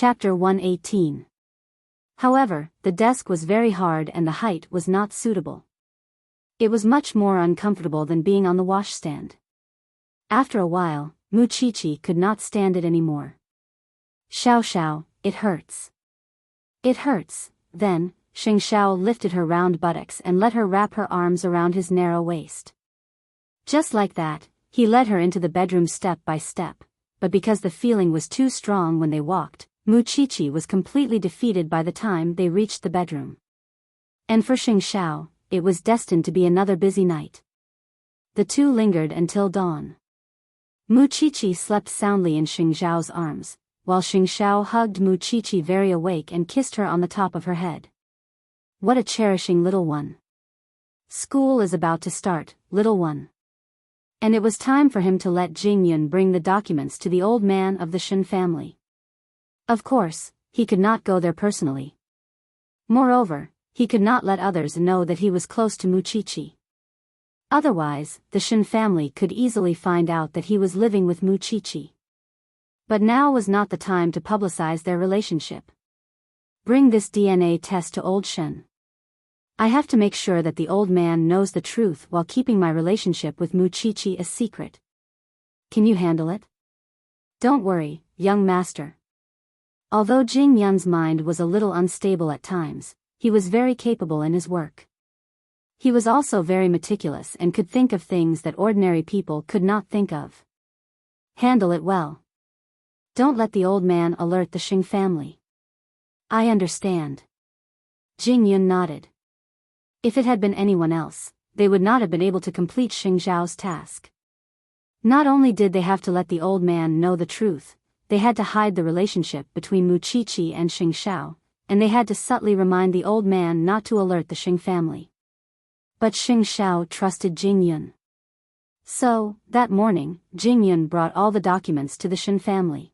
Chapter 118. However, the desk was very hard and the height was not suitable. It was much more uncomfortable than being on the washstand. After a while, Muchichi could not stand it anymore. "Xiao Xiao, it hurts." "It hurts." Then, Xing Xiao lifted her round buttocks and let her wrap her arms around his narrow waist. Just like that, he led her into the bedroom step by step, but because the feeling was too strong when they walked, Muchichi was completely defeated by the time they reached the bedroom. And for Xing Xiao, it was destined to be another busy night. The two lingered until dawn. Muchichi slept soundly in Xing Xiao's arms, while Xing Xiao hugged Muchichi very awake and kissed her on the top of her head. "What a cherishing little one. School is about to start, little one." And it was time for him to let Jing Yun bring the documents to the old man of the Shen family. Of course, he could not go there personally. Moreover, he could not let others know that he was close to Muchichi. Otherwise, the Shen family could easily find out that he was living with Muchichi. But now was not the time to publicize their relationship. "Bring this DNA test to old Shen. I have to make sure that the old man knows the truth while keeping my relationship with Muchichi a secret. Can you handle it?" "Don't worry, young master." Although Jing Yun's mind was a little unstable at times, he was very capable in his work. He was also very meticulous and could think of things that ordinary people could not think of. "Handle it well. Don't let the old man alert the Xing family." "I understand." Jing Yun nodded. If it had been anyone else, they would not have been able to complete Xing Xiao's task. Not only did they have to let the old man know the truth, they had to hide the relationship between Muchichi and Xing Xiao, and they had to subtly remind the old man not to alert the Xing family. But Xing Xiao trusted Jing Yun. So, that morning, Jing Yun brought all the documents to the Shen family.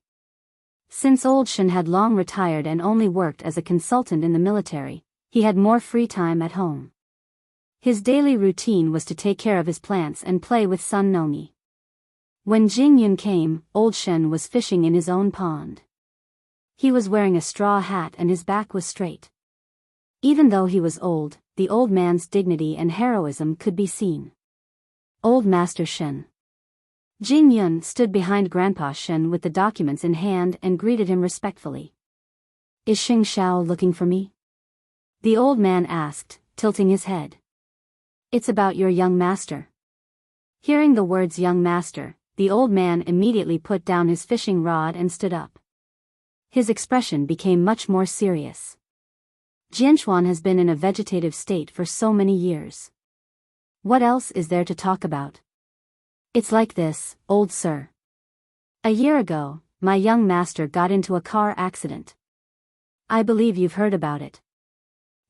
Since old Shen had long retired and only worked as a consultant in the military, he had more free time at home. His daily routine was to take care of his plants and play with son Nomi. When Jing Yun came, old Shen was fishing in his own pond. He was wearing a straw hat and his back was straight. Even though he was old, the old man's dignity and heroism could be seen. "Old Master Shen." Jing Yun stood behind Grandpa Shen with the documents in hand and greeted him respectfully. "Is Xing Xiao looking for me?" the old man asked, tilting his head. "It's about your young master." Hearing the words young master, the old man immediately put down his fishing rod and stood up. His expression became much more serious. "Jianchuan has been in a vegetative state for so many years. What else is there to talk about? It's like this, old sir. A year ago, my young master got into a car accident. I believe you've heard about it.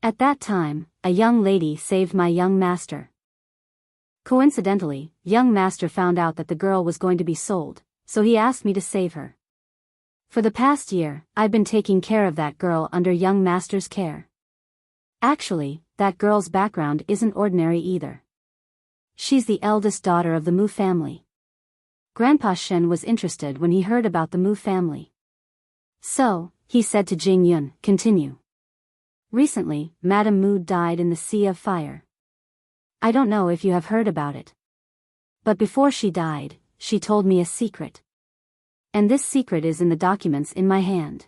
At that time, a young lady saved my young master. Coincidentally, young master found out that the girl was going to be sold, so he asked me to save her. For the past year, I've been taking care of that girl under young master's care. Actually, that girl's background isn't ordinary either. She's the eldest daughter of the Mu family." Grandpa Shen was interested when he heard about the Mu family. So, he said to Jing Yun, "Continue. Recently, Madame Mu died in the Sea of Fire. I don't know if you have heard about it. But before she died, she told me a secret. And this secret is in the documents in my hand."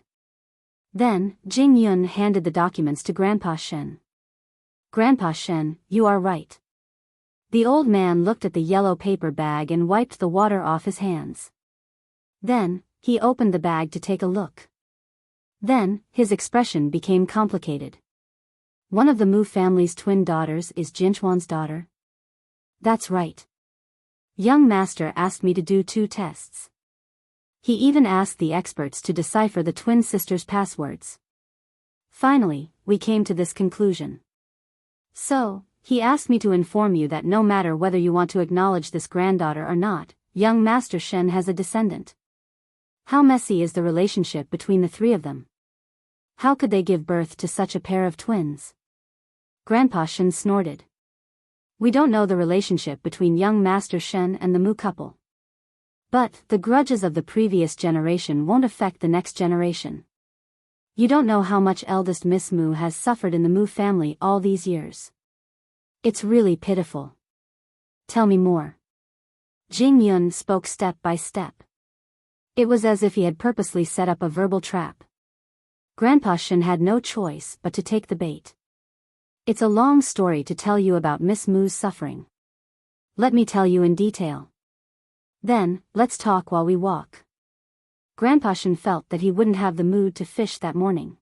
Then, Jing Yun handed the documents to Grandpa Shen. "Grandpa Shen, you are right." The old man looked at the yellow paper bag and wiped the water off his hands. Then, he opened the bag to take a look. Then, his expression became complicated. "One of the Mu family's twin daughters is Jianchuan's daughter?" "That's right. Young master asked me to do 2 tests. He even asked the experts to decipher the twin sisters' passwords. Finally, we came to this conclusion. So, he asked me to inform you that no matter whether you want to acknowledge this granddaughter or not, young Master Shen has a descendant. How messy is the relationship between the 3 of them? How could they give birth to such a pair of twins?" Grandpa Shen snorted. "We don't know the relationship between young Master Shen and the Mu couple. But the grudges of the previous generation won't affect the next generation. You don't know how much eldest Miss Mu has suffered in the Mu family all these years. It's really pitiful. Tell me more. Jing Yun spoke step by step. It was as if he had purposely set up a verbal trap. Grandpa Shen had no choice but to take the bait. It's a long story to tell you about Miss Mu's suffering. Let me tell you in detail. Then, let's talk while we walk. Grandpa Shen felt that he wouldn't have the mood to fish that morning.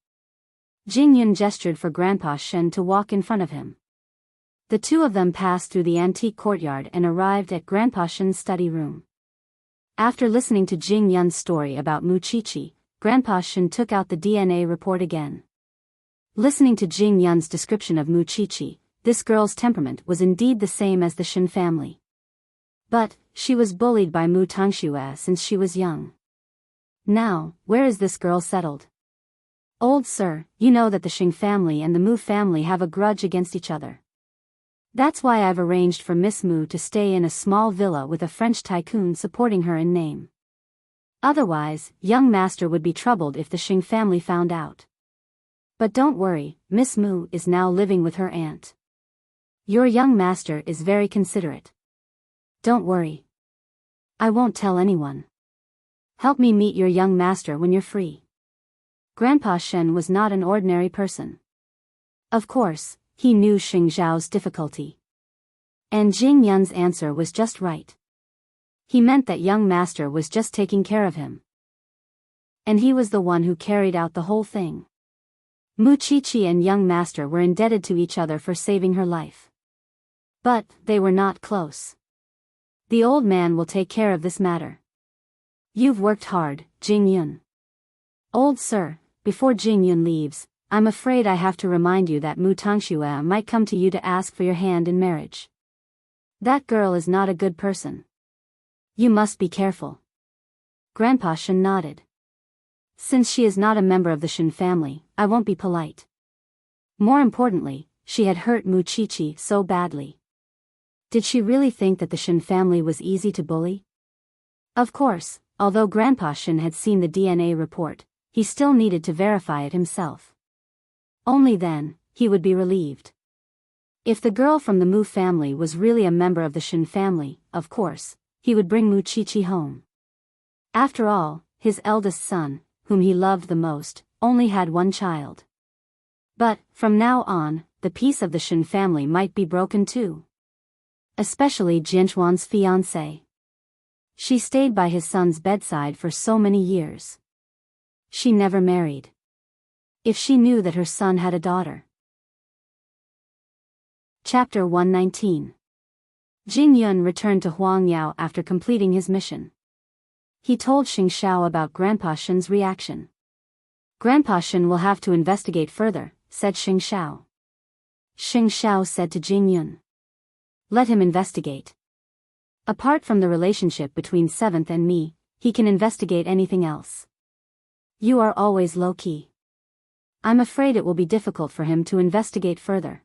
Jing Yun gestured for Grandpa Shen to walk in front of him. The two of them passed through the antique courtyard and arrived at Grandpa Shen's study room. After listening to Jing Yun's story about Mu Chi-Chi, Grandpa Shen took out the DNA report again. Listening to Jing Yun's description of Mu Chi-Chi, this girl's temperament was indeed the same as the Shen family. But, she was bullied by Mu Tangxue since she was young. Now, where is this girl settled? Old sir, you know that the Shen family and the Mu family have a grudge against each other. That's why I've arranged for Miss Mu to stay in a small villa with a French tycoon supporting her in name. Otherwise, young master would be troubled if the Shen family found out. But don't worry, Miss Mu is now living with her aunt. Your young master is very considerate. Don't worry. I won't tell anyone. Help me meet your young master when you're free. Grandpa Shen was not an ordinary person. Of course, he knew Xing Zhao's difficulty. And Jing Yun's answer was just right. He meant that young master was just taking care of him. And he was the one who carried out the whole thing. Mu Chi-Chi and young master were indebted to each other for saving her life. But, they were not close. The old man will take care of this matter. You've worked hard, Jing Yun. Old sir, before Jing Yun leaves, I'm afraid I have to remind you that Mu Tangxue might come to you to ask for your hand in marriage. That girl is not a good person. You must be careful. Grandpa Shen nodded. Since she is not a member of the Shen family, I won't be polite. More importantly, she had hurt Mu Chi-Chi so badly. Did she really think that the Shen family was easy to bully? Of course, although Grandpa Shen had seen the DNA report, he still needed to verify it himself. Only then, he would be relieved. If the girl from the Mu family was really a member of the Shen family, of course, he would bring Mu Chi-Chi home. After all, his eldest son, whom he loved the most, only had one child. But, from now on, the peace of the Shen family might be broken too. Especially Jianchuan's fiancée. She stayed by his son's bedside for so many years. She never married. If she knew that her son had a daughter. Chapter 119. Jing Yun returned to Huang Yao after completing his mission. He told Xing Xiao about Grandpa Shen's reaction. Grandpa Shen will have to investigate further, said Xing Xiao. Xing Xiao said to Jing Yun. Let him investigate. Apart from the relationship between Seventh and me, he can investigate anything else. You are always low-key. I'm afraid it will be difficult for him to investigate further.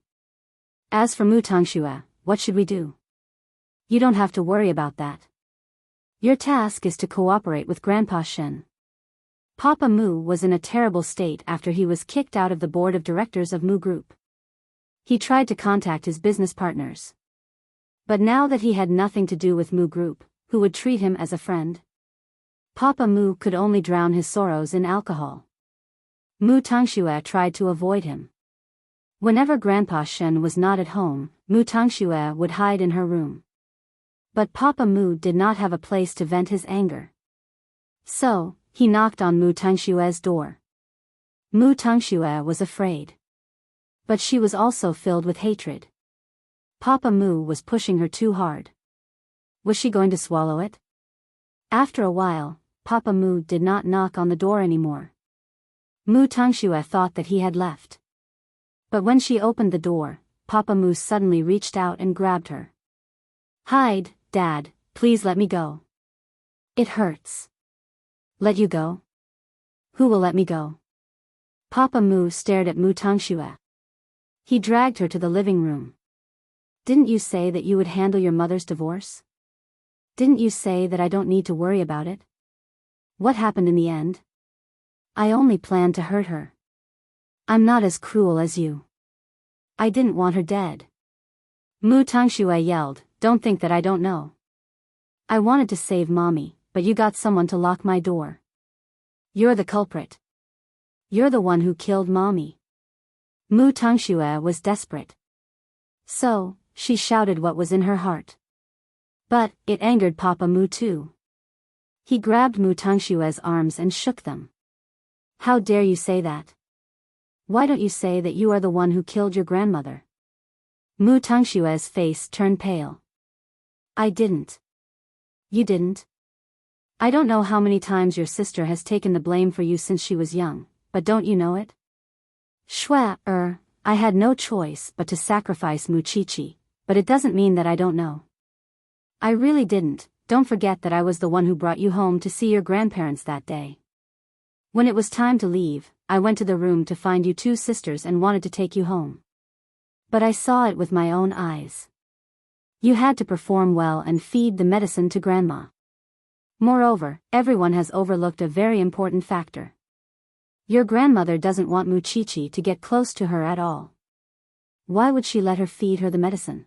As for Mu Tangxue, what should we do? You don't have to worry about that. Your task is to cooperate with Grandpa Shen. Papa Mu was in a terrible state after he was kicked out of the board of directors of Mu Group. He tried to contact his business partners. But now that he had nothing to do with Mu Group, who would treat him as a friend? Papa Mu could only drown his sorrows in alcohol. Mu Tangxue tried to avoid him. Whenever Grandpa Shen was not at home, Mu Tangxue would hide in her room. But Papa Mu did not have a place to vent his anger. So, he knocked on Mu Tangxue's door. Mu Tangxue was afraid. But she was also filled with hatred. Papa Mu was pushing her too hard. Was she going to swallow it? After a while, Papa Mu did not knock on the door anymore. Mu Tangxue thought that he had left. But when she opened the door, Papa Mu suddenly reached out and grabbed her. Hide, Dad, please let me go. It hurts. Let you go? Who will let me go? Papa Mu stared at Mu Tangxue. He dragged her to the living room. Didn't you say that you would handle your mother's divorce? Didn't you say that I don't need to worry about it? What happened in the end? I only planned to hurt her. I'm not as cruel as you. I didn't want her dead. Mu Tangxue yelled, don't think that I don't know. I wanted to save Mommy, but you got someone to lock my door. You're the culprit. You're the one who killed Mommy. Mu Tangxue was desperate. So, she shouted what was in her heart. But, it angered Papa Mu too. He grabbed Mu Tangshue's arms and shook them. How dare you say that? Why don't you say that you are the one who killed your grandmother? Mu Tangshue's face turned pale. I didn't. You didn't? I don't know how many times your sister has taken the blame for you since she was young, but don't you know it? I had no choice but to sacrifice Muchichi, but it doesn't mean that I don't know. I really didn't. Don't forget that I was the one who brought you home to see your grandparents that day. When it was time to leave, I went to the room to find you two sisters and wanted to take you home. But I saw it with my own eyes. You had to perform well and feed the medicine to Grandma. Moreover, everyone has overlooked a very important factor. Your grandmother doesn't want Muchichi to get close to her at all. Why would she let her feed her the medicine?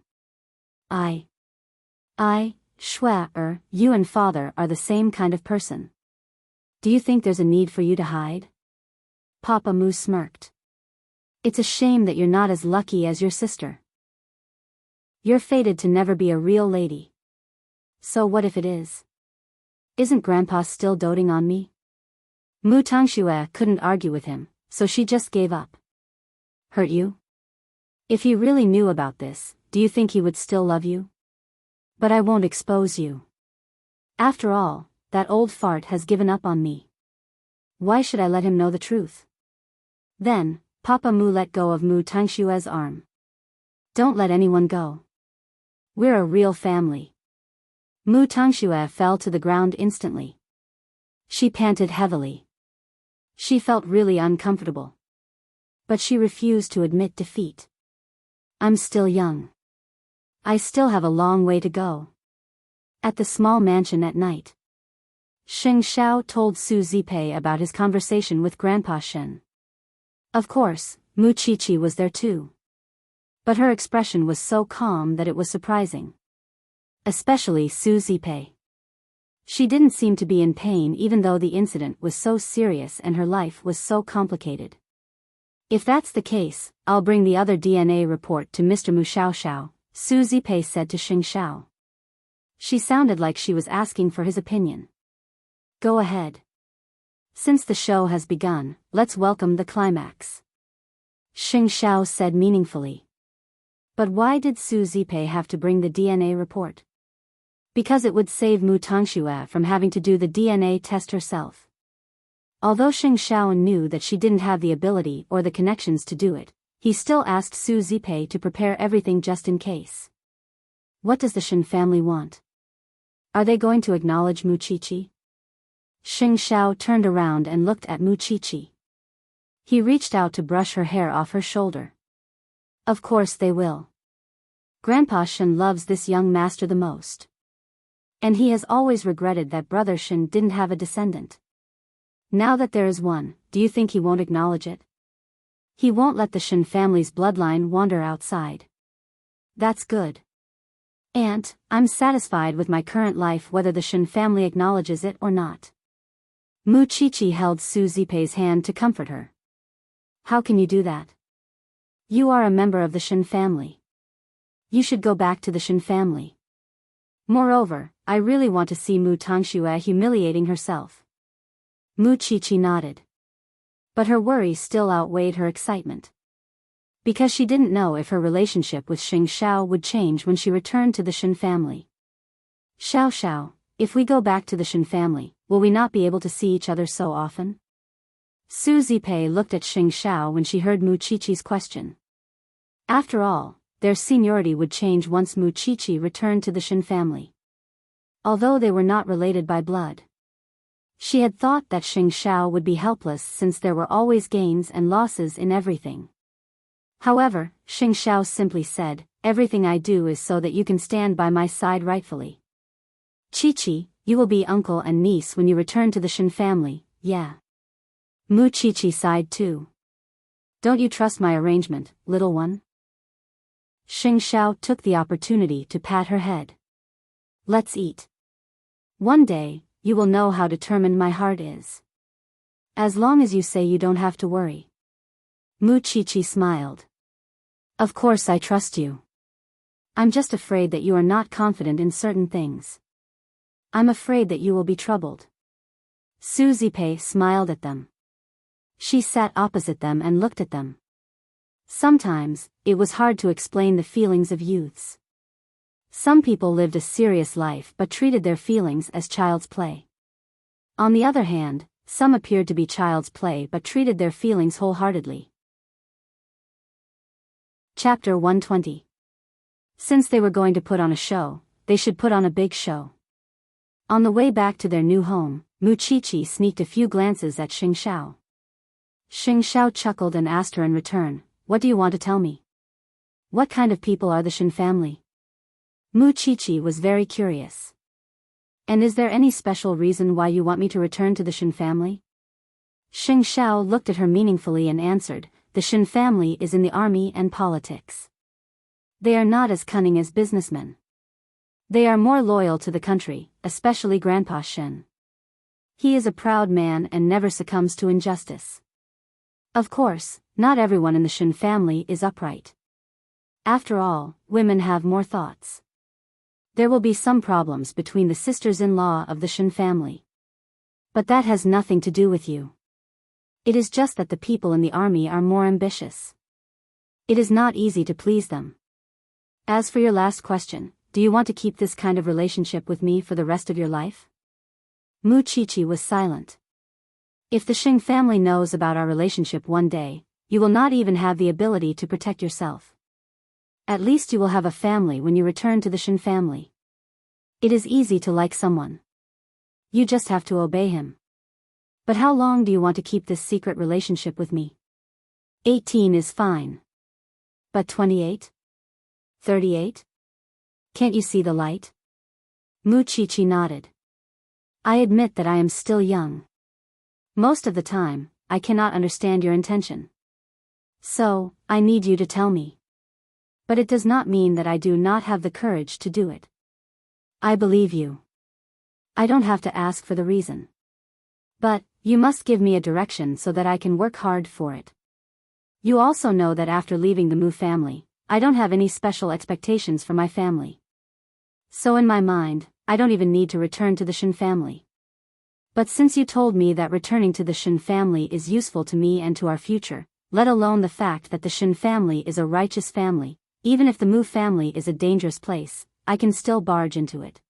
You and Father are the same kind of person. Do you think there's a need for you to hide? Papa Mu smirked. It's a shame that you're not as lucky as your sister. You're fated to never be a real lady. So what if it is? Isn't Grandpa still doting on me? Mu Tangxue couldn't argue with him, so she just gave up. Hurt you? If he really knew about this, do you think he would still love you? But I won't expose you. After all, that old fart has given up on me. Why should I let him know the truth? Then, Papa Mu let go of Mu Tangshue's arm. Don't let anyone go. We're a real family. Mu Tangxue fell to the ground instantly. She panted heavily. She felt really uncomfortable. But she refused to admit defeat. I'm still young. I still have a long way to go. At the small mansion at night, Xing Xiao told Su Zipei about his conversation with Grandpa Shen. Of course, Mu Chichi was there too. But her expression was so calm that it was surprising. Especially Su Zipei. She didn't seem to be in pain even though the incident was so serious and her life was so complicated. If that's the case, I'll bring the other DNA report to Mr. Mu Xiaoxiao, Su Zipei said to Xing Xiao. She sounded like she was asking for his opinion. Go ahead. Since the show has begun, let's welcome the climax. Xing Xiao said meaningfully. But why did Su Zipei have to bring the DNA report? Because it would save Mu Tangxue from having to do the DNA test herself. Although Xing Xiao knew that she didn't have the ability or the connections to do it, he still asked Su Zipei to prepare everything just in case. What does the Shen family want? Are they going to acknowledge Muchichi? Xing Xiao turned around and looked at Muchichi. He reached out to brush her hair off her shoulder. Of course they will. Grandpa Shen loves this young master the most. And he has always regretted that Brother Shen didn't have a descendant. Now that there is one, do you think he won't acknowledge it? He won't let the Shen family's bloodline wander outside. That's good. Aunt, I'm satisfied with my current life whether the Shen family acknowledges it or not. Mu Chichi held Su Zipei's hand to comfort her. How can you do that? You are a member of the Shen family. You should go back to the Shen family. Moreover, I really want to see Mu Tangxue humiliating herself. Mu Chichi nodded. But her worry still outweighed her excitement. Because she didn't know if her relationship with Xing Xiao would change when she returned to the Shen family. Xiao, if we go back to the Shen family, will we not be able to see each other so often? Su Zipei looked at Xing Xiao when she heard Mu Chichi's question. After all, their seniority would change once Mu Chichi returned to the Shen family. Although they were not related by blood. She had thought that Xing Xiao would be helpless since there were always gains and losses in everything. However, Xing Xiao simply said, everything I do is so that you can stand by my side rightfully. Chichi, you will be uncle and niece when you return to the Shen family, yeah. Mu Chichi sighed too. Don't you trust my arrangement, little one? Xing Xiao took the opportunity to pat her head. Let's eat. One day, you will know how determined my heart is. As long as you say you don't have to worry. Mu Qiqi smiled. Of course I trust you. I'm just afraid that you are not confident in certain things. I'm afraid that you will be troubled. Su Zipei smiled at them. She sat opposite them and looked at them. Sometimes, it was hard to explain the feelings of youths. Some people lived a serious life but treated their feelings as child's play. On the other hand, some appeared to be child's play but treated their feelings wholeheartedly. Chapter 120. Since they were going to put on a show, they should put on a big show. On the way back to their new home, Mu Qiqi sneaked a few glances at Xing Xiao. Xing Xiao chuckled and asked her in return, "What do you want to tell me? What kind of people are the Shen family?" Mu Qiqi was very curious. "And is there any special reason why you want me to return to the Shen family?" Xing Xiao looked at her meaningfully and answered, "The Shen family is in the army and politics. They are not as cunning as businessmen. They are more loyal to the country, especially Grandpa Shen. He is a proud man and never succumbs to injustice. Of course, not everyone in the Shen family is upright. After all, women have more thoughts. There will be some problems between the sisters-in-law of the Shen family. But that has nothing to do with you. It is just that the people in the army are more ambitious. It is not easy to please them. As for your last question, do you want to keep this kind of relationship with me for the rest of your life?" Mu Qiqi was silent. "If the Xing family knows about our relationship one day, you will not even have the ability to protect yourself. At least you will have a family when you return to the Shen family. It is easy to like someone. You just have to obey him. But how long do you want to keep this secret relationship with me? 18 is fine. But 28? 38? Can't you see the light?" Mu Qiqi nodded. "I admit that I am still young. Most of the time, I cannot understand your intention. So, I need you to tell me. But it does not mean that I do not have the courage to do it. I believe you. I don't have to ask for the reason. But, you must give me a direction so that I can work hard for it. You also know that after leaving the Mu family, I don't have any special expectations for my family. So in my mind, I don't even need to return to the Shen family. But since you told me that returning to the Shen family is useful to me and to our future, let alone the fact that the Shen family is a righteous family, even if the Mu family is a dangerous place, I can still barge into it."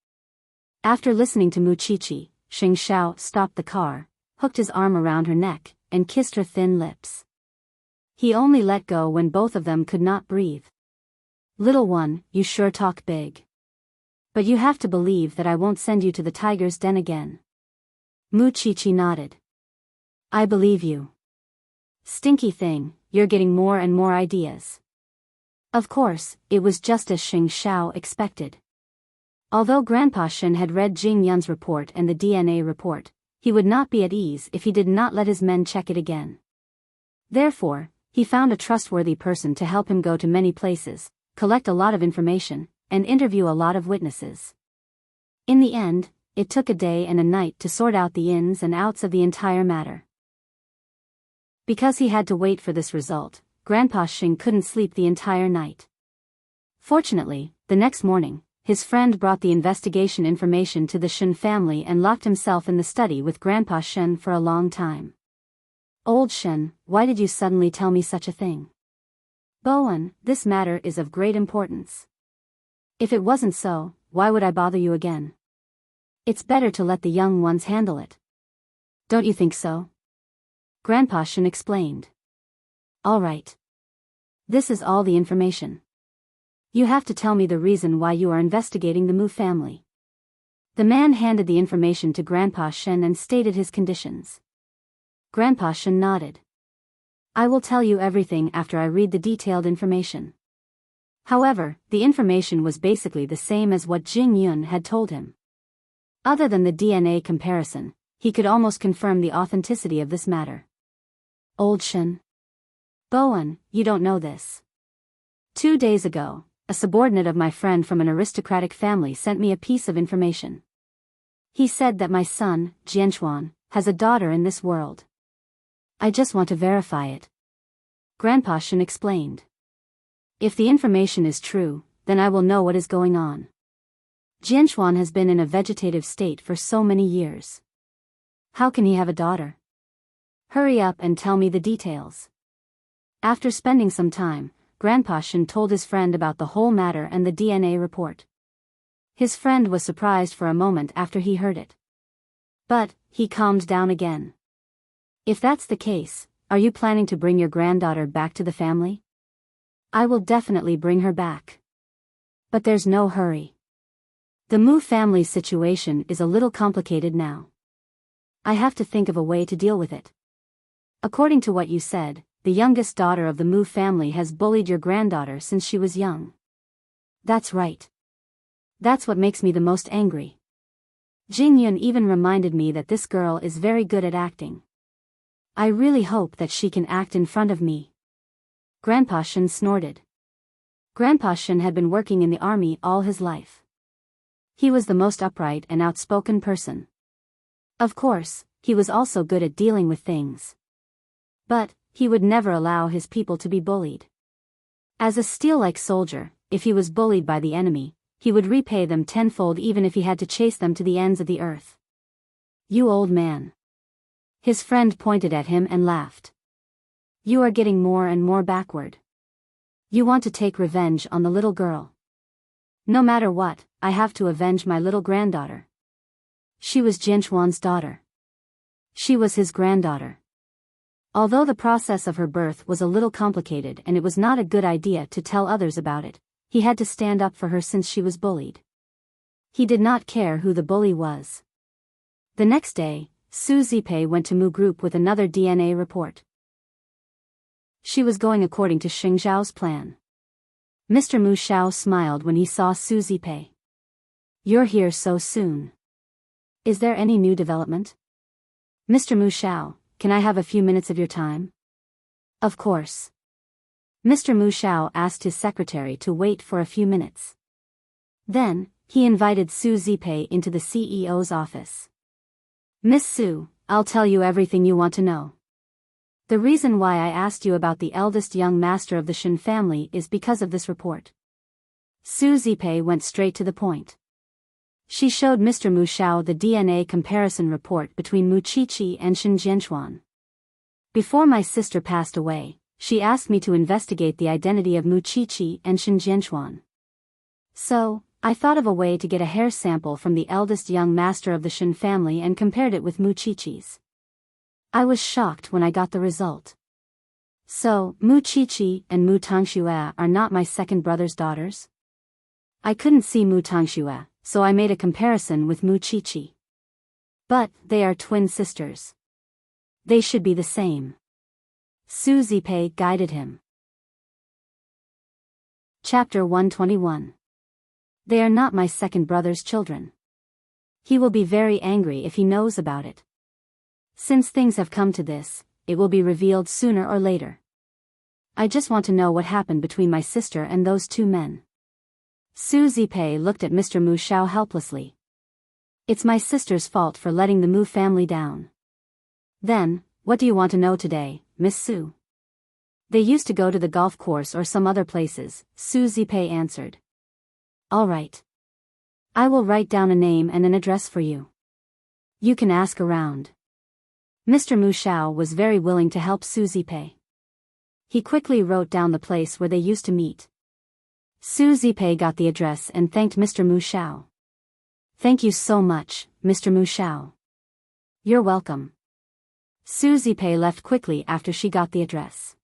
After listening to Mu Qiqi, Xing Xiao stopped the car, hooked his arm around her neck, and kissed her thin lips. He only let go when both of them could not breathe. "Little one, you sure talk big. But you have to believe that I won't send you to the tiger's den again." Mu Qiqi nodded. "I believe you. Stinky thing, you're getting more and more ideas." Of course, it was just as Xing Xiao expected. Although Grandpa Shen had read Jing Yun's report and the DNA report, he would not be at ease if he did not let his men check it again. Therefore, he found a trustworthy person to help him go to many places, collect a lot of information, and interview a lot of witnesses. In the end, it took a day and a night to sort out the ins and outs of the entire matter. Because he had to wait for this result, Grandpa Xing couldn't sleep the entire night. Fortunately, the next morning, his friend brought the investigation information to the Shen family and locked himself in the study with Grandpa Shen for a long time. "Old Shen, why did you suddenly tell me such a thing? Bowen, this matter is of great importance. If it wasn't so, why would I bother you again? It's better to let the young ones handle it. Don't you think so?" Grandpa Shen explained. "All right. This is all the information. You have to tell me the reason why you are investigating the Mu family." The man handed the information to Grandpa Shen and stated his conditions. Grandpa Shen nodded. "I will tell you everything after I read the detailed information." However, the information was basically the same as what Jing Yun had told him. Other than the DNA comparison, he could almost confirm the authenticity of this matter. "Old Shen. Bowen, you don't know this. 2 days ago, a subordinate of my friend from an aristocratic family sent me a piece of information. He said that my son, Jianchuan, has a daughter in this world. I just want to verify it. Grandpa Shen explained. If the information is true, then I will know what is going on. Jianchuan has been in a vegetative state for so many years. How can he have a daughter? Hurry up and tell me the details. After spending some time, Grandpa Shen told his friend about the whole matter and the DNA report. His friend was surprised for a moment after he heard it. But, he calmed down again. If that's the case, are you planning to bring your granddaughter back to the family? I will definitely bring her back. But there's no hurry. The Mu family's situation is a little complicated now. I have to think of a way to deal with it. According to what you said, the youngest daughter of the Mu family has bullied your granddaughter since she was young. That's right. That's what makes me the most angry. Jing Yun even reminded me that this girl is very good at acting. I really hope that she can act in front of me. Grandpa Shen snorted. Grandpa Shen had been working in the army all his life. He was the most upright and outspoken person. Of course, he was also good at dealing with things. But, he would never allow his people to be bullied. As a steel-like soldier, if he was bullied by the enemy, he would repay them tenfold even if he had to chase them to the ends of the earth. You old man. His friend pointed at him and laughed. You are getting more and more backward. You want to take revenge on the little girl. No matter what, I have to avenge my little granddaughter. She was Jianchuan's daughter. She was his granddaughter. Although the process of her birth was a little complicated and it was not a good idea to tell others about it, he had to stand up for her since she was bullied. He did not care who the bully was. The next day, Su Zipei went to Mu Group with another DNA report. She was going according to Xing Zhao's plan. Mr. Mu Xiao smiled when he saw Su Zipei. You're here so soon. Is there any new development? Mr. Mu Xiao, can I have a few minutes of your time? Of course. Mr. Mu Xiao asked his secretary to wait for a few minutes. Then, he invited Su Zipei into the CEO's office. Miss Su, I'll tell you everything you want to know. The reason why I asked you about the eldest young master of the Shen family is because of this report. Su Zipei went straight to the point. She showed Mr. Mu Xiao the DNA comparison report between Mu Qiqi and Shen Jianchuan. Before my sister passed away, she asked me to investigate the identity of Mu Qiqi and Shen Jianchuan. So, I thought of a way to get a hair sample from the eldest young master of the Shen family and compared it with Mu Qiqi's. I was shocked when I got the result. So, Mu Qiqi and Mu Tangxue are not my second brother's daughters? I couldn't see Mu Tangxue, so I made a comparison with Mu Qiqi. But, they are twin sisters. They should be the same. Su Zipei guided him. Chapter 121. They are not my second brother's children. He will be very angry if he knows about it. Since things have come to this, it will be revealed sooner or later. I just want to know what happened between my sister and those two men. Su Zipei looked at Mr. Mu Xiao helplessly. It's my sister's fault for letting the Mu family down. Then, what do you want to know today, Miss Su? They used to go to the golf course or some other places, Su Zipei answered. All right. I will write down a name and an address for you. You can ask around. Mr. Mu Xiao was very willing to help Su Zipei. He quickly wrote down the place where they used to meet. Su Zipei got the address and thanked Mr. Mu Xiao. Thank you so much, Mr. Mu Xiao. You're welcome. Su Zipei left quickly after she got the address.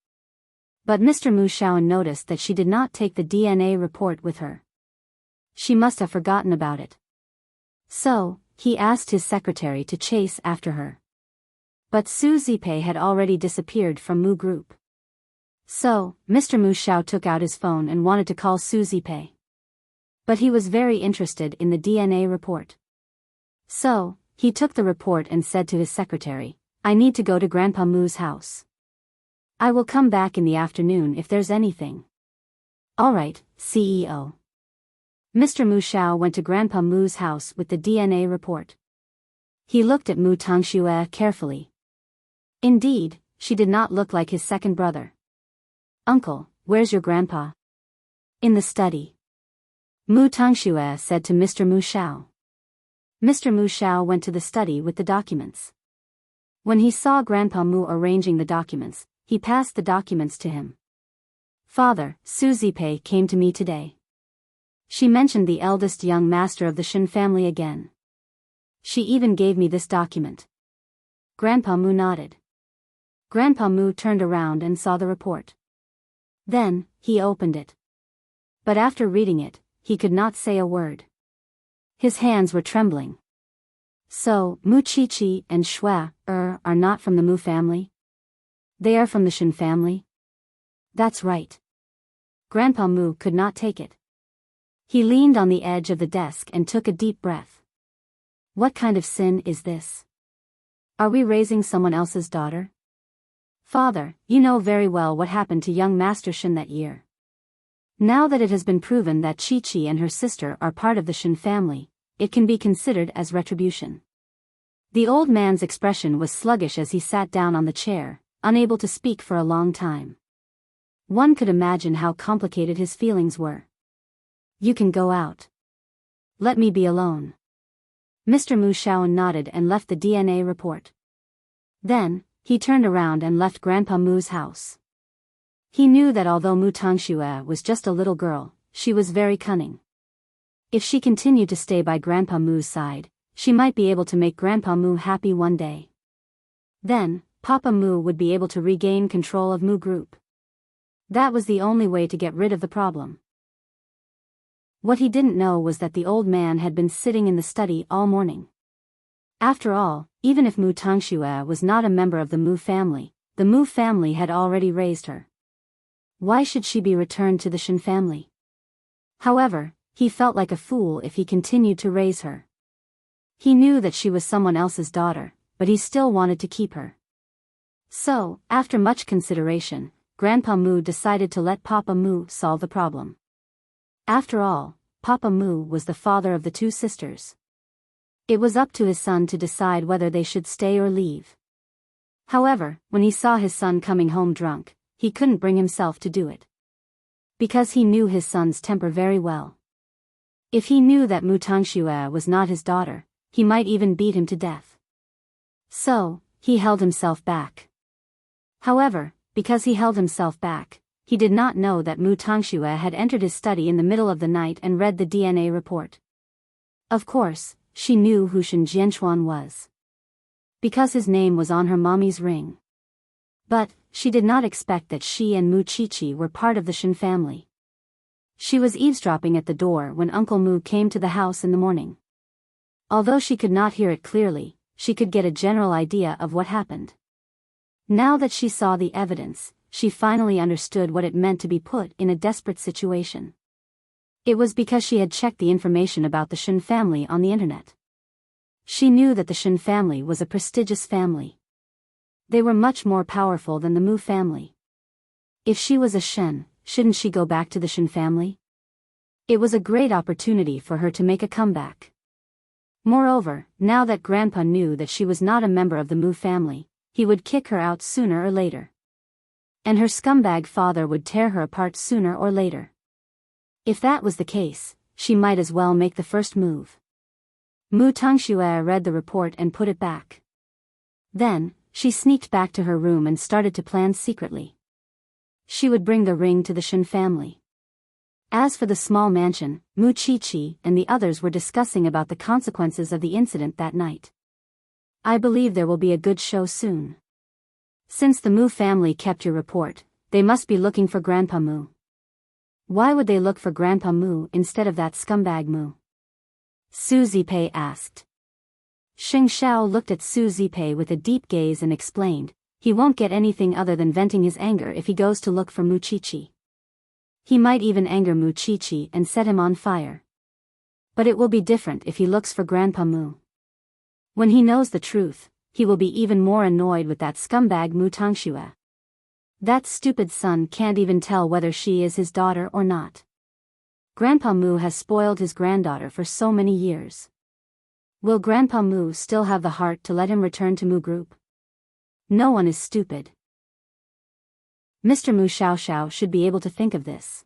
But Mr. Mu Xiao noticed that she did not take the DNA report with her. She must have forgotten about it. So, he asked his secretary to chase after her. But Su Zipei had already disappeared from Mu Group. So, Mr. Mu Xiao took out his phone and wanted to call Su Zipei. But he was very interested in the DNA report. So, he took the report and said to his secretary, I need to go to Grandpa Mu's house. I will come back in the afternoon if there's anything. All right, CEO. Mr. Mu Xiao went to Grandpa Mu's house with the DNA report. He looked at Mu Tangxue carefully. Indeed, she did not look like his second brother. Uncle, where's your grandpa? In the study. Mu Tangxue said to Mr. Mu Xiao. Mr. Mu Xiao went to the study with the documents. When he saw Grandpa Mu arranging the documents, he passed the documents to him. Father, Su Zipei came to me today. She mentioned the eldest young master of the Shen family again. She even gave me this document. Grandpa Mu nodded. Grandpa Mu turned around and saw the report. Then, he opened it. But after reading it, he could not say a word. His hands were trembling. So, Mu Qiqi and Shui are not from the Mu family? They are from the Shen family? That's right. Grandpa Mu could not take it. He leaned on the edge of the desk and took a deep breath. What kind of sin is this? Are we raising someone else's daughter? Father, you know very well what happened to young Master Shen that year. Now that it has been proven that Qiqi and her sister are part of the Shen family, it can be considered as retribution. The old man's expression was sluggish as he sat down on the chair, unable to speak for a long time. One could imagine how complicated his feelings were. You can go out. Let me be alone. Mr. Mu Xiao nodded and left the DNA report. Then, he turned around and left Grandpa Mu's house. He knew that although Mu Tangxue was just a little girl, she was very cunning. If she continued to stay by Grandpa Mu's side, she might be able to make Grandpa Mu happy one day. Then, Papa Mu would be able to regain control of Mu Group. That was the only way to get rid of the problem. What he didn't know was that the old man had been sitting in the study all morning. After all, even if Mu Tangxue was not a member of the Mu family had already raised her. Why should she be returned to the Shen family? However, he felt like a fool if he continued to raise her. He knew that she was someone else's daughter, but he still wanted to keep her. So, after much consideration, Grandpa Mu decided to let Papa Mu solve the problem. After all, Papa Mu was the father of the two sisters. It was up to his son to decide whether they should stay or leave. However, when he saw his son coming home drunk, he couldn't bring himself to do it. Because he knew his son's temper very well. If he knew that Mu Tangxue was not his daughter, he might even beat him to death. So, he held himself back. However, because he held himself back, he did not know that Mu Tangxue had entered his study in the middle of the night and read the DNA report. Of course, she knew who Shen Jianchuan was. Because his name was on her mommy's ring. But, she did not expect that she and Mu Qiqi were part of the Shen family. She was eavesdropping at the door when Uncle Mu came to the house in the morning. Although she could not hear it clearly, she could get a general idea of what happened. Now that she saw the evidence, she finally understood what it meant to be put in a desperate situation. It was because she had checked the information about the Shen family on the internet. She knew that the Shen family was a prestigious family. They were much more powerful than the Mu family. If she was a Shen, shouldn't she go back to the Shen family? It was a great opportunity for her to make a comeback. Moreover, now that Grandpa knew that she was not a member of the Mu family, he would kick her out sooner or later. And her scumbag father would tear her apart sooner or later. If that was the case, she might as well make the first move. Mu Tangxue read the report and put it back. Then, she sneaked back to her room and started to plan secretly. She would bring the ring to the Shen family. As for the small mansion, Mu Qiqi and the others were discussing about the consequences of the incident that night. I believe there will be a good show soon. Since the Mu family kept your report, they must be looking for Grandpa Mu. Why would they look for Grandpa Mu instead of that scumbag Mu? Su Zipei asked. Sheng Xiao looked at Su Zipei with a deep gaze and explained, he won't get anything other than venting his anger if he goes to look for Mu Qiqi. He might even anger Mu Qiqi and set him on fire. But it will be different if he looks for Grandpa Mu. When he knows the truth, he will be even more annoyed with that scumbag Mu Tangxue. That stupid son can't even tell whether she is his daughter or not. Grandpa Mu has spoiled his granddaughter for so many years. Will Grandpa Mu still have the heart to let him return to Mu Group? No one is stupid. Mr. Mu Xiaoxiao should be able to think of this.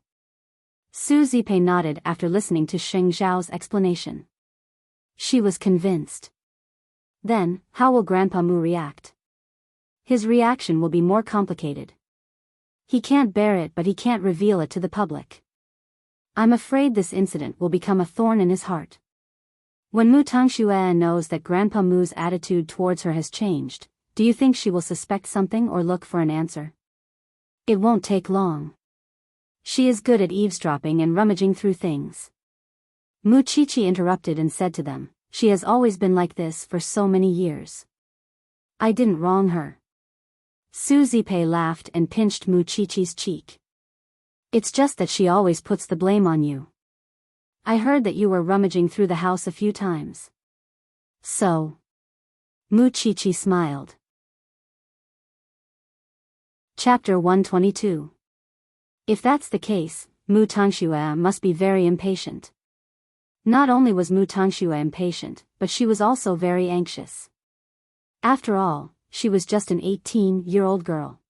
Su Zipei nodded after listening to Sheng Zhao's explanation. She was convinced. Then, how will Grandpa Mu react? His reaction will be more complicated. He can't bear it, but he can't reveal it to the public. I'm afraid this incident will become a thorn in his heart. When Mu Tangxue knows that Grandpa Mu's attitude towards her has changed, do you think she will suspect something or look for an answer? It won't take long. She is good at eavesdropping and rummaging through things. Mu Qiqi interrupted and said to them, she has always been like this for so many years. I didn't wrong her. Su Zipei laughed and pinched Mu Qiqi's cheek. It's just that she always puts the blame on you. I heard that you were rummaging through the house a few times. So? Mu Qiqi smiled. Chapter 122. If that's the case, Mu Tangxue must be very impatient. Not only was Mu Tangxue impatient, but she was also very anxious. After all, she was just an 18-year-old girl.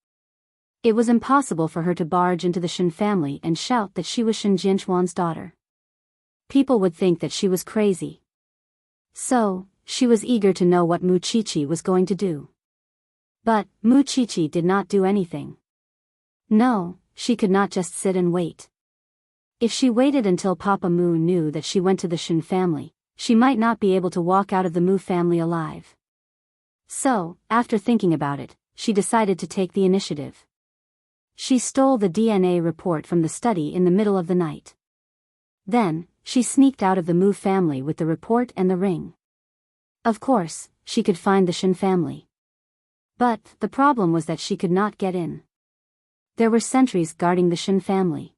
It was impossible for her to barge into the Shen family and shout that she was Shen Jianchuan's daughter. People would think that she was crazy. So, she was eager to know what Mu Qiqi was going to do. But, Mu Qiqi did not do anything. No, she could not just sit and wait. If she waited until Papa Mu knew that she went to the Shen family, she might not be able to walk out of the Mu family alive. So, after thinking about it, she decided to take the initiative. She stole the DNA report from the study in the middle of the night. Then, she sneaked out of the Mu family with the report and the ring. Of course, she could find the Shen family. But, the problem was that she could not get in. There were sentries guarding the Shen family.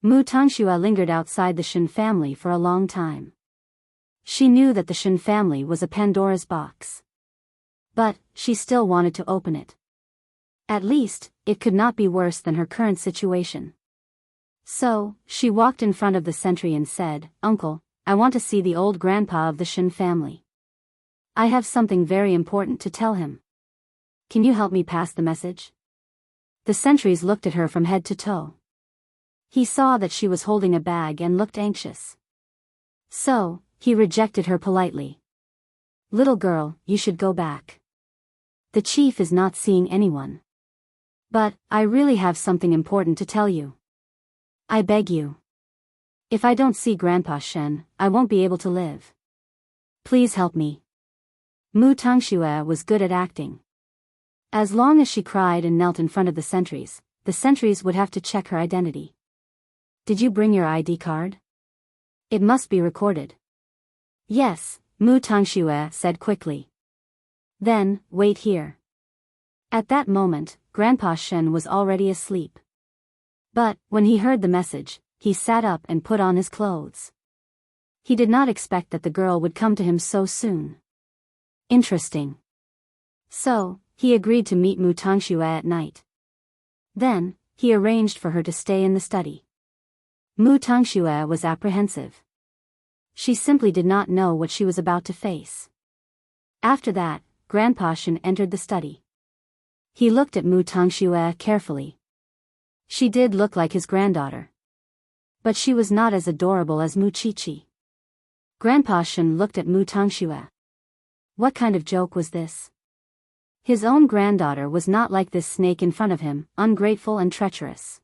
Mu Tangxue lingered outside the Shen family for a long time. She knew that the Shen family was a Pandora's box. But, she still wanted to open it. At least, it could not be worse than her current situation. So, she walked in front of the sentry and said, Uncle, I want to see the old grandpa of the Shen family. I have something very important to tell him. Can you help me pass the message? The sentries looked at her from head to toe. He saw that she was holding a bag and looked anxious. So, he rejected her politely. Little girl, you should go back. The chief is not seeing anyone. But, I really have something important to tell you. I beg you. If I don't see Grandpa Shen, I won't be able to live. Please help me. Mu Tangxue was good at acting. As long as she cried and knelt in front of the sentries would have to check her identity. Did you bring your ID card? It must be recorded. Yes, Mu Tangxue said quickly. Then, wait here. At that moment, Grandpa Shen was already asleep. But, when he heard the message, he sat up and put on his clothes. He did not expect that the girl would come to him so soon. Interesting. So, he agreed to meet Mu Tangxue at night. Then, he arranged for her to stay in the study. Mu Tangxue was apprehensive. She simply did not know what she was about to face. After that, Grandpa Shen entered the study. He looked at Mu Tangxue carefully. She did look like his granddaughter. But she was not as adorable as Mu Qiqi. Grandpa Shen looked at Mu Tangxue. What kind of joke was this? His own granddaughter was not like this snake in front of him, ungrateful and treacherous.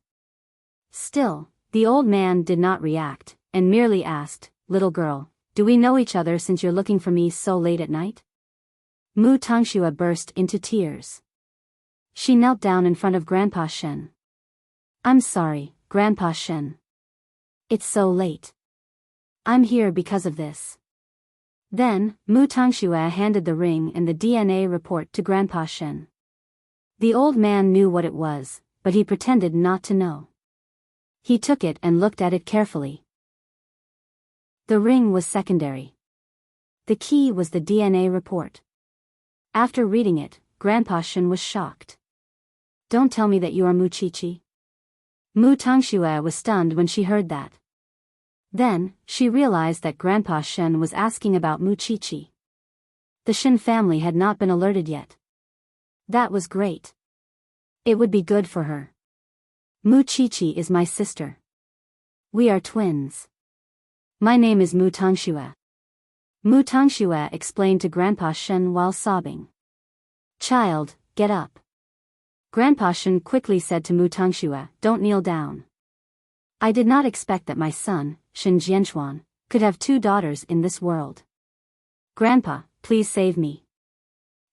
Still, the old man did not react, and merely asked, Little girl, do we know each other since you're looking for me so late at night? Mu Tangxue burst into tears. She knelt down in front of Grandpa Shen. I'm sorry, Grandpa Shen. It's so late. I'm here because of this. Then, Mu Tangxue handed the ring and the DNA report to Grandpa Shen. The old man knew what it was, but he pretended not to know. He took it and looked at it carefully. The ring was secondary. The key was the DNA report. After reading it, Grandpa Shen was shocked. Don't tell me that you are Mu Chichi. Mu Tangxue was stunned when she heard that. Then, she realized that Grandpa Shen was asking about Mu Chichi. The Shen family had not been alerted yet. That was great. It would be good for her. Mu Chichi is my sister. We are twins. My name is Mu Tangxue. Mu Tangxue explained to Grandpa Shen while sobbing. Child, get up. Grandpa Shen quickly said to Mu Tangxue, don't kneel down. I did not expect that my son, Shen Jianchuan, could have 2 daughters in this world. Grandpa, please save me.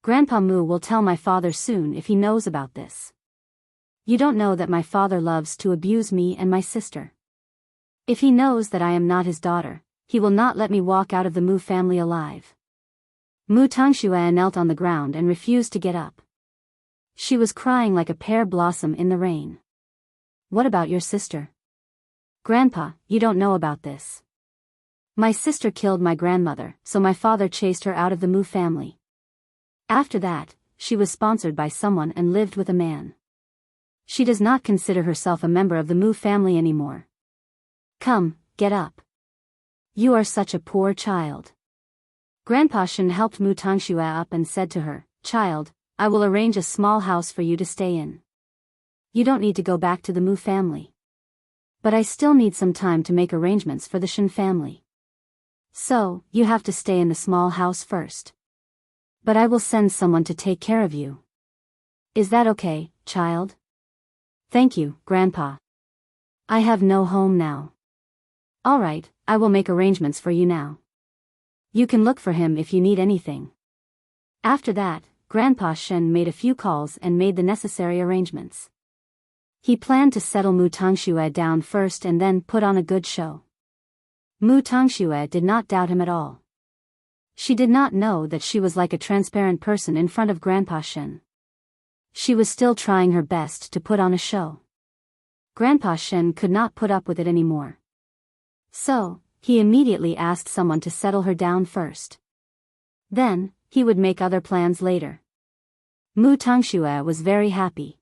Grandpa Mu will tell my father soon if he knows about this. You don't know that my father loves to abuse me and my sister. If he knows that I am not his daughter, he will not let me walk out of the Mu family alive. Mu Tangxue knelt on the ground and refused to get up. She was crying like a pear blossom in the rain. What about your sister? Grandpa, you don't know about this. My sister killed my grandmother, so my father chased her out of the Mu family. After that, she was sponsored by someone and lived with a man. She does not consider herself a member of the Mu family anymore. Come, get up. You are such a poor child. Grandpa Shen helped Mu Tangxue up and said to her, Child, I will arrange a small house for you to stay in. You don't need to go back to the Mu family. But I still need some time to make arrangements for the Shen family. So, you have to stay in the small house first. But I will send someone to take care of you. Is that okay, child? Thank you, Grandpa. I have no home now. All right, I will make arrangements for you now. You can look for him if you need anything. After that, Grandpa Shen made a few calls and made the necessary arrangements. He planned to settle Mu Tangxue down first and then put on a good show. Mu Tangxue did not doubt him at all. She did not know that she was like a transparent person in front of Grandpa Shen. She was still trying her best to put on a show. Grandpa Shen could not put up with it anymore. So, he immediately asked someone to settle her down first. Then, he would make other plans later. Mu Tangxue was very happy.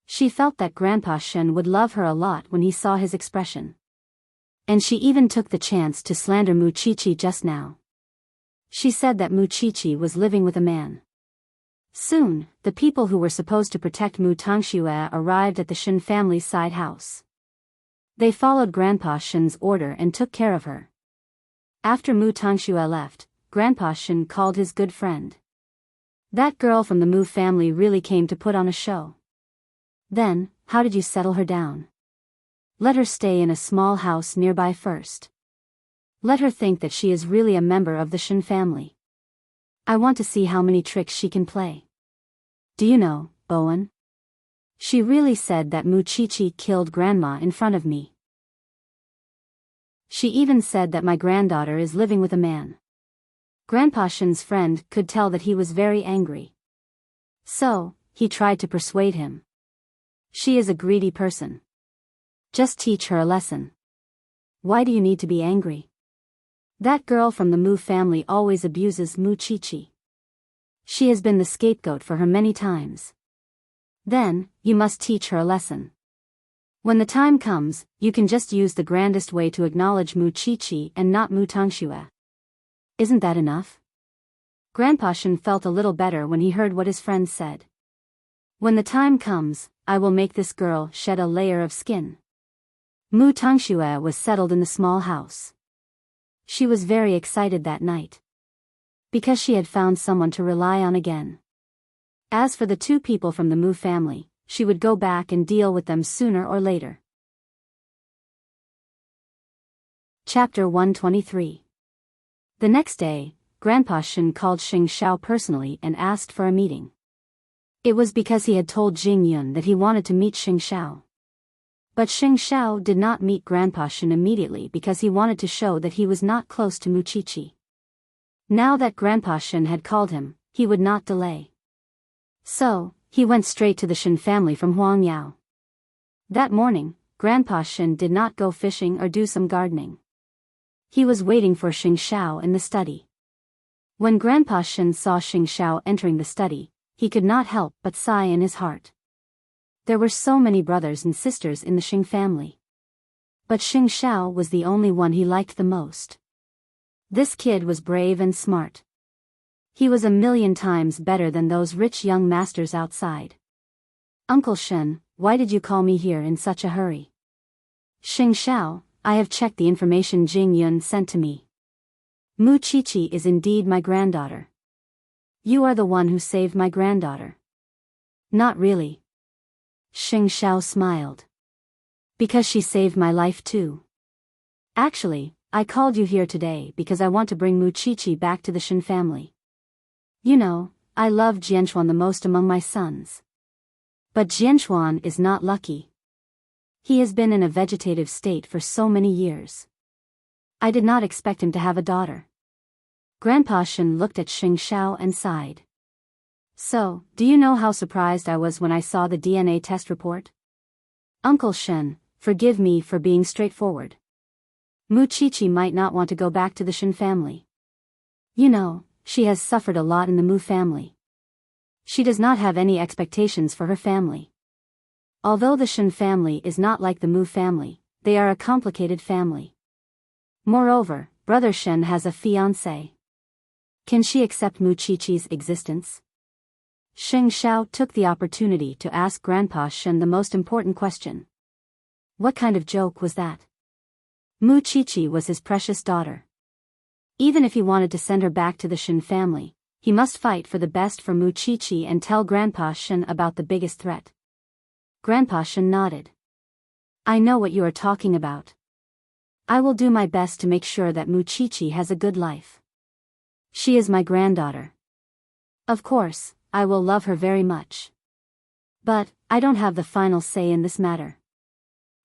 She felt that Grandpa Shen would love her a lot when he saw his expression. And she even took the chance to slander Mu Chichi just now. She said that Mu Chichi was living with a man. Soon, the people who were supposed to protect Mu Tangxue arrived at the Shen family's side house. They followed Grandpa Shen's order and took care of her. After Mu Tangxue left, Grandpa Shen called his good friend. That girl from the Mu family really came to put on a show. Then, how did you settle her down? Let her stay in a small house nearby first. Let her think that she is really a member of the Shen family. I want to see how many tricks she can play. Do you know, Bowen? She really said that Mu Chichi killed Grandma in front of me. She even said that my granddaughter is living with a man. Grandpa Shen's friend could tell that he was very angry. So, he tried to persuade him. She is a greedy person. Just teach her a lesson. Why do you need to be angry? That girl from the Mu family always abuses Mu Chichi. She has been the scapegoat for her many times. Then, you must teach her a lesson. When the time comes, you can just use the grandest way to acknowledge Mu Chichi and not Mu Tangxue. Isn't that enough? Grandpa Shen felt a little better when he heard what his friend said. When the time comes, I will make this girl shed a layer of skin. Mu Tangxue was settled in the small house. She was very excited that night. Because she had found someone to rely on again. As for the 2 people from the Mu family, she would go back and deal with them sooner or later. Chapter 123. The next day, Grandpa Shen called Xing Xiao personally and asked for a meeting. It was because he had told Jing Yun that he wanted to meet Xing Xiao. But Xing Xiao did not meet Grandpa Shen immediately because he wanted to show that he was not close to Mu Chichi. Now that Grandpa Shen had called him, he would not delay. So, he went straight to the Shen family from Huangyao. That morning, Grandpa Shen did not go fishing or do some gardening. He was waiting for Xing Xiao in the study. When Grandpa Shen saw Xing Xiao entering the study, he could not help but sigh in his heart. There were so many brothers and sisters in the Xing family. But Xing Xiao was the only one he liked the most. This kid was brave and smart. He was 1,000,000 times better than those rich young masters outside. Uncle Shen, why did you call me here in such a hurry? Xing Xiao, I have checked the information Jing Yun sent to me. Mu Qiqi is indeed my granddaughter. You are the one who saved my granddaughter. Not really. Xing Xiao smiled. Because she saved my life too. Actually, I called you here today because I want to bring Mu Qiqi back to the Shen family. You know, I love Jianchuan the most among my sons. But Jianchuan is not lucky. He has been in a vegetative state for so many years. I did not expect him to have a daughter. Grandpa Shen looked at Xing Xiao and sighed. So, do you know how surprised I was when I saw the DNA test report? Uncle Shen, forgive me for being straightforward. Mu Qiqi might not want to go back to the Shen family. You know, she has suffered a lot in the Mu family. She does not have any expectations for her family. Although the Shen family is not like the Mu family, they are a complicated family. Moreover, Brother Shen has a fiancée. Can she accept Mu Qiqi's existence? Xing Xiao took the opportunity to ask Grandpa Shen the most important question. What kind of joke was that? Mu Qiqi was his precious daughter. Even if he wanted to send her back to the Shen family, he must fight for the best for Mu Qiqi and tell Grandpa Shen about the biggest threat. Grandpa Shen nodded. I know what you are talking about. I will do my best to make sure that Mu Qiqi has a good life. She is my granddaughter. Of course, I will love her very much. But, I don't have the final say in this matter.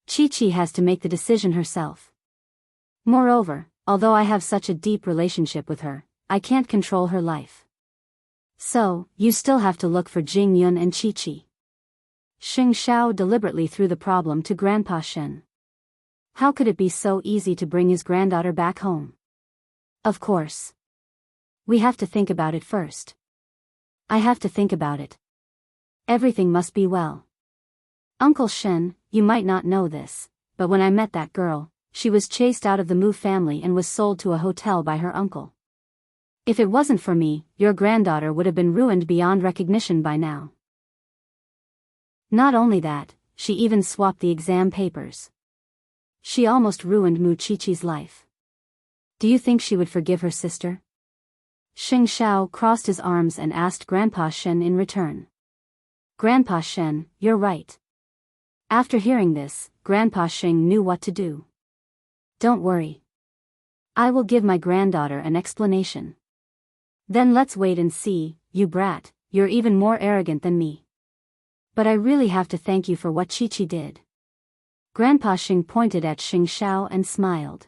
Qiqi has to make the decision herself. Moreover, although I have such a deep relationship with her, I can't control her life. So, you still have to look for Jing Yun and Qiqi. Xing Xiao deliberately threw the problem to Grandpa Shen. How could it be so easy to bring his granddaughter back home? Of course. We have to think about it first. I have to think about it. Everything must be well. Uncle Shen, you might not know this, but when I met that girl, she was chased out of the Mu family and was sold to a hotel by her uncle. If it wasn't for me, your granddaughter would have been ruined beyond recognition by now. Not only that, she even swapped the exam papers. She almost ruined Mu Qiqi's life. Do you think she would forgive her sister? Xing Xiao crossed his arms and asked Grandpa Shen in return. Grandpa Shen, you're right. After hearing this, Grandpa Shen knew what to do. Don't worry. I will give my granddaughter an explanation. Then let's wait and see, you brat, you're even more arrogant than me. But I really have to thank you for what Qiqi did. Grandpa Shen pointed at Xing Xiao and smiled.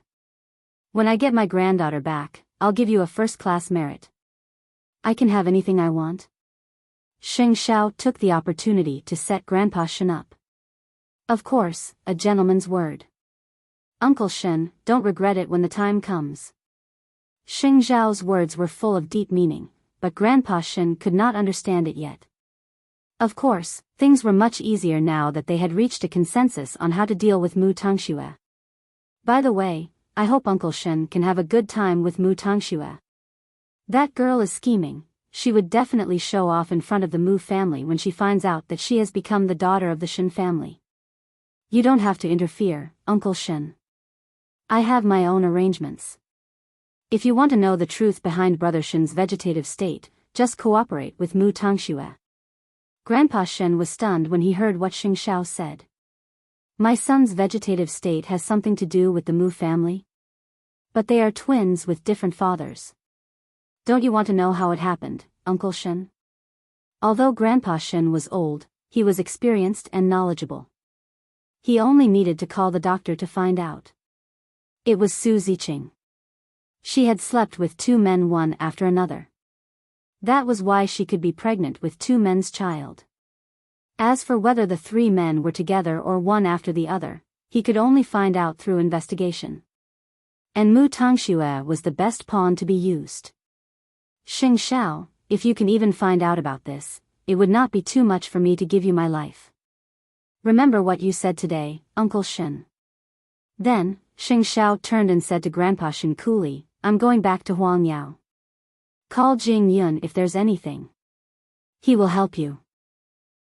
When I get my granddaughter back, I'll give you a first-class merit. I can have anything I want? Xing Xiao took the opportunity to set Grandpa Shen up. Of course, a gentleman's word. Uncle Shen, don't regret it when the time comes. Xing Xiao's words were full of deep meaning, but Grandpa Shen could not understand it yet. Of course, things were much easier now that they had reached a consensus on how to deal with Mu Tangxue. By the way, I hope Uncle Shen can have a good time with Mu Tangxue. That girl is scheming. She would definitely show off in front of the Mu family when she finds out that she has become the daughter of the Shen family. You don't have to interfere, Uncle Shen. I have my own arrangements. If you want to know the truth behind Brother Shen's vegetative state, just cooperate with Mu Tangxue. Grandpa Shen was stunned when he heard what Xing Xiao said. My son's vegetative state has something to do with the Mu family? But they are twins with different fathers. Don't you want to know how it happened, Uncle Shen? Although Grandpa Shen was old, he was experienced and knowledgeable. He only needed to call the doctor to find out. It was Su Ziqing. She had slept with 2 men one after another. That was why she could be pregnant with 2 men's child. As for whether the 3 men were together or one after the other, he could only find out through investigation. And Mu Tangxue was the best pawn to be used. Xing Xiao, if you can even find out about this, it would not be too much for me to give you my life. Remember what you said today, Uncle Shen. Then, Xing Xiao turned and said to Grandpa Shen coolly, I'm going back to Huangyao. Call Jing Yun if there's anything. He will help you.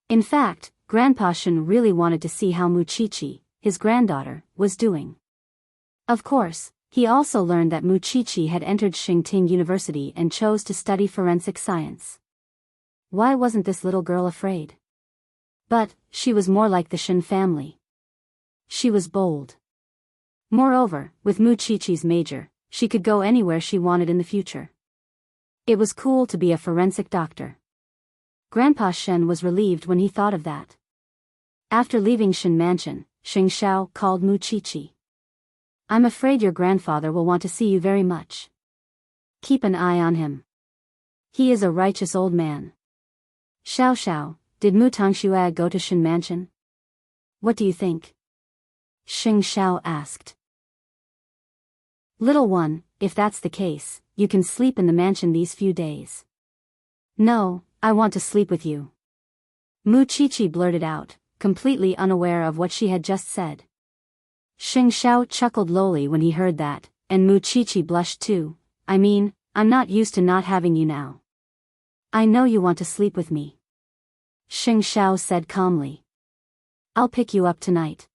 In fact, Grandpa Shen really wanted to see how Muchichi, his granddaughter, was doing. Of course, he also learned that Muchichi had entered Xingting University and chose to study forensic science. Why wasn't this little girl afraid? But, she was more like the Shen family. She was bold. Moreover, with Muchichi's major, she could go anywhere she wanted in the future. It was cool to be a forensic doctor. Grandpa Shen was relieved when he thought of that. After leaving Shen Mansion, Xing Xiao called Muchichi. I'm afraid your grandfather will want to see you very much. Keep an eye on him. He is a righteous old man. Xiao Xiao, did Mu Tangxue go to Shen Mansion? What do you think? Xing Xiao asked. Little one, if that's the case, you can sleep in the mansion these few days. No, I want to sleep with you. Muchichi blurted out, completely unaware of what she had just said. Xing Xiao chuckled lowly when he heard that, and Muchichi blushed too. I mean, I'm not used to not having you now. I know you want to sleep with me. Xing Xiao said calmly. I'll pick you up tonight.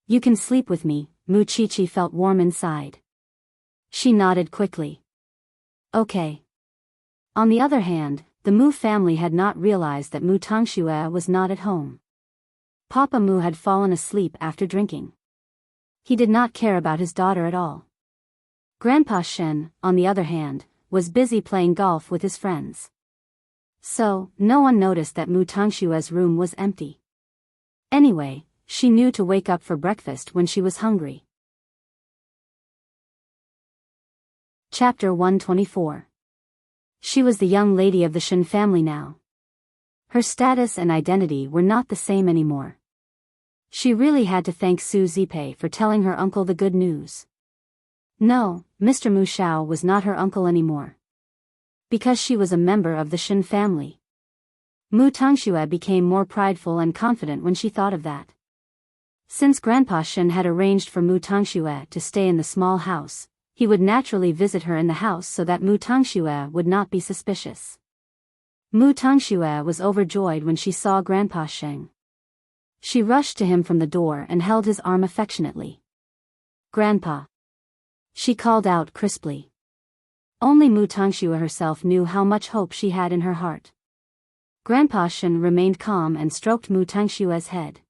You can sleep with me. Muchichi felt warm inside. She nodded quickly. Okay. On the other hand, the Mu family had not realized that Mu Tangxue was not at home. Papa Mu had fallen asleep after drinking. He did not care about his daughter at all. Grandpa Shen, on the other hand, was busy playing golf with his friends. So, no one noticed that Mu Tangxue's room was empty. Anyway, she knew to wake up for breakfast when she was hungry. Chapter 124. She was the young lady of the Shen family now. Her status and identity were not the same anymore. She really had to thank Su Zipei for telling her uncle the good news. No, Mr. Mu Xiao was not her uncle anymore. Because she was a member of the Shen family. Mu Tangxue became more prideful and confident when she thought of that. Since Grandpa Shen had arranged for Mu Tangxue to stay in the small house, he would naturally visit her in the house so that Mu Tangxue would not be suspicious. Mu Tangxue was overjoyed when she saw Grandpa Shen. She rushed to him from the door and held his arm affectionately. Grandpa. She called out crisply. Only Mu Tangxue herself knew how much hope she had in her heart. Grandpa Shen remained calm and stroked Mu Tangxue's head.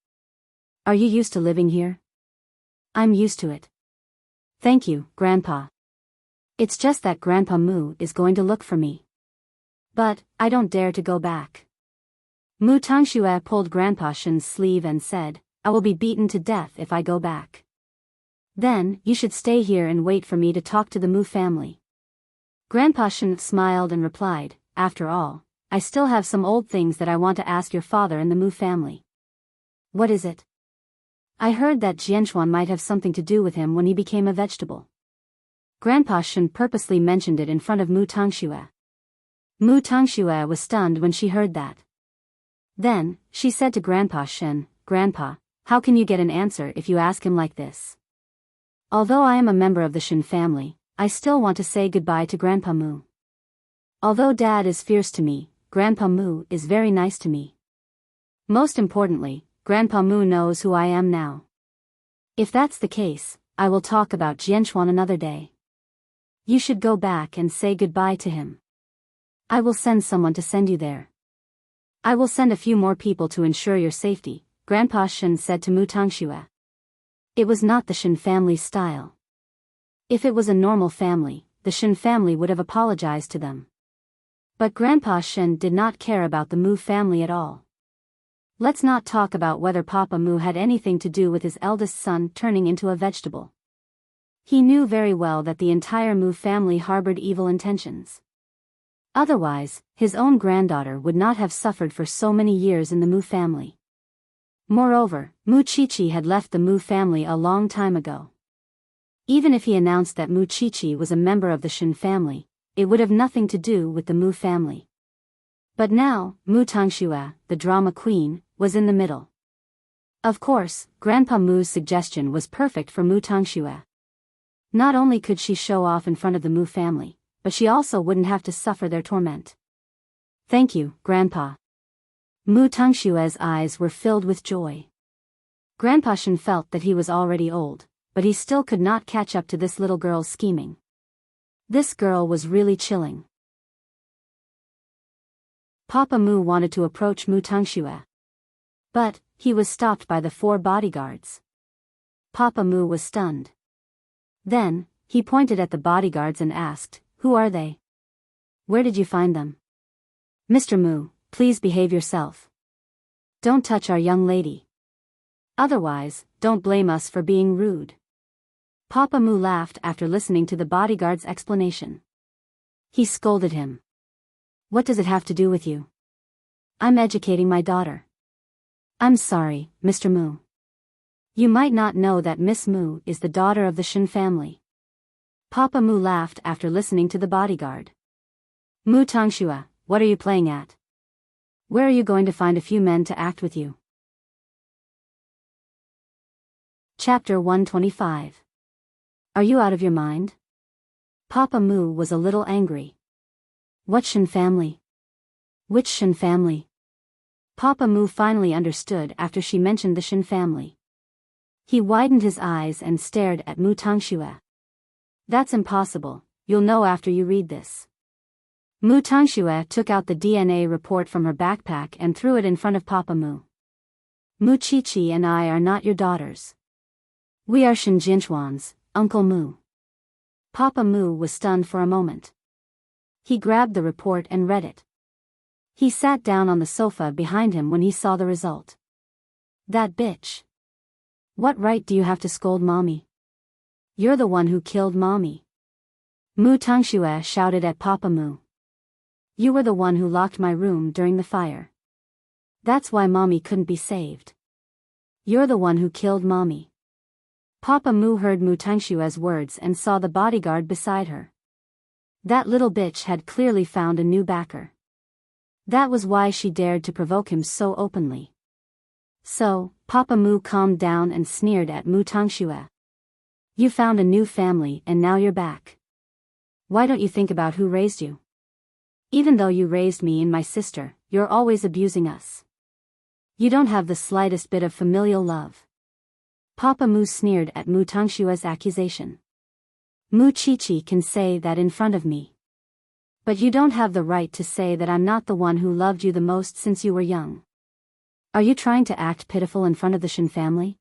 Are you used to living here? I'm used to it. Thank you, Grandpa. It's just that Grandpa Mu is going to look for me. But, I don't dare to go back. Mu Tangxue pulled Grandpa Shen's sleeve and said, I will be beaten to death if I go back. Then, you should stay here and wait for me to talk to the Mu family. Grandpa Shen smiled and replied, after all, I still have some old things that I want to ask your father and the Mu family. What is it? I heard that Jianchuan might have something to do with him when he became a vegetable. Grandpa Shen purposely mentioned it in front of Mu Tangxue. Mu Tangxue was stunned when she heard that. Then, she said to Grandpa Shen, Grandpa, how can you get an answer if you ask him like this? Although I am a member of the Shen family, I still want to say goodbye to Grandpa Mu. Although Dad is fierce to me, Grandpa Mu is very nice to me. Most importantly, Grandpa Mu knows who I am now. If that's the case, I will talk about Jianchuan another day. You should go back and say goodbye to him. I will send someone to send you there. I will send a few more people to ensure your safety, Grandpa Shen said to Mu Tangxue. It was not the Shen family's style. If it was a normal family, the Shen family would have apologized to them. But Grandpa Shen did not care about the Mu family at all. Let's not talk about whether Papa Mu had anything to do with his eldest son turning into a vegetable. He knew very well that the entire Mu family harbored evil intentions. Otherwise, his own granddaughter would not have suffered for so many years in the Mu family. Moreover, Muchichi had left the Mu family a long time ago. Even if he announced that Muchichi was a member of the Shen family, it would have nothing to do with the Mu family. But now, Mu Tangxue, the drama queen, was in the middle. Of course, Grandpa Mu's suggestion was perfect for Mu Tangxue. Not only could she show off in front of the Mu family, but she also wouldn't have to suffer their torment. Thank you, Grandpa. Mu Tangxue's eyes were filled with joy. Grandpa Shen felt that he was already old, but he still could not catch up to this little girl's scheming. This girl was really chilling. Papa Mu wanted to approach Mu Tangxue, but he was stopped by the 4 bodyguards. Papa Mu was stunned. Then, he pointed at the bodyguards and asked, "Who are they? Where did you find them? Mr. Mu, please behave yourself. Don't touch our young lady. Otherwise, don't blame us for being rude." Papa Mu laughed after listening to the bodyguard's explanation. He scolded him. "What does it have to do with you? I'm educating my daughter." "I'm sorry, Mr. Mu. You might not know that Miss Mu is the daughter of the Shen family." Papa Mu laughed after listening to the bodyguard. "Mu Tangxue, what are you playing at? Where are you going to find a few men to act with you?" Chapter 125. Are you out of your mind? Papa Mu was a little angry. What Shen family? Which Shen family? Papa Mu finally understood after she mentioned the Shen family. He widened his eyes and stared at Mu Tangxue. "That's impossible, you'll know after you read this." Mu Tangxue took out the DNA report from her backpack and threw it in front of Papa Mu. "Mu Qiqi and I are not your daughters. We are Shen Jinchuan's, Uncle Mu." Papa Mu was stunned for a moment. He grabbed the report and read it. He sat down on the sofa behind him when he saw the result. "That bitch. What right do you have to scold Mommy? You're the one who killed Mommy." Mu Tangxue shouted at Papa Mu. "You were the one who locked my room during the fire. That's why Mommy couldn't be saved. You're the one who killed Mommy." Papa Mu heard Mu Tangxue's words and saw the bodyguard beside her. That little bitch had clearly found a new backer. That was why she dared to provoke him so openly. So, Papa Mu calmed down and sneered at Mu Tangxue. "You found a new family and now you're back. Why don't you think about who raised you? Even though you raised me and my sister, you're always abusing us. You don't have the slightest bit of familial love." Papa Mu sneered at Mu Tangxue's accusation. "Mu Qiqi can say that in front of me. But you don't have the right to say that I'm not the one who loved you the most since you were young. Are you trying to act pitiful in front of the Shen family?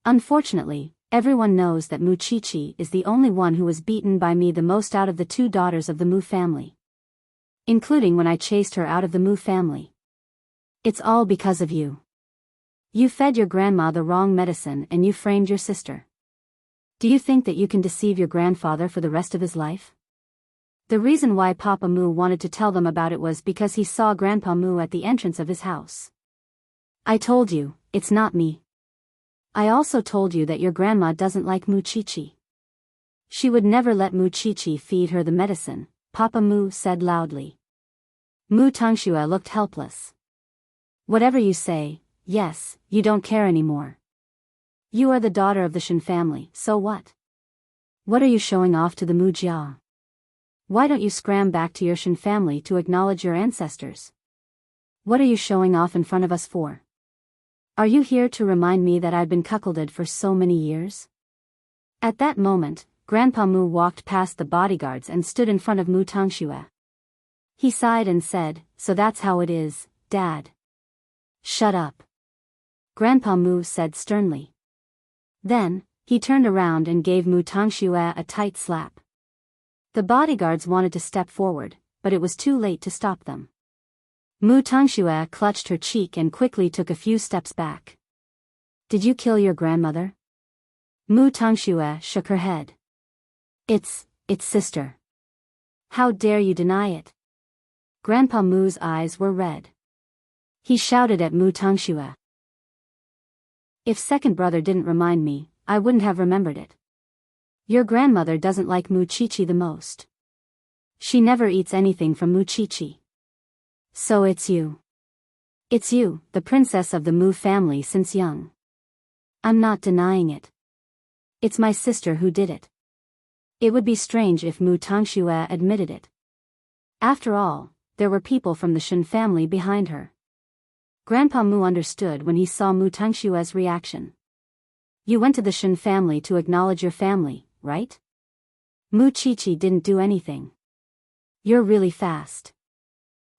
Unfortunately, everyone knows that Mu Qiqi is the only one who was beaten by me the most out of the 2 daughters of the Mu family. Including when I chased her out of the Mu family. It's all because of you. You fed your grandma the wrong medicine and you framed your sister. Do you think that you can deceive your grandfather for the rest of his life?" The reason why Papa Mu wanted to tell them about it was because he saw Grandpa Mu at the entrance of his house. "I told you, it's not me. I also told you that your grandma doesn't like Mu Qiqi. She would never let Mu Qiqi feed her the medicine," Papa Mu said loudly. Mu Tangxue looked helpless. "Whatever you say, yes, you don't care anymore. You are the daughter of the Shen family, so what? What are you showing off to the Mu Jia? Why don't you scram back to your Shen family to acknowledge your ancestors? What are you showing off in front of us for? Are you here to remind me that I've been cuckolded for so many years?" At that moment, Grandpa Mu walked past the bodyguards and stood in front of Mu Tangxue. He sighed and said, "So that's how it is, Dad." "Shut up," Grandpa Mu said sternly. Then, he turned around and gave Mu Tangxue a tight slap. The bodyguards wanted to step forward, but it was too late to stop them. Mu Tangxue clutched her cheek and quickly took a few steps back. "Did you kill your grandmother?" Mu Tangxue shook her head. It's sister. How dare you deny it?" Grandpa Mu's eyes were red. He shouted at Mu Tangxue. "If second brother didn't remind me, I wouldn't have remembered it. Your grandmother doesn't like Mu Qiqi the most. She never eats anything from Mu Qiqi. So it's you. It's you, the princess of the Mu family since young. I'm not denying it. It's my sister who did it. It would be strange if Mu Tangxue admitted it. After all, there were people from the Shen family behind her. Grandpa Mu understood when he saw Mu Tangshue's reaction. You went to the Shen family to acknowledge your family, right? Mu Qiqi didn't do anything. You're really fast.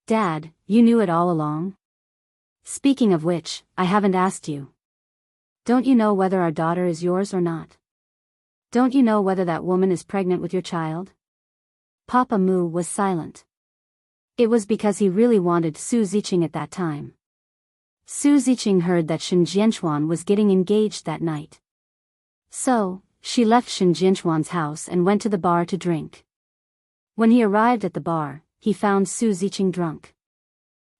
Dad, you knew it all along? Speaking of which, I haven't asked you. Don't you know whether our daughter is yours or not? Don't you know whether that woman is pregnant with your child? Papa Mu was silent. It was because he really wanted Su Ziqing at that time. Su Ziqing heard that Shen Jianchuan was getting engaged that night. So, she left Shen Jianchuan's house and went to the bar to drink. When he arrived at the bar, he found Su Ziqing drunk.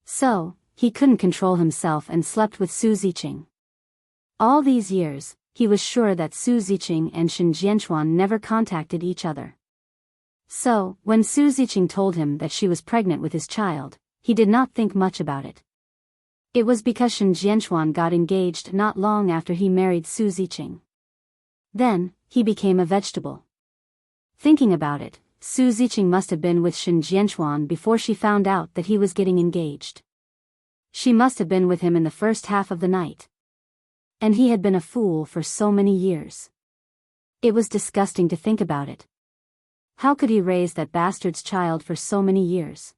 So, he couldn't control himself and slept with Su Ziqing. All these years, he was sure that Su Ziqing and Shen Jianchuan never contacted each other. So, when Su Ziqing told him that she was pregnant with his child, he did not think much about it. It was because Shen Jianchuan got engaged not long after he married Su Ziqing. Then, he became a vegetable. Thinking about it, Su Ziqing must have been with Shen Jianchuan before she found out that he was getting engaged. She must have been with him in the first half of the night. And he had been a fool for so many years. It was disgusting to think about it. How could he raise that bastard's child for so many years?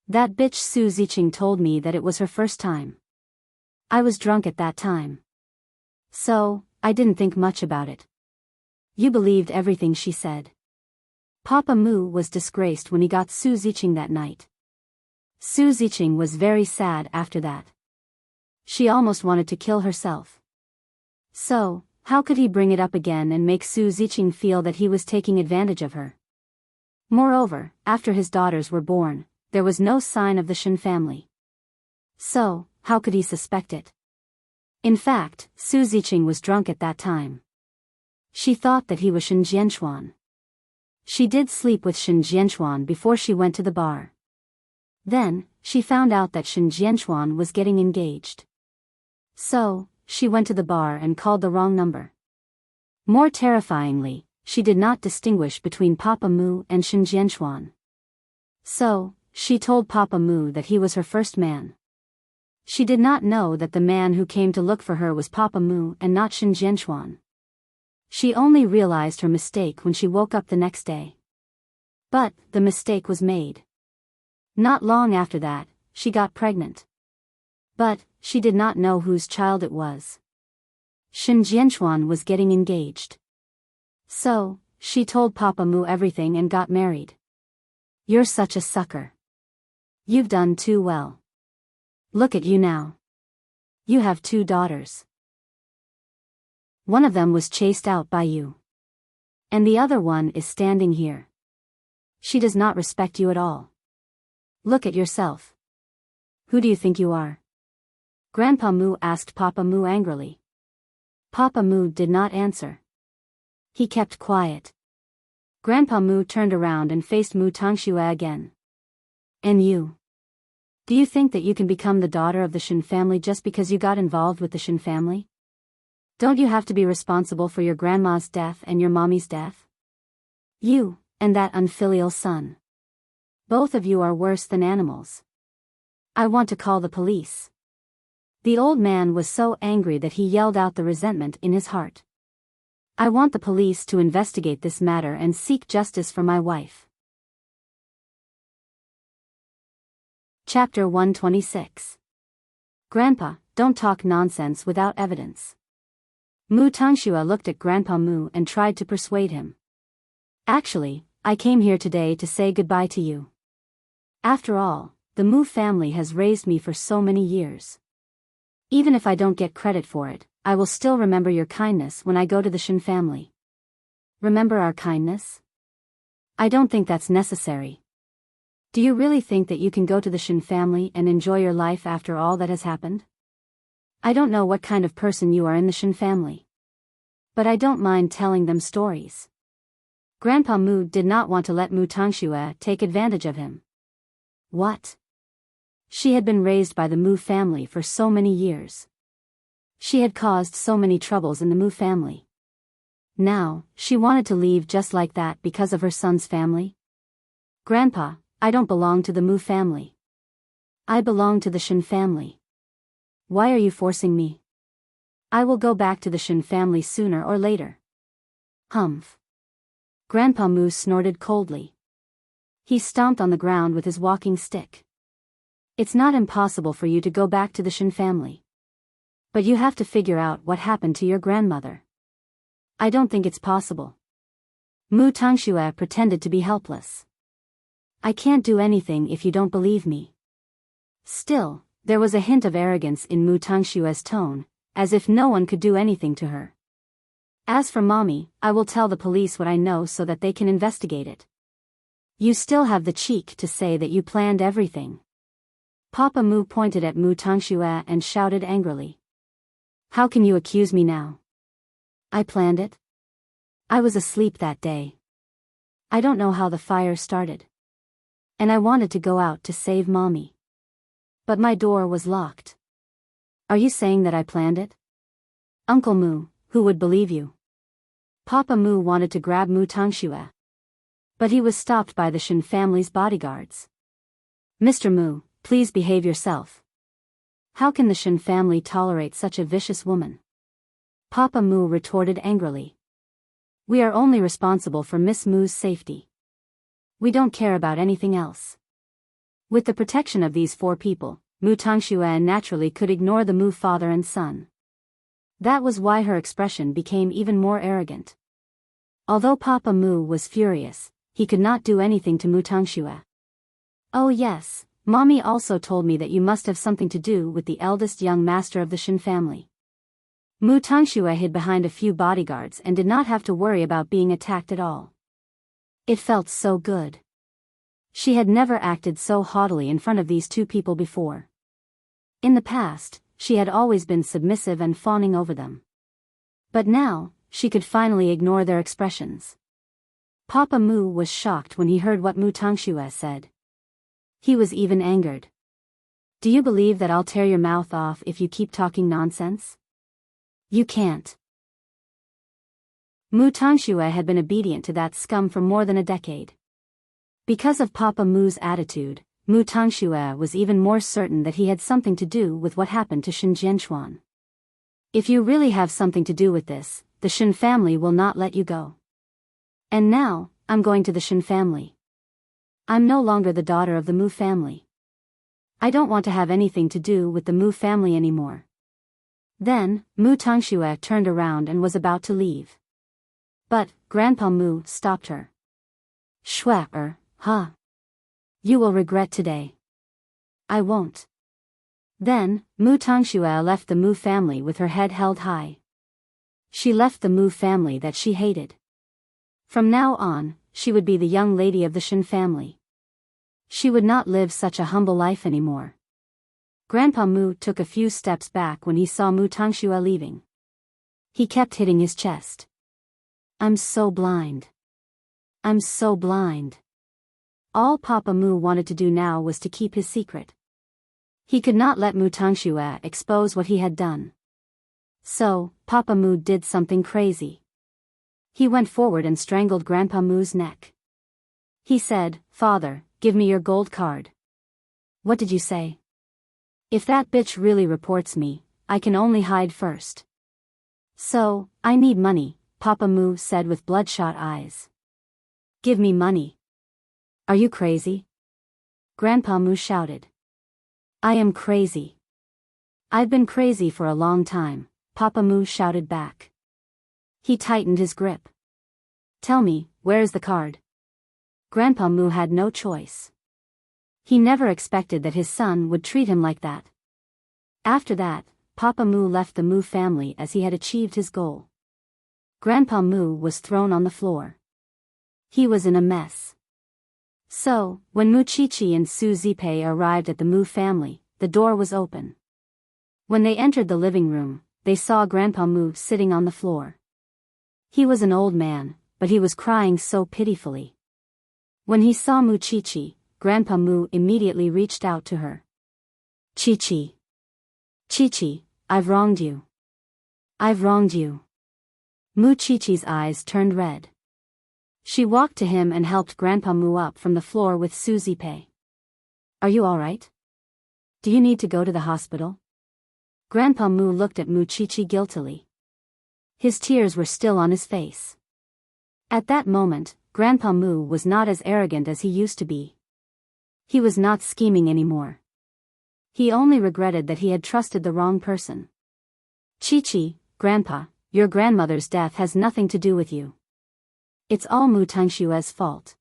That bitch Su Ziqing told me that it was her first time. I was drunk at that time. So, I didn't think much about it. You believed everything she said. Papa Mu was disgraced when he got Su Ziqing that night. Su Ziqing was very sad after that. She almost wanted to kill herself. So, how could he bring it up again and make Su Ziqing feel that he was taking advantage of her? Moreover, after his daughters were born, there was no sign of the Shen family. So, how could he suspect it? In fact, Su Ziqing was drunk at that time. She thought that he was Shen Jianchuan. She did sleep with Shen Jianchuan before she went to the bar. Then, she found out that Shen Jianchuan was getting engaged. So, she went to the bar and called the wrong number. More terrifyingly, she did not distinguish between Papa Mu and Shen Jianchuan. So, she told Papa Mu that he was her first man. She did not know that the man who came to look for her was Papa Mu and not Shen Jianchuan. She only realized her mistake when she woke up the next day. But, the mistake was made. Not long after that, she got pregnant. But, she did not know whose child it was. Shen Jianchuan was getting engaged. So, she told Papa Mu everything and got married. You're such a sucker. You've done too well. Look at you now. You have 2 daughters. One of them was chased out by you. And the other one is standing here. She does not respect you at all. Look at yourself. Who do you think you are? Grandpa Mu asked Papa Mu angrily. Papa Mu did not answer. He kept quiet. Grandpa Mu turned around and faced Mu Tangxue again. And you? Do you think that you can become the daughter of the Shen family just because you got involved with the Shen family? Don't you have to be responsible for your grandma's death and your mommy's death? You, and that unfilial son. Both of you are worse than animals. I want to call the police. The old man was so angry that he yelled out the resentment in his heart. I want the police to investigate this matter and seek justice for my wife. Chapter 126. Grandpa, don't talk nonsense without evidence. Mu Tangxue looked at Grandpa Mu and tried to persuade him. Actually, I came here today to say goodbye to you. After all, the Mu family has raised me for so many years. Even if I don't get credit for it, I will still remember your kindness when I go to the Shen family. Remember our kindness? I don't think that's necessary. Do you really think that you can go to the Shen family and enjoy your life after all that has happened? I don't know what kind of person you are in the Shen family. But I don't mind telling them stories. Grandpa Mu did not want to let Mu Tangxue take advantage of him. What? She had been raised by the Mu family for so many years. She had caused so many troubles in the Mu family. Now, she wanted to leave just like that because of her son's family? Grandpa, I don't belong to the Mu family. I belong to the Shin family. Why are you forcing me? I will go back to the Shin family sooner or later. Humph. Grandpa Mu snorted coldly. He stomped on the ground with his walking stick. It's not impossible for you to go back to the Shin family. But you have to figure out what happened to your grandmother. I don't think it's possible. Mu Tangxue pretended to be helpless. I can't do anything if you don't believe me. Still, there was a hint of arrogance in Mu Tangxue's tone, as if no one could do anything to her. As for Mommy, I will tell the police what I know so that they can investigate it. You still have the cheek to say that you planned everything. Papa Mu pointed at Mu Tangxue and shouted angrily. How can you accuse me now? I planned it. I was asleep that day. I don't know how the fire started. And I wanted to go out to save Mommy. But my door was locked. Are you saying that I planned it? Uncle Mu, who would believe you? Papa Mu wanted to grab Mu Tangxue. But he was stopped by the Shin family's bodyguards. Mr. Mu, please behave yourself. How can the Shin family tolerate such a vicious woman? Papa Mu retorted angrily. We are only responsible for Miss Mu's safety. We don't care about anything else. With the protection of these 4 people, Mu Tangxue naturally could ignore the Mu father and son. That was why her expression became even more arrogant. Although Papa Mu was furious, he could not do anything to Mu Tangxue. Oh yes, Mommy also told me that you must have something to do with the eldest young master of the Shin family. Mu Tangxue hid behind a few bodyguards and did not have to worry about being attacked at all. It felt so good. She had never acted so haughtily in front of these 2 people before. In the past, she had always been submissive and fawning over them. But now, she could finally ignore their expressions. Papa Mu was shocked when he heard what Mu Tangxue said. He was even angered. Do you believe that I'll tear your mouth off if you keep talking nonsense? You can't. Mu Tangxue had been obedient to that scum for more than a decade. Because of Papa Mu's attitude, Mu Tangxue was even more certain that he had something to do with what happened to Shin Jianchuan. If you really have something to do with this, the Shin family will not let you go. And now, I'm going to the Shin family. I'm no longer the daughter of the Mu family. I don't want to have anything to do with the Mu family anymore. Then, Mu Tangxue turned around and was about to leave. But, Grandpa Mu stopped her. Shwe, huh? You will regret today. I won't. Then, Mu Tangxue left the Mu family with her head held high. She left the Mu family that she hated. From now on, she would be the young lady of the Shin family. She would not live such a humble life anymore. Grandpa Mu took a few steps back when he saw Mu Tangxue leaving. He kept hitting his chest. I'm so blind. I'm so blind. All Papa Mu wanted to do now was to keep his secret. He could not let Mu Tangxue expose what he had done. So, Papa Mu did something crazy. He went forward and strangled Grandpa Mu's neck. He said, Father, give me your gold card. What did you say? If that bitch really reports me, I can only hide first. So, I need money, Papa Mu said with bloodshot eyes. Give me money. Are you crazy? Grandpa Mu shouted. I am crazy. I've been crazy for a long time, Papa Mu shouted back. He tightened his grip. Tell me, where is the card? Grandpa Mu had no choice. He never expected that his son would treat him like that. After that, Papa Mu left the Mu family as he had achieved his goal. Grandpa Mu was thrown on the floor. He was in a mess. So, when Mu Chichi and Su Zipei arrived at the Mu family, the door was open. When they entered the living room, they saw Grandpa Mu sitting on the floor. He was an old man, but he was crying so pitifully. When he saw Mu Chichi, Grandpa Mu immediately reached out to her. Chi-Chi. Chi-Chi, I've wronged you. I've wronged you. Mu Chi-Chi's eyes turned red. She walked to him and helped Grandpa Mu up from the floor with Susie Pei. Are you all right? Do you need to go to the hospital? Grandpa Mu looked at Mu Chi-Chi guiltily. His tears were still on his face. At that moment, Grandpa Mu was not as arrogant as he used to be. He was not scheming anymore. He only regretted that he had trusted the wrong person. Chi-Chi, Grandpa, your grandmother's death has nothing to do with you. It's all Mu Tangshue's fault.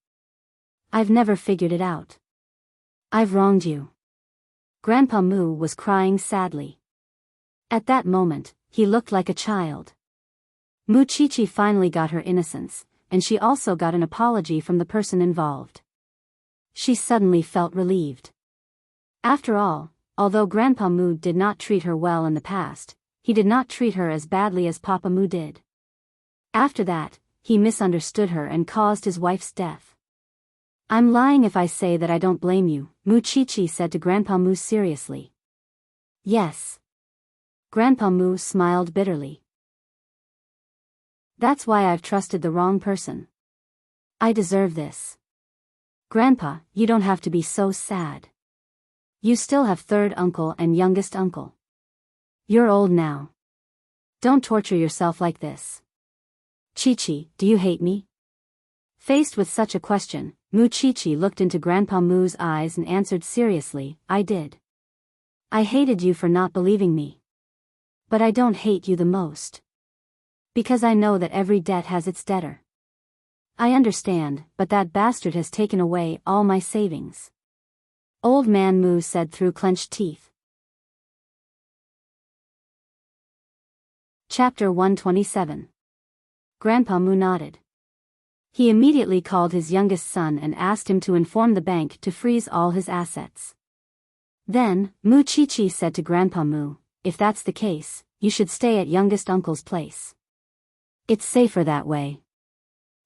I've never figured it out. I've wronged you. Grandpa Mu was crying sadly. At that moment, he looked like a child. Mu Chi-Chi finally got her innocence, and she also got an apology from the person involved. She suddenly felt relieved. After all, although Grandpa Mu did not treat her well in the past, he did not treat her as badly as Papa Mu did. After that, he misunderstood her and caused his wife's death. I'm lying if I say that I don't blame you, Mu Chi-Chi said to Grandpa Mu seriously. Yes. Grandpa Mu smiled bitterly. That's why I've trusted the wrong person. I deserve this. Grandpa, you don't have to be so sad. You still have third uncle and youngest uncle. You're old now. Don't torture yourself like this. Chi-Chi, do you hate me? Faced with such a question, Mu Chi-Chi looked into Grandpa Mu's eyes and answered seriously, I did. I hated you for not believing me. But I don't hate you the most. Because I know that every debt has its debtor. I understand, but that bastard has taken away all my savings. Old Man Mu said through clenched teeth. Chapter 127. Grandpa Mu nodded. He immediately called his youngest son and asked him to inform the bank to freeze all his assets. Then, Mu Chi-Chi said to Grandpa Mu, if that's the case, you should stay at youngest uncle's place. It's safer that way.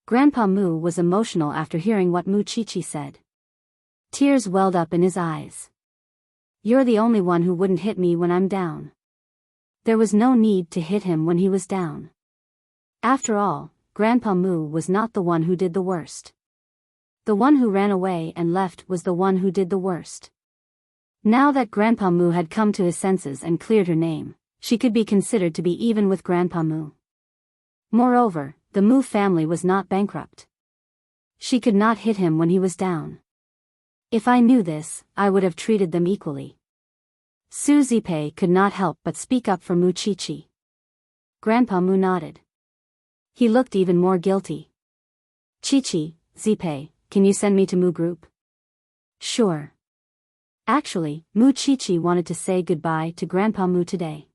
Grandpa Mu was emotional after hearing what Mu Chi-Chi said. Tears welled up in his eyes. You're the only one who wouldn't hit me when I'm down. There was no need to hit him when he was down. After all, Grandpa Mu was not the one who did the worst. The one who ran away and left was the one who did the worst. Now that Grandpa Mu had come to his senses and cleared her name, she could be considered to be even with Grandpa Mu. Moreover, the Mu family was not bankrupt. She could not hit him when he was down. If I knew this, I would have treated them equally. Susie Pei could not help but speak up for Mu Chi-Chi. Grandpa Mu nodded. He looked even more guilty. Chi-Chi, Zipei, can you send me to Mu Group? Sure. Actually, Mu Chi-Chi wanted to say goodbye to Grandpa Mu today.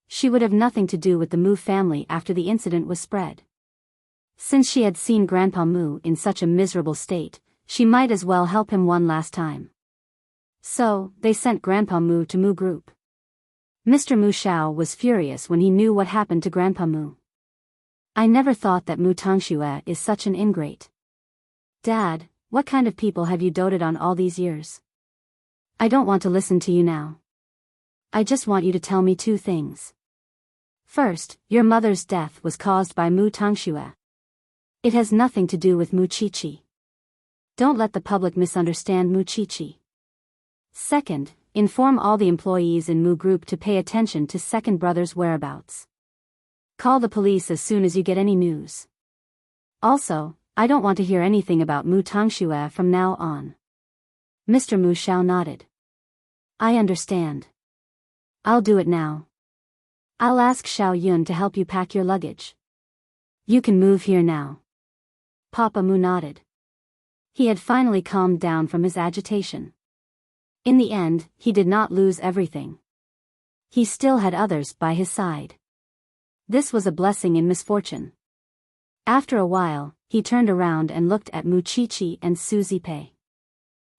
She would have nothing to do with the Mu family after the incident was spread. Since she had seen Grandpa Mu in such a miserable state, she might as well help him one last time. So, they sent Grandpa Mu to Mu Group. Mr. Mu Shao was furious when he knew what happened to Grandpa Mu. I never thought that Mu Tangxue is such an ingrate. Dad, what kind of people have you doted on all these years? I don't want to listen to you now. I just want you to tell me two things. First, your mother's death was caused by Mu Tangxue. It has nothing to do with Mu Chi-Chi. Don't let the public misunderstand Mu Chi-Chi. Second, inform all the employees in Mu Group to pay attention to second brother's whereabouts. Call the police as soon as you get any news. Also, I don't want to hear anything about Mu Tangxue from now on. Mr. Mu Shao nodded. I understand. I'll do it now. I'll ask Xiao Yun to help you pack your luggage. You can move here now. Papa Mu nodded. He had finally calmed down from his agitation. In the end, he did not lose everything. He still had others by his side. This was a blessing in misfortune. After a while, he turned around and looked at Mu Chi-Chi and Susie Pei.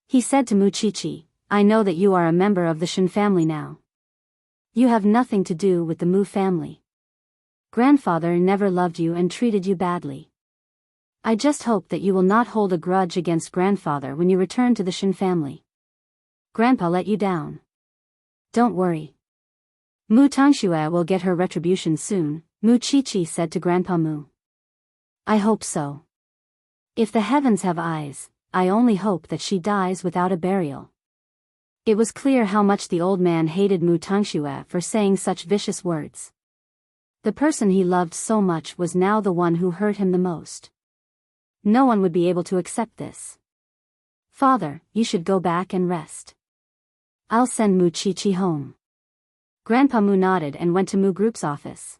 He said to Mu Chi-Chi, I know that you are a member of the Shen family now. You have nothing to do with the Mu family. Grandfather never loved you and treated you badly. I just hope that you will not hold a grudge against grandfather when you return to the Shen family. Grandpa let you down. Don't worry. Mu Tangxue will get her retribution soon, Mu Qiqi said to Grandpa Mu. I hope so. If the heavens have eyes, I only hope that she dies without a burial. It was clear how much the old man hated Mu Tangxue for saying such vicious words. The person he loved so much was now the one who hurt him the most. No one would be able to accept this. Father, you should go back and rest. I'll send Mu Qiqi home. Grandpa Mu nodded and went to Mu Group's office.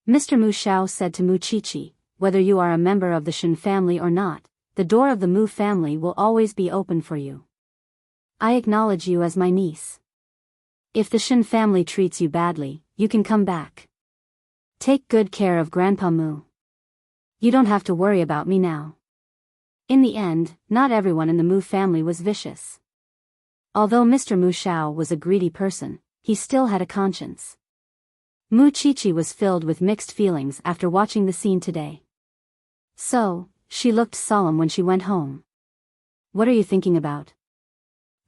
Mr. Mu Xiao said to Mu Qiqi, whether you are a member of the Shen family or not, the door of the Mu family will always be open for you. I acknowledge you as my niece. If the Shen family treats you badly, you can come back. Take good care of Grandpa Mu. You don't have to worry about me now. In the end, not everyone in the Mu family was vicious. Although Mr. Mu Xiao was a greedy person, he still had a conscience. Mu Qiqi was filled with mixed feelings after watching the scene today. So, she looked solemn when she went home. What are you thinking about?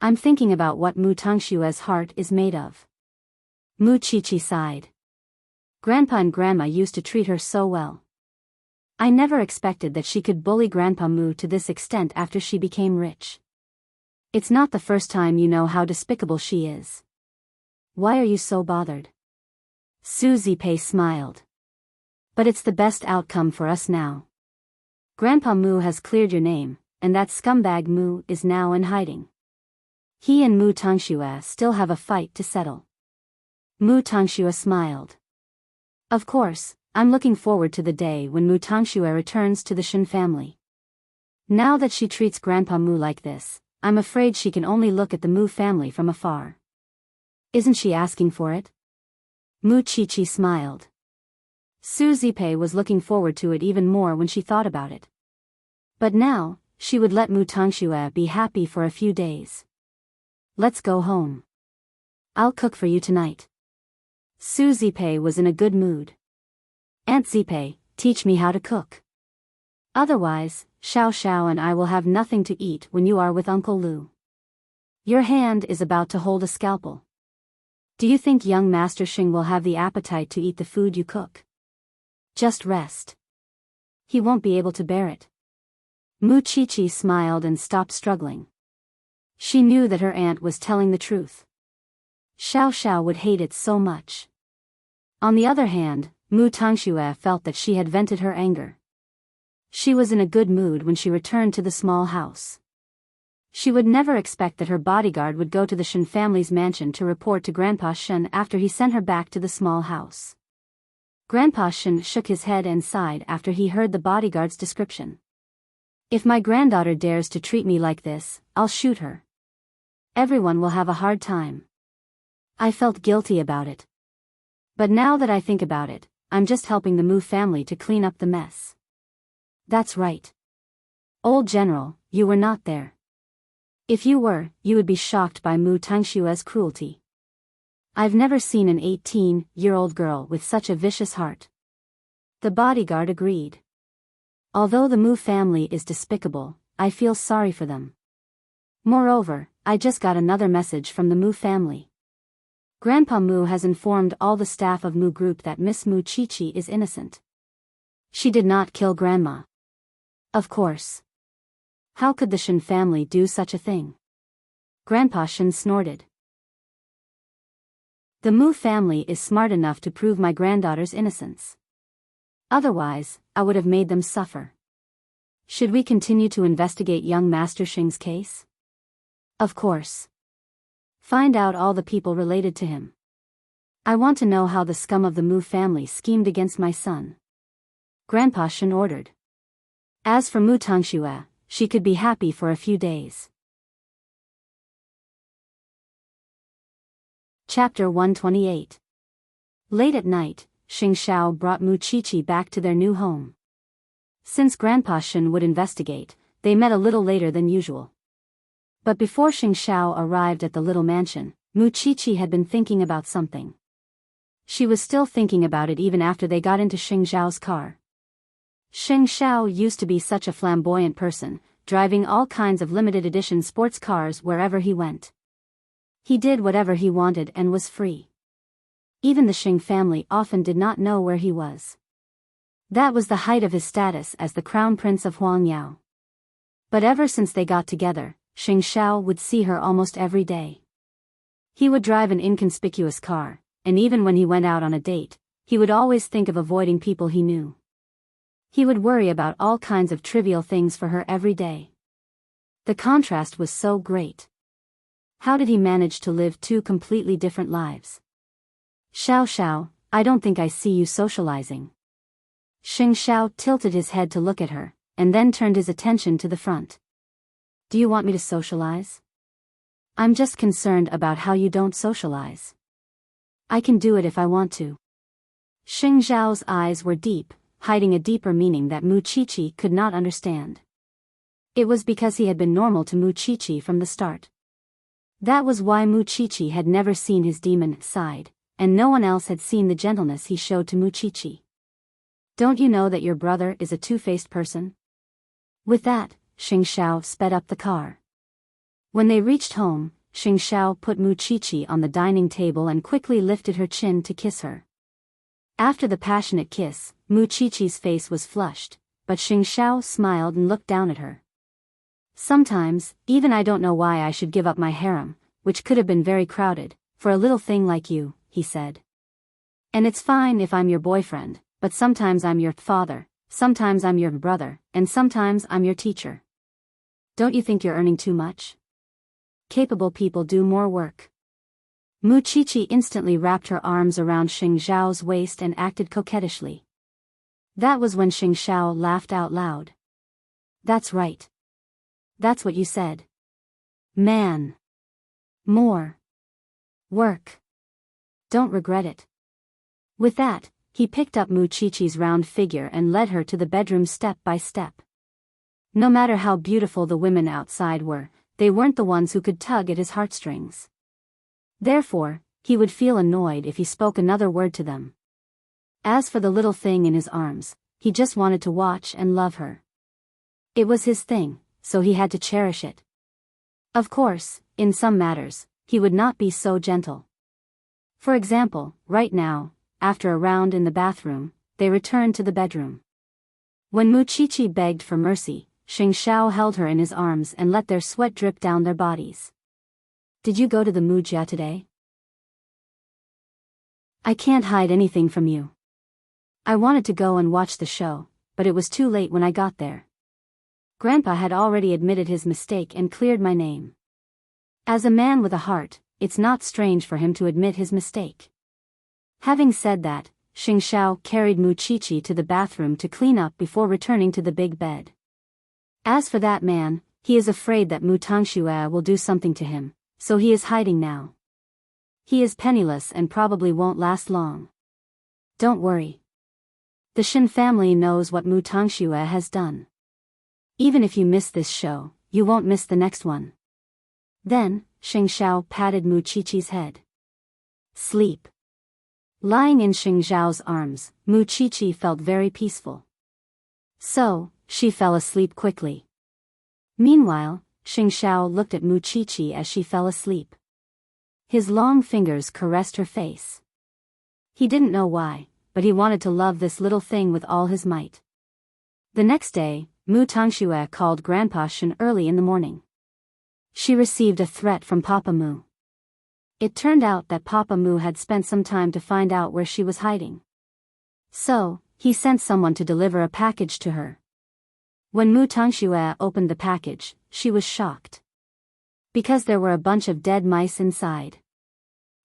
I'm thinking about what Mu Tangshue's heart is made of. Mu Qiqi sighed. Grandpa and Grandma used to treat her so well. I never expected that she could bully Grandpa Mu to this extent after she became rich. It's not the first time you know how despicable she is. Why are you so bothered? Su Zipei smiled. But it's the best outcome for us now. Grandpa Mu has cleared your name, and that scumbag Mu is now in hiding. He and Mu Tangxue still have a fight to settle. Mu Tangxue smiled. Of course, I'm looking forward to the day when Mu Tangxue returns to the Shen family. Now that she treats Grandpa Mu like this, I'm afraid she can only look at the Mu family from afar. Isn't she asking for it? Mu Qiqi smiled. Su Zipei was looking forward to it even more when she thought about it. But now, she would let Mu Tangxue be happy for a few days. Let's go home. I'll cook for you tonight. Su Zipei was in a good mood. Aunt Zipei, teach me how to cook. Otherwise, Xiao Xiao and I will have nothing to eat when you are with Uncle Lu. Your hand is about to hold a scalpel. Do you think young Master Xing will have the appetite to eat the food you cook? Just rest. He won't be able to bear it. Mu Qiqi smiled and stopped struggling. She knew that her aunt was telling the truth. Xiao Xiao would hate it so much. On the other hand, Mu Tangxue felt that she had vented her anger. She was in a good mood when she returned to the small house. She would never expect that her bodyguard would go to the Shen family's mansion to report to Grandpa Shen after he sent her back to the small house. Grandpa Shen shook his head and sighed after he heard the bodyguard's description. If my granddaughter dares to treat me like this, I'll shoot her. Everyone will have a hard time. I felt guilty about it. But now that I think about it, I'm just helping the Mu family to clean up the mess. That's right. Old General, you were not there. If you were, you would be shocked by Mu Tangshue's cruelty. I've never seen an 18-year-old girl with such a vicious heart. The bodyguard agreed. Although the Mu family is despicable, I feel sorry for them. Moreover, I just got another message from the Mu family. Grandpa Mu has informed all the staff of Mu Group that Miss Mu Qiqi is innocent. She did not kill Grandma. Of course. How could the Shen family do such a thing? Grandpa Shen snorted. The Mu family is smart enough to prove my granddaughter's innocence. Otherwise, I would have made them suffer. Should we continue to investigate young Master Xing's case? Of course. Find out all the people related to him. I want to know how the scum of the Mu family schemed against my son. Grandpa Shen ordered. As for Mu Tangxue, she could be happy for a few days. Chapter 128. Late at night, Xing Xiao brought Mu Qiqi back to their new home. Since Grandpa Shen would investigate, they met a little later than usual. But before Xing Xiao arrived at the little mansion, Mu Qiqi had been thinking about something. She was still thinking about it even after they got into Xing Xiao's car. Xing Xiao used to be such a flamboyant person, driving all kinds of limited edition sports cars wherever he went. He did whatever he wanted and was free. Even the Xing family often did not know where he was. That was the height of his status as the crown prince of Huangyao. But ever since they got together, Xing Xiao would see her almost every day. He would drive an inconspicuous car, and even when he went out on a date, he would always think of avoiding people he knew. He would worry about all kinds of trivial things for her every day. The contrast was so great. How did he manage to live two completely different lives? Xiao Xiao, I don't think I see you socializing. Xing Xiao tilted his head to look at her, and then turned his attention to the front. Do you want me to socialize? I'm just concerned about how you don't socialize. I can do it if I want to. Xing Xiao's eyes were deep, hiding a deeper meaning that Mu Qiqi could not understand. It was because he had been normal to Mu Qiqi from the start. That was why Mu Qiqi had never seen his demon side, and no one else had seen the gentleness he showed to Mu Qiqi. Don't you know that your brother is a two-faced person? With that, Xing Xiao sped up the car. When they reached home, Xing Xiao put Mu Qiqi on the dining table and quickly lifted her chin to kiss her. After the passionate kiss, Mu Qiqi's face was flushed, but Xing Xiao smiled and looked down at her. Sometimes, even I don't know why I should give up my harem, which could have been very crowded, for a little thing like you, he said. And it's fine if I'm your boyfriend, but sometimes I'm your father, sometimes I'm your brother, and sometimes I'm your teacher. Don't you think you're earning too much? Capable people do more work. Mu Qiqi instantly wrapped her arms around Xing Xiao's waist and acted coquettishly. That was when Xing Xiao laughed out loud. That's right. That's what you said. Man. More. Work. Don't regret it. With that, he picked up Mu Qiqi's round figure and led her to the bedroom step by step. No matter how beautiful the women outside were, they weren't the ones who could tug at his heartstrings. Therefore, he would feel annoyed if he spoke another word to them. As for the little thing in his arms, he just wanted to watch and love her. It was his thing, so he had to cherish it. Of course, in some matters, he would not be so gentle. For example, right now, after a round in the bathroom, they returned to the bedroom. When Mu Qiqi begged for mercy, Xing Xiao held her in his arms and let their sweat drip down their bodies. Did you go to the Mujia today? I can't hide anything from you. I wanted to go and watch the show, but it was too late when I got there. Grandpa had already admitted his mistake and cleared my name. As a man with a heart, it's not strange for him to admit his mistake. Having said that, Xing Xiao carried Mu Qiqi to the bathroom to clean up before returning to the big bed. As for that man, he is afraid that Mu Tangxue will do something to him, so he is hiding now. He is penniless and probably won't last long. Don't worry. The Shin family knows what Mu Tangxue has done. Even if you miss this show, you won't miss the next one. Then, Xing Xiao patted Mu Qiqi's head. Sleep. Lying in Xing Xiao's arms, Mu Qiqi felt very peaceful. So, she fell asleep quickly. Meanwhile, Xing Xiao looked at Mu Qiqi as she fell asleep. His long fingers caressed her face. He didn't know why, but he wanted to love this little thing with all his might. The next day, Mu Tangxue called Grandpa Shen early in the morning. She received a threat from Papa Mu. It turned out that Papa Mu had spent some time to find out where she was hiding. So, he sent someone to deliver a package to her. When Mu Tangxue opened the package, she was shocked. Because there were a bunch of dead mice inside.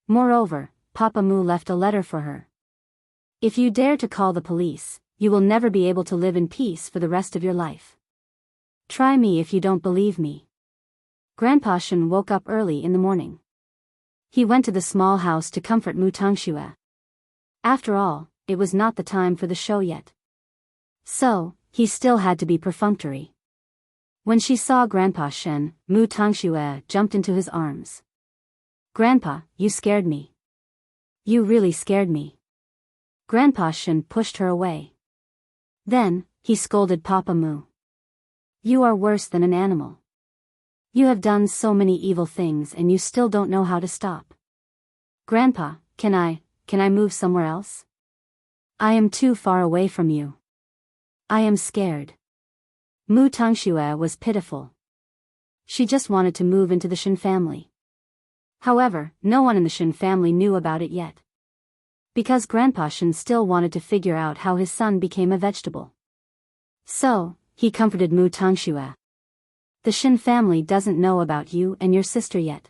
Moreover, Papa Mu left a letter for her. If you dare to call the police, you will never be able to live in peace for the rest of your life. Try me if you don't believe me. Grandpa Shen woke up early in the morning. He went to the small house to comfort Mu Tangxue. After all, it was not the time for the show yet. So, he still had to be perfunctory. When she saw Grandpa Shen, Mu Tangxue jumped into his arms. Grandpa, you scared me. You really scared me. Grandpa Shen pushed her away. Then, he scolded Papa Mu. You are worse than an animal. You have done so many evil things and you still don't know how to stop. Grandpa, can I move somewhere else? I am too far away from you. I am scared. Mu Tangxue was pitiful. She just wanted to move into the Shen family. However, no one in the Shen family knew about it yet. Because Grandpa Shen still wanted to figure out how his son became a vegetable. So, he comforted Mu Tangxue. The Shen family doesn't know about you and your sister yet.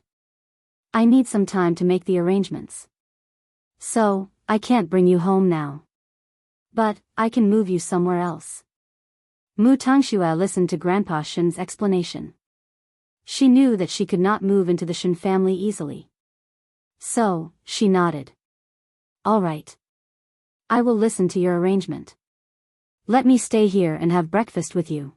I need some time to make the arrangements. So, I can't bring you home now. But, I can move you somewhere else. Mu Tangxue listened to Grandpa Shen's explanation. She knew that she could not move into the Shen family easily. So, she nodded. All right. I will listen to your arrangement. Let me stay here and have breakfast with you.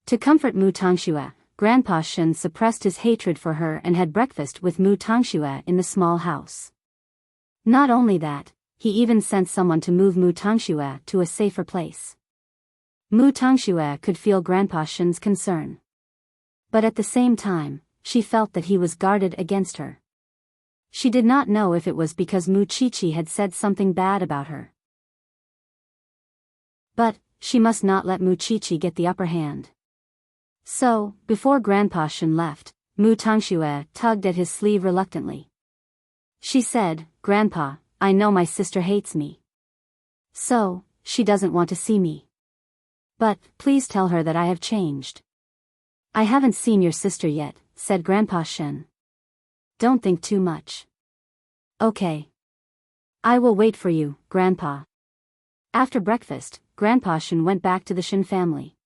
To comfort Mu Tangxue, Grandpa Shen suppressed his hatred for her and had breakfast with Mu Tangxue in the small house. Not only that, he even sent someone to move Mu Tangxue to a safer place. Mu Tangxue could feel Grandpa Shen's concern. But at the same time, she felt that he was guarded against her. She did not know if it was because Mu Qiqi had said something bad about her. But, she must not let Mu Qiqi get the upper hand. So, before Grandpa Shen left, Mu Tangxue tugged at his sleeve reluctantly. She said, Grandpa, I know my sister hates me. So, she doesn't want to see me. But, please tell her that I have changed. I haven't seen your sister yet, said Grandpa Shen. Don't think too much. Okay. I will wait for you, Grandpa. After breakfast, Grandpa Shen went back to the Shen family.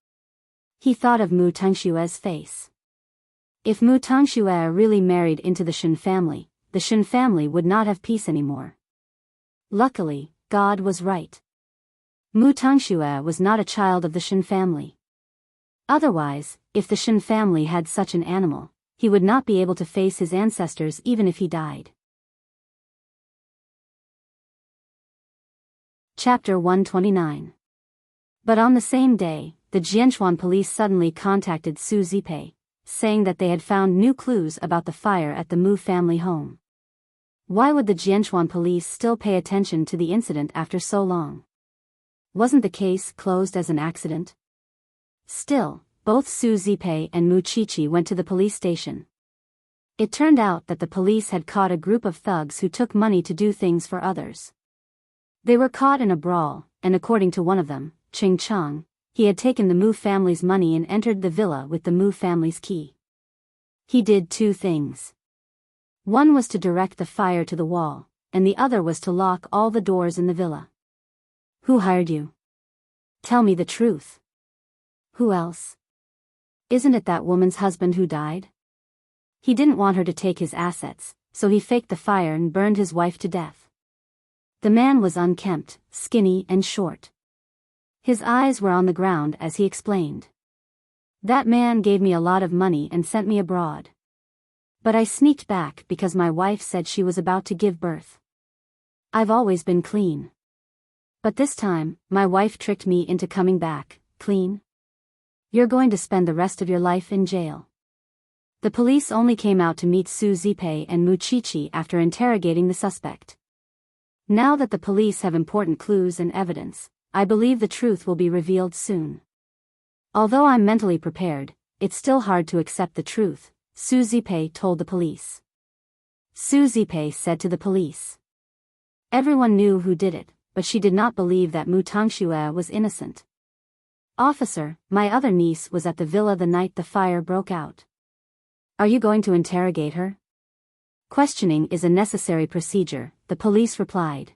He thought of Mu Tangxue's face. If Mu Tangxue really married into the Shen family would not have peace anymore. Luckily, God was right. Mu Tangxue was not a child of the Shen family. Otherwise, if the Shen family had such an animal, he would not be able to face his ancestors even if he died. Chapter 129. But on the same day, the Jianchuan police suddenly contacted Su Zipei, saying that they had found new clues about the fire at the Mu family home. Why would the Jianchuan police still pay attention to the incident after so long? Wasn't the case closed as an accident? Still, both Su Zipei and Mu Qiqi went to the police station. It turned out that the police had caught a group of thugs who took money to do things for others. They were caught in a brawl, and according to one of them, Ching Chang, he had taken the Mu family's money and entered the villa with the Mu family's key. He did two things. One was to direct the fire to the wall, and the other was to lock all the doors in the villa. Who hired you? Tell me the truth. Who else? Isn't it that woman's husband who died? He didn't want her to take his assets, so he faked the fire and burned his wife to death. The man was unkempt, skinny and short. His eyes were on the ground as he explained. That man gave me a lot of money and sent me abroad. But I sneaked back because my wife said she was about to give birth. I've always been clean. But this time, my wife tricked me into coming back, clean. You're going to spend the rest of your life in jail. The police only came out to meet Su Zipei and Mu Qiqi after interrogating the suspect. Now that the police have important clues and evidence, I believe the truth will be revealed soon. Although I'm mentally prepared, it's still hard to accept the truth, Su Zipei told the police. Su Zipei said to the police. Everyone knew who did it, but she did not believe that Mu Tangxue was innocent. Officer, my other niece was at the villa the night the fire broke out. Are you going to interrogate her? Questioning is a necessary procedure, the police replied.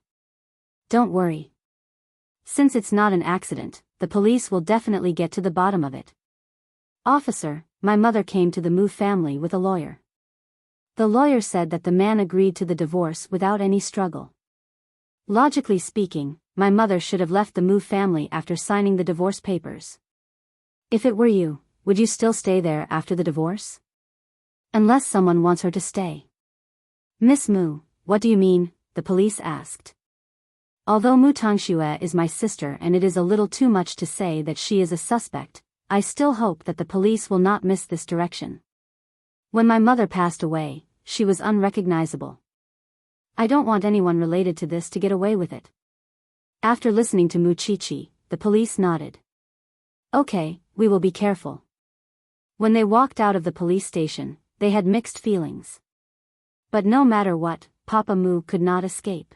Don't worry. Since it's not an accident, the police will definitely get to the bottom of it. Officer, my mother came to the Mu family with a lawyer. The lawyer said that the man agreed to the divorce without any struggle. Logically speaking, my mother should have left the Mu family after signing the divorce papers. If it were you, would you still stay there after the divorce? Unless someone wants her to stay. Miss Mu, what do you mean? The police asked. Although Mu Tangxue is my sister and it is a little too much to say that she is a suspect, I still hope that the police will not miss this direction. When my mother passed away, she was unrecognizable. I don't want anyone related to this to get away with it. After listening to Muchichi, the police nodded. Okay, we will be careful. When they walked out of the police station, they had mixed feelings. But no matter what, Papa Mu could not escape.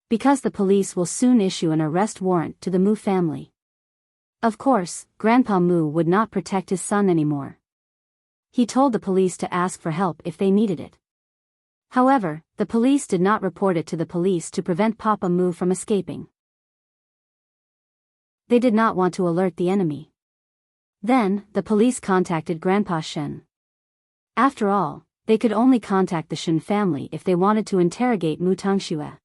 Because the police will soon issue an arrest warrant to the Mu family. Of course, Grandpa Mu would not protect his son anymore. He told the police to ask for help if they needed it. However, the police did not report it to the police to prevent Papa Mu from escaping. They did not want to alert the enemy. Then, the police contacted Grandpa Shen. After all, they could only contact the Shen family if they wanted to interrogate Mu Tangxue.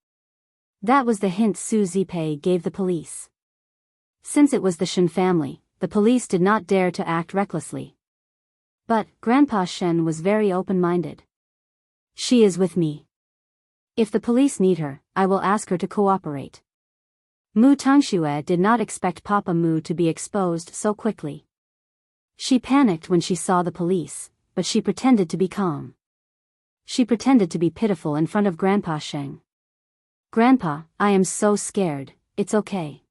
That was the hint Su Zipei gave the police. Since it was the Shen family, the police did not dare to act recklessly. But, Grandpa Shen was very open-minded. She is with me. If the police need her, I will ask her to cooperate. Mu Tangxue did not expect Papa Mu to be exposed so quickly. She panicked when she saw the police, but she pretended to be calm. She pretended to be pitiful in front of Grandpa Sheng. Grandpa, I am so scared, it's okay.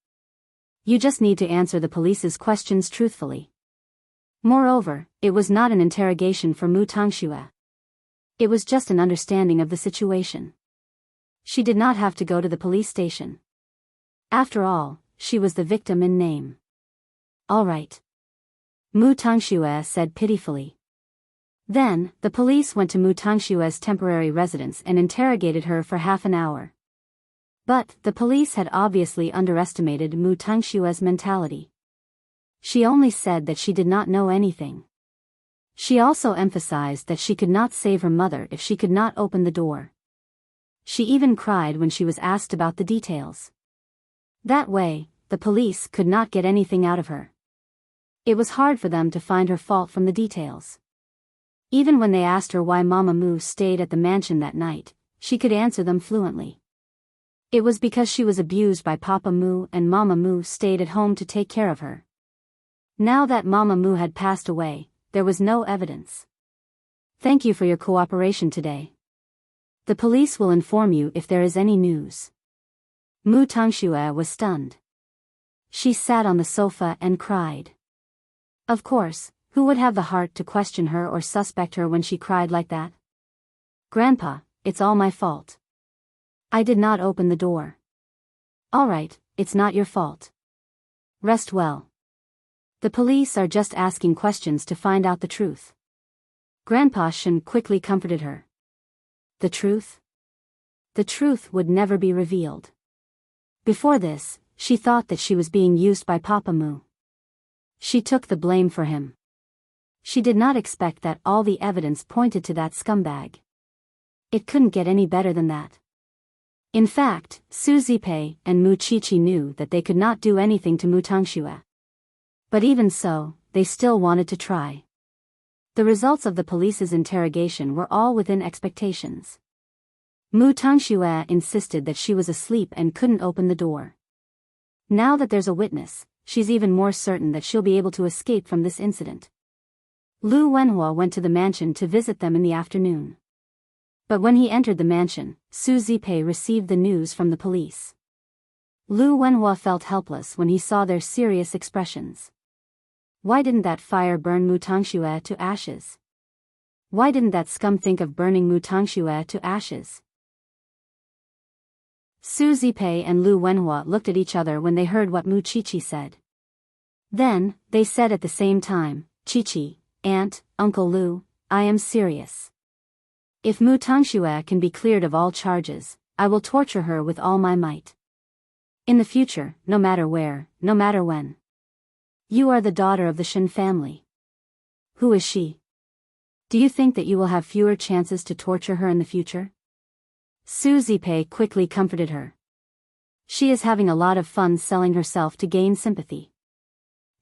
You just need to answer the police's questions truthfully. Moreover, it was not an interrogation for Mu Tangxue. It was just an understanding of the situation. She did not have to go to the police station. After all, she was the victim in name. All right. Mu Tangxue said pitifully. Then, the police went to Mu Tangxue's temporary residence and interrogated her for half an hour. But, the police had obviously underestimated Mu Tangxue's mentality. She only said that she did not know anything. She also emphasized that she could not save her mother if she could not open the door. She even cried when she was asked about the details. That way, the police could not get anything out of her. It was hard for them to find her fault from the details. Even when they asked her why Mama Mu stayed at the mansion that night, she could answer them fluently. It was because she was abused by Papa Mu and Mama Mu stayed at home to take care of her. Now that Mama Mu had passed away, there was no evidence. Thank you for your cooperation today. The police will inform you if there is any news. Mu Tangxue was stunned. She sat on the sofa and cried. Of course, who would have the heart to question her or suspect her when she cried like that? Grandpa, it's all my fault. I did not open the door. All right, it's not your fault. Rest well. The police are just asking questions to find out the truth. Grandpa Shen quickly comforted her. The truth? The truth would never be revealed. Before this, she thought that she was being used by Papa Mu. She took the blame for him. She did not expect that all the evidence pointed to that scumbag. It couldn't get any better than that. In fact, Su Zipei and Mu Chichi knew that they could not do anything to Mu Tangxue. But even so, they still wanted to try. The results of the police's interrogation were all within expectations. Mu Tangxue insisted that she was asleep and couldn't open the door. Now that there's a witness, she's even more certain that she'll be able to escape from this incident. Lu Wenhua went to the mansion to visit them in the afternoon. But when he entered the mansion, Su Zipei received the news from the police. Lu Wenhua felt helpless when he saw their serious expressions. Why didn't that fire burn Mu Tangxue to ashes? Why didn't that scum think of burning Mu Tangxue to ashes? Su Zipei and Lu Wenhua looked at each other when they heard what Mu Chichi said. Then, they said at the same time, Chichi, Aunt, Uncle Lu, I am serious. If Mu Tangxue can be cleared of all charges, I will torture her with all my might. In the future, no matter where, no matter when. You are the daughter of the Shen family. Who is she? Do you think that you will have fewer chances to torture her in the future? Su Zipei quickly comforted her. She is having a lot of fun selling herself to gain sympathy.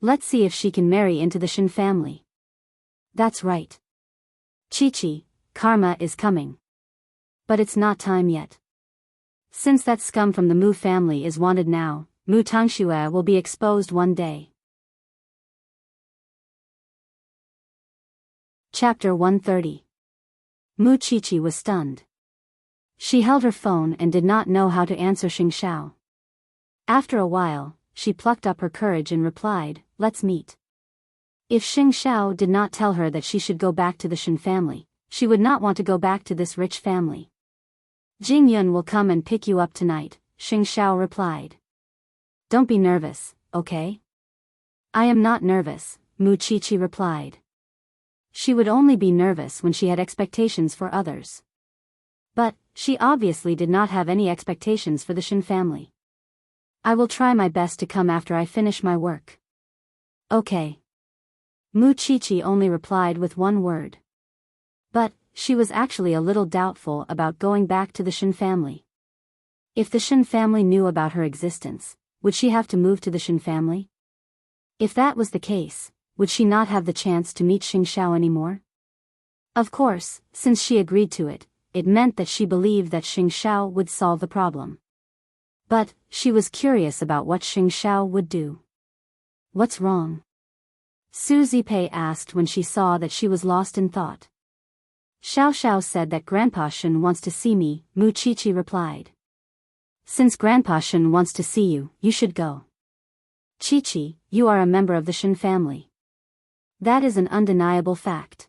Let's see if she can marry into the Shen family. That's right. Chi-Chi, karma is coming. But it's not time yet. Since that scum from the Mu family is wanted now, Mu Tangxue will be exposed one day. Chapter 130. Mu Qiqi was stunned. She held her phone and did not know how to answer Xing Xiao. After a while, she plucked up her courage and replied, "Let's meet." If Xing Xiao did not tell her that she should go back to the Shen family, she would not want to go back to this rich family. "Jing Yun will come and pick you up tonight," Xing Xiao replied. "Don't be nervous, okay?" "I am not nervous," Mu Qiqi replied. She would only be nervous when she had expectations for others. But she obviously did not have any expectations for the Shen family. "I will try my best to come after I finish my work." "Okay." Mu Qiqi only replied with one word. But she was actually a little doubtful about going back to the Shen family. If the Shen family knew about her existence, would she have to move to the Shen family? If that was the case, would she not have the chance to meet Xing Xiao anymore? Of course, since she agreed to it, it meant that she believed that Xing Xiao would solve the problem. But she was curious about what Xing Xiao would do. "What's wrong?" Su Zipei asked when she saw that she was lost in thought. "Xiao Xiao said that Grandpa Shen wants to see me," Mu Qiqi replied. "Since Grandpa Shen wants to see you, you should go. Qiqi, you are a member of the Shen family. That is an undeniable fact."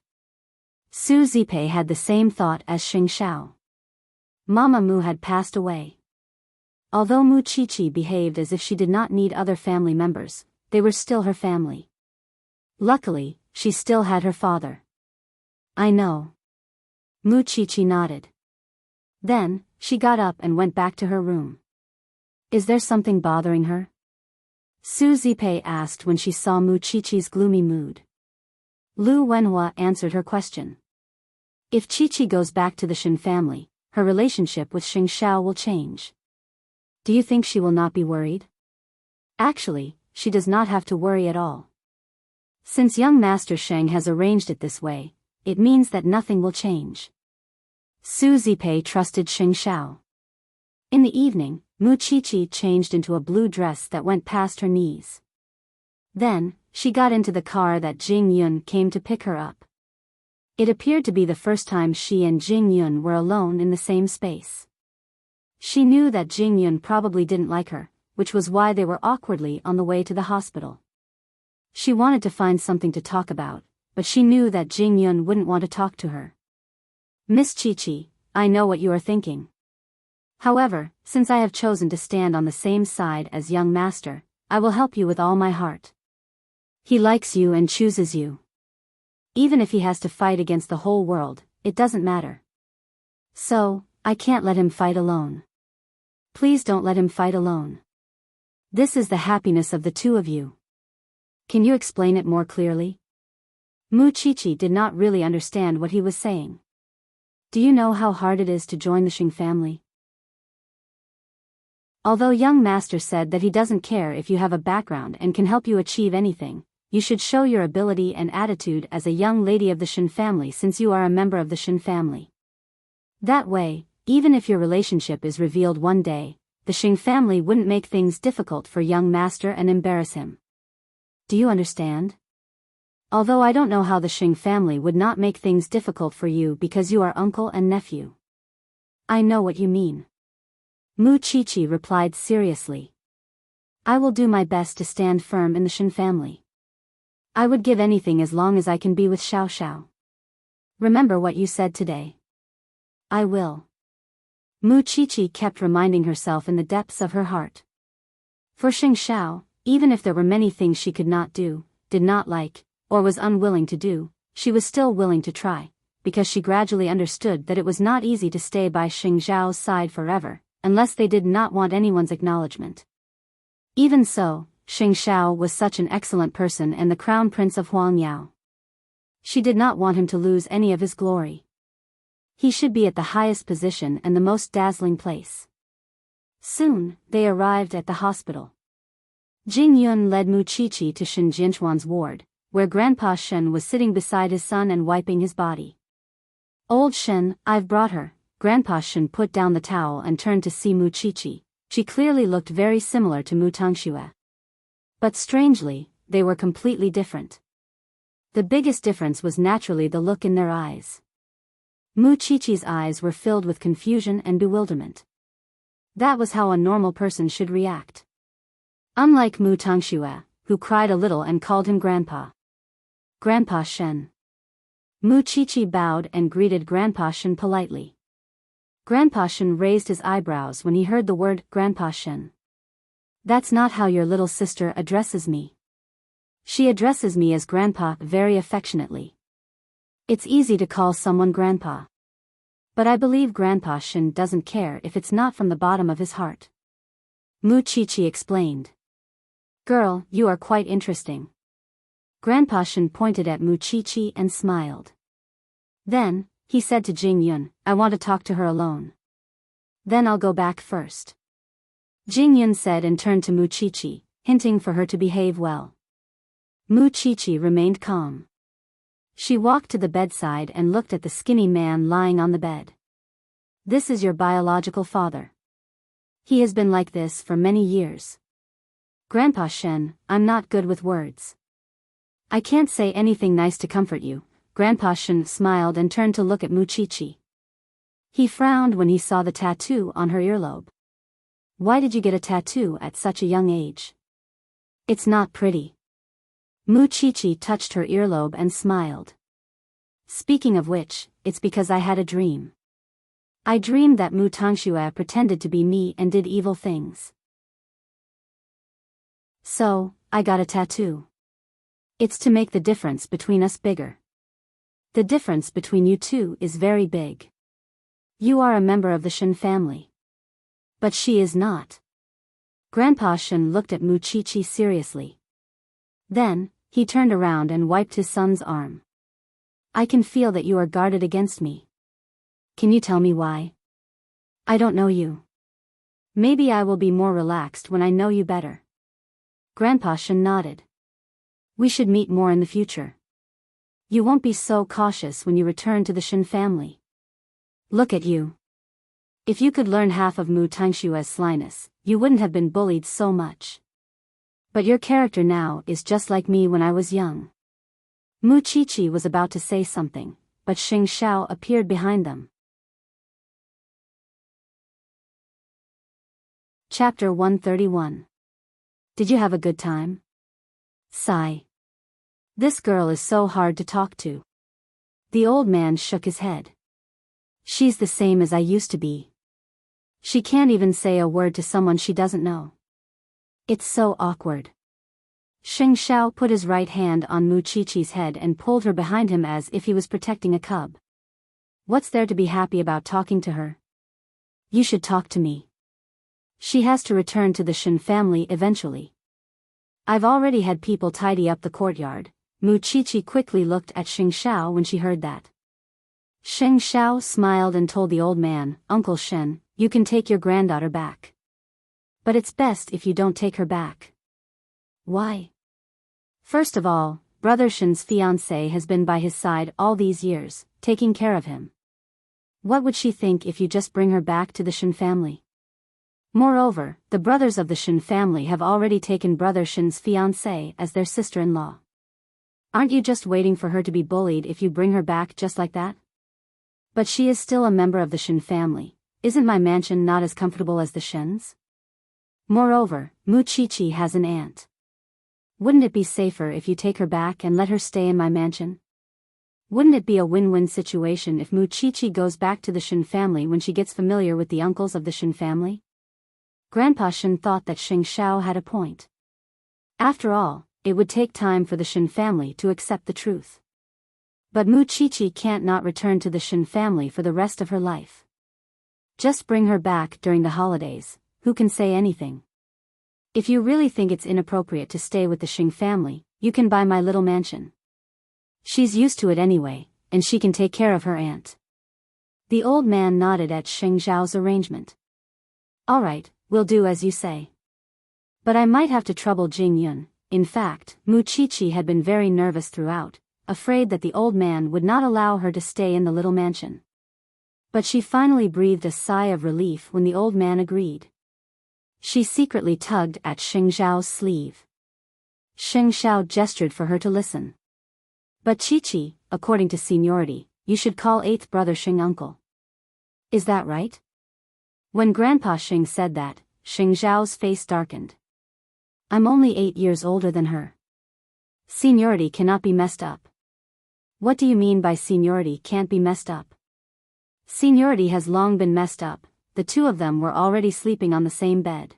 Su Zipei had the same thought as Xing Xiao. Mama Mu had passed away. Although Mu Qiqi behaved as if she did not need other family members, they were still her family. Luckily, she still had her father. "I know." Mu Qiqi nodded. Then, she got up and went back to her room. "Is there something bothering her?" Su Zipei asked when she saw Mu Qiqi's gloomy mood. Lu Wenhua answered her question. If Qiqi goes back to the Shen family, her relationship with Xing Xiao will change. Do you think she will not be worried? Actually, she does not have to worry at all. Since young Master Sheng has arranged it this way, it means that nothing will change. Su Zipei trusted Xing Xiao. In the evening, Mu Qiqi changed into a blue dress that went past her knees. Then, she got into the car that Jing Yun came to pick her up. It appeared to be the first time she and Jing Yun were alone in the same space. She knew that Jing Yun probably didn't like her, which was why they were awkwardly on the way to the hospital. She wanted to find something to talk about, but she knew that Jing Yun wouldn't want to talk to her. "Miss Qiqi, I know what you are thinking. However, since I have chosen to stand on the same side as young master, I will help you with all my heart. He likes you and chooses you. Even if he has to fight against the whole world, it doesn't matter. So, I can't let him fight alone. Please don't let him fight alone. This is the happiness of the two of you. Can you explain it more clearly?" Mu Qiqi did not really understand what he was saying. "Do you know how hard it is to join the Xing family? Although young master said that he doesn't care if you have a background and can help you achieve anything, you should show your ability and attitude as a young lady of the Shen family since you are a member of the Shen family. That way, even if your relationship is revealed one day, the Xing family wouldn't make things difficult for young master and embarrass him. Do you understand? Although I don't know how the Xing family would not make things difficult for you because you are uncle and nephew. I know what you mean." Mu Qiqi replied seriously. "I will do my best to stand firm in the Shen family. I would give anything as long as I can be with Xiao Xiao. Remember what you said today." "I will." Mu Qiqi kept reminding herself in the depths of her heart. For Xing Xiao, even if there were many things she could not do, did not like, or was unwilling to do, she was still willing to try, because she gradually understood that it was not easy to stay by Xing Xiao's side forever, unless they did not want anyone's acknowledgement. Even so, Xing Xiao was such an excellent person and the crown prince of Huangyao. She did not want him to lose any of his glory. He should be at the highest position and the most dazzling place. Soon, they arrived at the hospital. Jing Yun led Mu Qiqi to Shen Jinchuan's ward, where Grandpa Shen was sitting beside his son and wiping his body. "Old Shen, I've brought her." Grandpa Shen put down the towel and turned to see Mu Qiqi. She clearly looked very similar to Mu Tangxue. But strangely, they were completely different. The biggest difference was naturally the look in their eyes. Mu Qiqi's eyes were filled with confusion and bewilderment. That was how a normal person should react. Unlike Mu Tangxue, who cried a little and called him Grandpa. Grandpa Shen. Mu Qiqi bowed and greeted Grandpa Shen politely. Grandpa Shen raised his eyebrows when he heard the word Grandpa Shen. That's not how your little sister addresses me. She addresses me as Grandpa very affectionately. It's easy to call someone Grandpa. But I believe Grandpa Shen doesn't care if it's not from the bottom of his heart. Mu Qiqi explained. Girl, you are quite interesting. Grandpa Shen pointed at Mu Qiqi and smiled. Then, he said to Jing Yun, I want to talk to her alone. Then I'll go back first. Jing Yun said and turned to Mu Qiqi, hinting for her to behave well. Mu Qiqi remained calm. She walked to the bedside and looked at the skinny man lying on the bed. This is your biological father. He has been like this for many years. Grandpa Shen, I'm not good with words. I can't say anything nice to comfort you. Grandpa Shen smiled and turned to look at Mu Qiqi. He frowned when he saw the tattoo on her earlobe. Why did you get a tattoo at such a young age? It's not pretty. Mu Qiqi touched her earlobe and smiled. Speaking of which, it's because I had a dream. I dreamed that Mu Tangxue pretended to be me and did evil things. So, I got a tattoo. It's to make the difference between us bigger. The difference between you two is very big. You are a member of the Shen family. But she is not. Grandpa Shen looked at Mu Qiqi seriously. Then, he turned around and wiped his son's arm. I can feel that you are guarded against me. Can you tell me why? I don't know you. Maybe I will be more relaxed when I know you better. Grandpa Shen nodded. We should meet more in the future. You won't be so cautious when you return to the Shen family. Look at you. If you could learn half of Mu Tangxue's slyness, you wouldn't have been bullied so much. But your character now is just like me when I was young. Mu Qiqi was about to say something, but Xing Xiao appeared behind them. Chapter 131. Did you have a good time? Sigh. This girl is so hard to talk to. The old man shook his head. She's the same as I used to be. She can't even say a word to someone she doesn't know. It's so awkward. Xing Xiao put his right hand on Mu Qiqi's head and pulled her behind him as if he was protecting a cub. What's there to be happy about talking to her? You should talk to me. She has to return to the Shen family eventually. I've already had people tidy up the courtyard. Mu Qiqi quickly looked at Xing Xiao when she heard that. Xing Xiao smiled and told the old man, Uncle Shen, you can take your granddaughter back. But it's best if you don't take her back. Why? First of all, Brother Shen's fiancée has been by his side all these years, taking care of him. What would she think if you just bring her back to the Shen family? Moreover, the brothers of the Shen family have already taken Brother Shen's fiancée as their sister-in-law. Aren't you just waiting for her to be bullied if you bring her back just like that? But she is still a member of the Shen family. Isn't my mansion not as comfortable as the Shen's? Moreover, Mu Qiqi has an aunt. Wouldn't it be safer if you take her back and let her stay in my mansion? Wouldn't it be a win-win situation if Mu Qiqi goes back to the Shen family when she gets familiar with the uncles of the Shen family? Grandpa Shen thought that Xing Xiao had a point. After all, it would take time for the Shen family to accept the truth. But Mu Qiqi can't not return to the Shen family for the rest of her life. Just bring her back during the holidays, who can say anything? If you really think it's inappropriate to stay with the Xing family, you can buy my little mansion. She's used to it anyway, and she can take care of her aunt. The old man nodded at Xing Xiao's arrangement. All right, we'll do as you say. But I might have to trouble Jing Yun. In fact, Mu Qiqi had been very nervous throughout, afraid that the old man would not allow her to stay in the little mansion. But she finally breathed a sigh of relief when the old man agreed. She secretly tugged at Xing Xiao's sleeve. Xing Xiao gestured for her to listen. But Chi-Chi, according to seniority, you should call eighth brother Xing uncle. Is that right? When Grandpa Xing said that, Xing Zhao's face darkened. I'm only 8 years older than her. Seniority cannot be messed up. What do you mean by seniority can't be messed up? Seniority has long been messed up. The two of them were already sleeping on the same bed.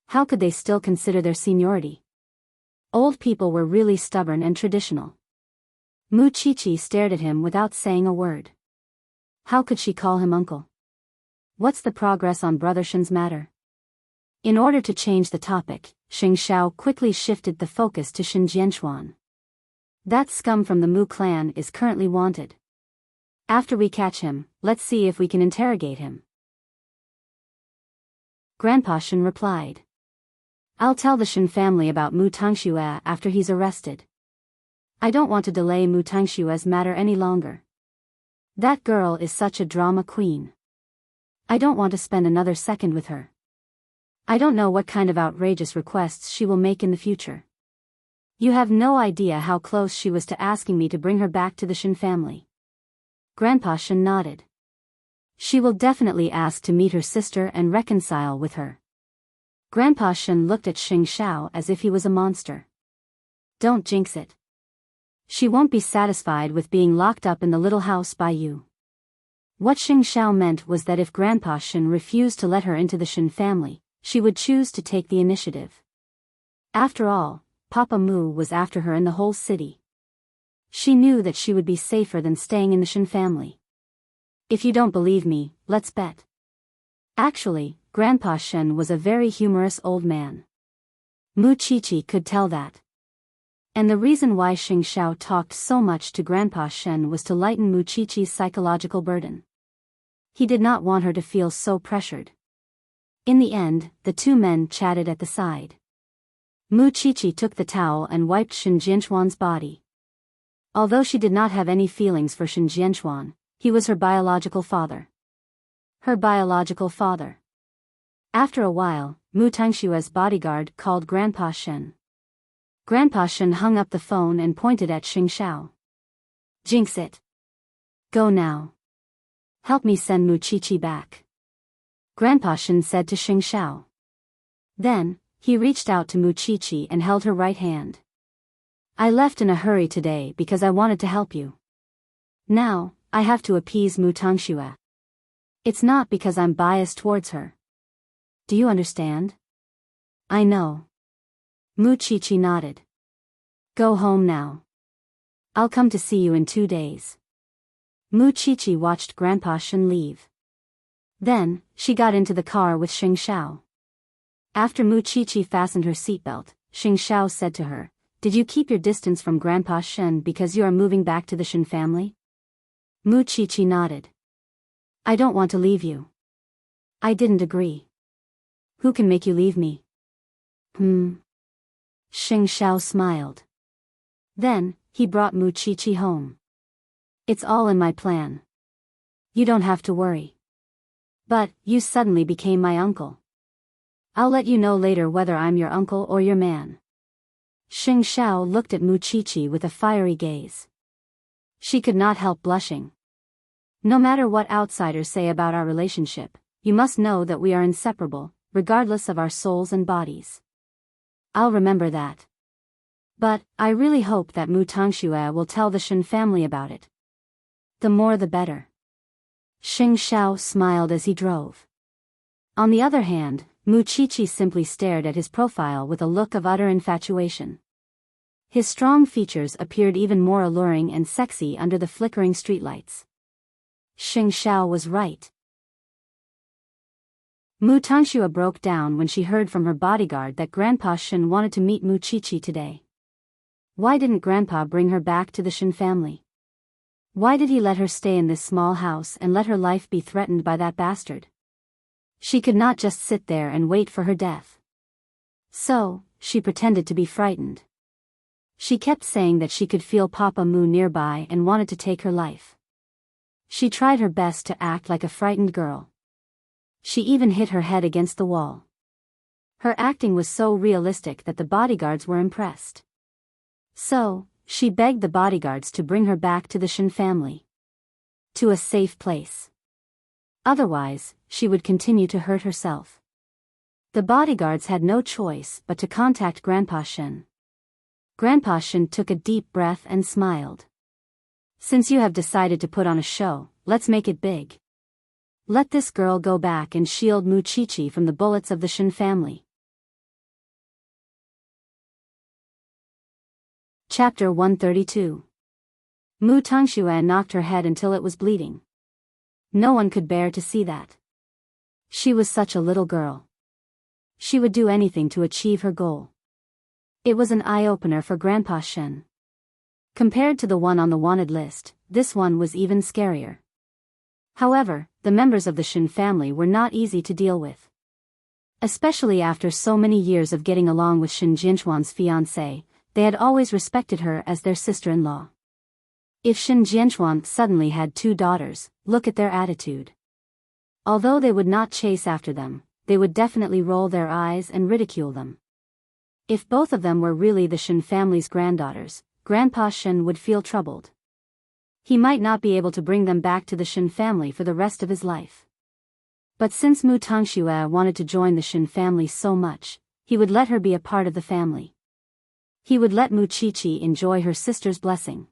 How could they still consider their seniority? Old people were really stubborn and traditional. Mu Chi-Chi stared at him without saying a word. How could she call him uncle? What's the progress on Brother Shen's matter? In order to change the topic, Xing Xiao quickly shifted the focus to Shen Jianchuan. That scum from the Mu clan is currently wanted. After we catch him, let's see if we can interrogate him. Grandpa Shen replied. I'll tell the Shen family about Mu Tangxue after he's arrested. I don't want to delay Mu Tangxue's matter any longer. That girl is such a drama queen. I don't want to spend another second with her. I don't know what kind of outrageous requests she will make in the future. You have no idea how close she was to asking me to bring her back to the Shen family. Grandpa Shen nodded. She will definitely ask to meet her sister and reconcile with her. Grandpa Shen looked at Xing Xiao as if he was a monster. Don't jinx it. She won't be satisfied with being locked up in the little house by you. What Xing Xiao meant was that if Grandpa Shen refused to let her into the Shen family, she would choose to take the initiative. After all, Papa Mu was after her in the whole city. She knew that she would be safer than staying in the Shen family. If you don't believe me, let's bet. Actually, Grandpa Shen was a very humorous old man. Mu Chi-Chi could tell that. And the reason why Xing Xiao talked so much to Grandpa Shen was to lighten Mu Chi-Chi's psychological burden. He did not want her to feel so pressured. In the end, the two men chatted at the side. Mu Chi-Chi took the towel and wiped Shen Jianchuan's body. Although she did not have any feelings for Shen Jianchuan, he was her biological father. Her biological father. After a while, Mu Tangshue's bodyguard called Grandpa Shen. Grandpa Shen hung up the phone and pointed at Xing Xiao. Jinx it. Go now. Help me send Mu Chi-Chi back. Grandpa Shen said to Xing Xiao. Then, he reached out to Mu Chi-Chi and held her right hand. I left in a hurry today because I wanted to help you. Now, I have to appease Mu Tangxue. It's not because I'm biased towards her. Do you understand? I know. Mu Chi-Chi nodded. Go home now. I'll come to see you in 2 days. Mu Chi-Chi watched Grandpa Shen leave. Then, she got into the car with Xing Xiao. After Mu Chi-Chi fastened her seatbelt, Xing Xiao said to her, Did you keep your distance from Grandpa Shen because you are moving back to the Shen family? Mu Chi-Chi nodded. I don't want to leave you. I didn't agree. Who can make you leave me? Xing Xiao smiled. Then, he brought Mu Chi-Chi home. It's all in my plan. You don't have to worry. But, you suddenly became my uncle. I'll let you know later whether I'm your uncle or your man. Xing Xiao looked at Mu Chi-Chi with a fiery gaze. She could not help blushing. No matter what outsiders say about our relationship, you must know that we are inseparable, regardless of our souls and bodies. I'll remember that. But, I really hope that Mu Tangxue will tell the Shen family about it. The more the better. Xing Xiao smiled as he drove. On the other hand, Mu Chi-Chi simply stared at his profile with a look of utter infatuation. His strong features appeared even more alluring and sexy under the flickering streetlights. Xing Xiao was right. Mu Tangxue broke down when she heard from her bodyguard that Grandpa Shen wanted to meet Mu Chi-Chi today. Why didn't Grandpa bring her back to the Shen family? Why did he let her stay in this small house and let her life be threatened by that bastard? She could not just sit there and wait for her death. So, she pretended to be frightened. She kept saying that she could feel Papa Mu nearby and wanted to take her life. She tried her best to act like a frightened girl. She even hit her head against the wall. Her acting was so realistic that the bodyguards were impressed. So, she begged the bodyguards to bring her back to the Shin family. To a safe place. Otherwise, she would continue to hurt herself. The bodyguards had no choice but to contact Grandpa Shin. Grandpa Shin took a deep breath and smiled. Since you have decided to put on a show, let's make it big. Let this girl go back and shield Muchichi from the bullets of the Shin family. Chapter 132. Mu Tongxue knocked her head until it was bleeding. No one could bear to see that. She was such a little girl. She would do anything to achieve her goal. It was an eye-opener for Grandpa Shin. Compared to the one on the wanted list, this one was even scarier. However, the members of the Shin family were not easy to deal with. Especially after so many years of getting along with Shin Jianchuan's fiancée, they had always respected her as their sister-in-law. If Shin Jianchuan suddenly had 2 daughters, look at their attitude. Although they would not chase after them, they would definitely roll their eyes and ridicule them. If both of them were really the Shin family's granddaughters, Grandpa Shin would feel troubled. He might not be able to bring them back to the Shin family for the rest of his life. But since Mu Tongxue wanted to join the Shin family so much, he would let her be a part of the family. He would let Muchichi enjoy her sister's blessing.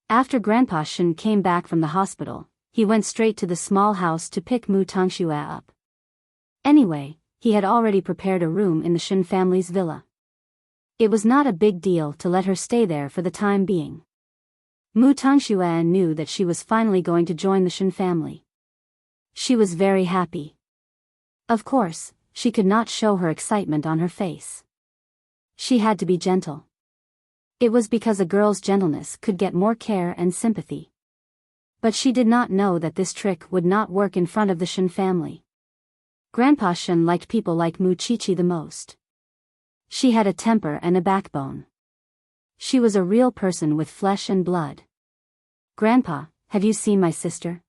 After Grandpa Shin came back from the hospital, he went straight to the small house to pick Mu Tongxue up. Anyway, he had already prepared a room in the Shin family's villa. It was not a big deal to let her stay there for the time being. Mu Tongxue knew that she was finally going to join the Shin family. She was very happy. Of course, she could not show her excitement on her face. She had to be gentle. It was because a girl's gentleness could get more care and sympathy. But she did not know that this trick would not work in front of the Shin family. Grandpa Shin liked people like Muchichi the most. She had a temper and a backbone. She was a real person with flesh and blood. Grandpa, have you seen my sister?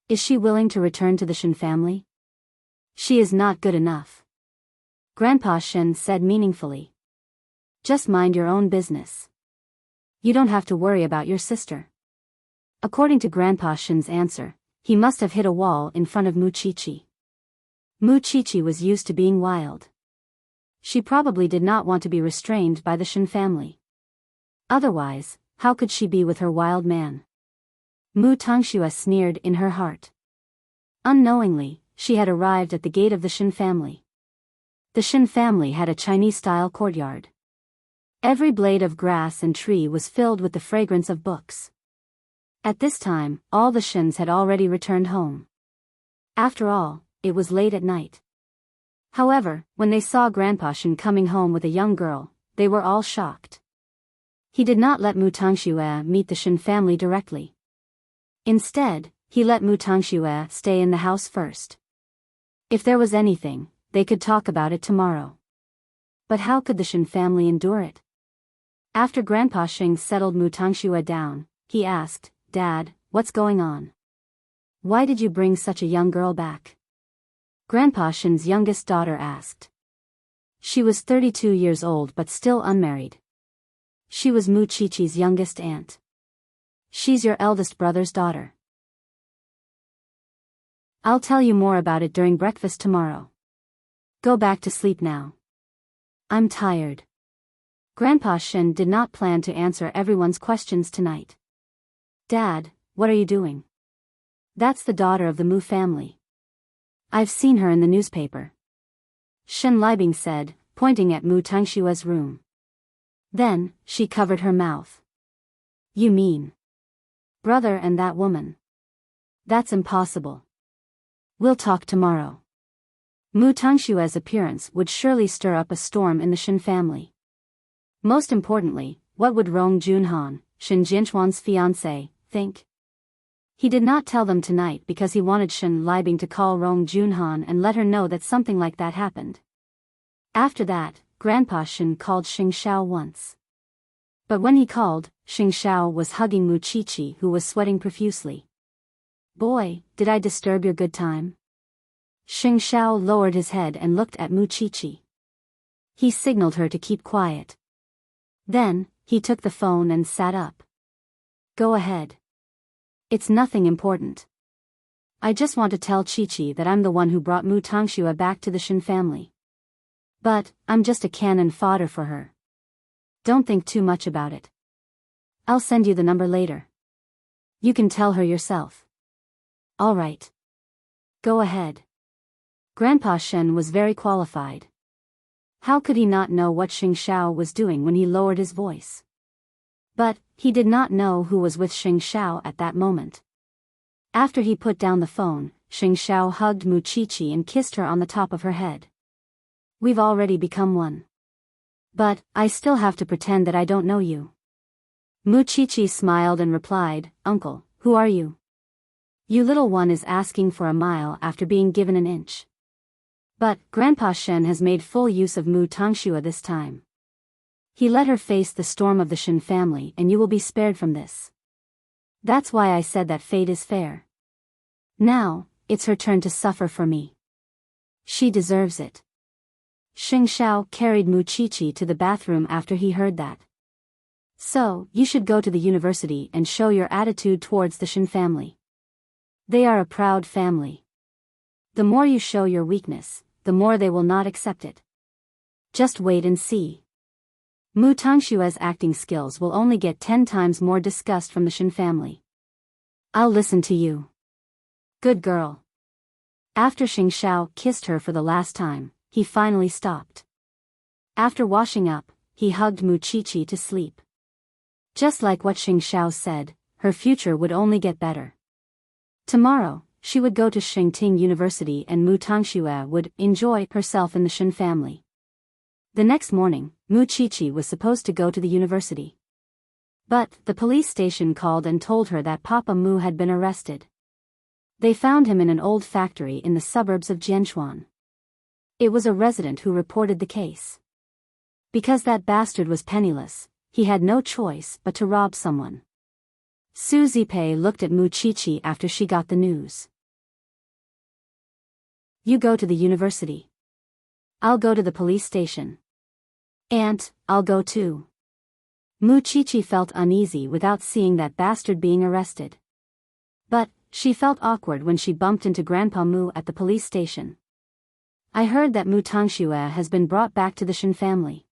Is she willing to return to the Shin family? She is not good enough. Grandpa Shin said meaningfully. Just mind your own business. You don't have to worry about your sister. According to Grandpa Shin's answer, he must have hit a wall in front of Muchichi. Muchichi was used to being wild. She probably did not want to be restrained by the Shin family. Otherwise, how could she be with her wild man? Mu Tongxue sneered in her heart. Unknowingly, she had arrived at the gate of the Shin family. The Shin family had a Chinese-style courtyard. Every blade of grass and tree was filled with the fragrance of books. At this time, all the Shins had already returned home. After all, it was late at night. However, when they saw Grandpa Shin coming home with a young girl, they were all shocked. He did not let Mu Tongxue meet the Shin family directly. Instead, he let Mu Tongxue stay in the house first. If there was anything, they could talk about it tomorrow. But how could the Shin family endure it? After Grandpa Shin settled Mu Tongxue down, he asked, "Dad, what's going on? Why did you bring such a young girl back?" Grandpa Shin's youngest daughter asked. She was 32 years old but still unmarried. She was Muchichi's youngest aunt. She's your eldest brother's daughter. I'll tell you more about it during breakfast tomorrow. Go back to sleep now. I'm tired. Grandpa Shin did not plan to answer everyone's questions tonight. Dad, what are you doing? That's the daughter of the Mu family. I've seen her in the newspaper. Shin Libing said, pointing at Mu Tongxue's room. Then, she covered her mouth. You mean? Brother and that woman. That's impossible. We'll talk tomorrow. Mu Tongxue's appearance would surely stir up a storm in the Shin family. Most importantly, what would Rong Junhan, Shin Jianchuan's fiancé, think? He did not tell them tonight because he wanted Shin Libing to call Rong Junhan and let her know that something like that happened. After that, Grandpa Shin called Xing Xiao once. But when he called, Xing Xiao was hugging Muchichi, who was sweating profusely. Boy, did I disturb your good time? Xing Xiao lowered his head and looked at Muchichi. He signaled her to keep quiet. Then, he took the phone and sat up. Go ahead. It's nothing important. I just want to tell Chi-Chi that I'm the one who brought Mu Tangxue back to the Shin family. But, I'm just a cannon fodder for her. Don't think too much about it. I'll send you the number later. You can tell her yourself. All right. Go ahead. Grandpa Shen was very qualified. How could he not know what Xing Xiao was doing when he lowered his voice? But, he did not know who was with Xing Xiao at that moment. After he put down the phone, Xing Xiao hugged Mu Chi-Chi and kissed her on the top of her head. We've already become one. But, I still have to pretend that I don't know you. Mu Chi-Chi smiled and replied, Uncle, who are you? You little one is asking for a mile after being given an inch. But, Grandpa Shen has made full use of Mu Tangxue this time. He let her face the storm of the Shen family and you will be spared from this. That's why I said that fate is fair. Now, it's her turn to suffer for me. She deserves it. Xing Xiao carried Mu Chi-Chi to the bathroom after he heard that. So, you should go to the university and show your attitude towards the Shen family. They are a proud family. The more you show your weakness, the more they will not accept it. Just wait and see. Mu Tangshue's acting skills will only get 10 times more disgust from the Shen family. I'll listen to you. Good girl. After Xing Xiao kissed her for the last time, he finally stopped. After washing up, he hugged Mu Chi-Chi to sleep. Just like what Xing Xiao said, her future would only get better. Tomorrow, she would go to Shengting University and Mu Tangxue would enjoy herself in the Shen family. The next morning, Mu Chi-Chi was supposed to go to the university. But, the police station called and told her that Papa Mu had been arrested. They found him in an old factory in the suburbs of Jianchuan. It was a resident who reported the case. Because that bastard was penniless, he had no choice but to rob someone. Su Zipei looked at Mu Chi-Chi after she got the news. You go to the university. I'll go to the police station. Aunt, I'll go too. Mu Chi-Chi felt uneasy without seeing that bastard being arrested. But, she felt awkward when she bumped into Grandpa Mu at the police station. I heard that Mu Tangxue has been brought back to the Shen family.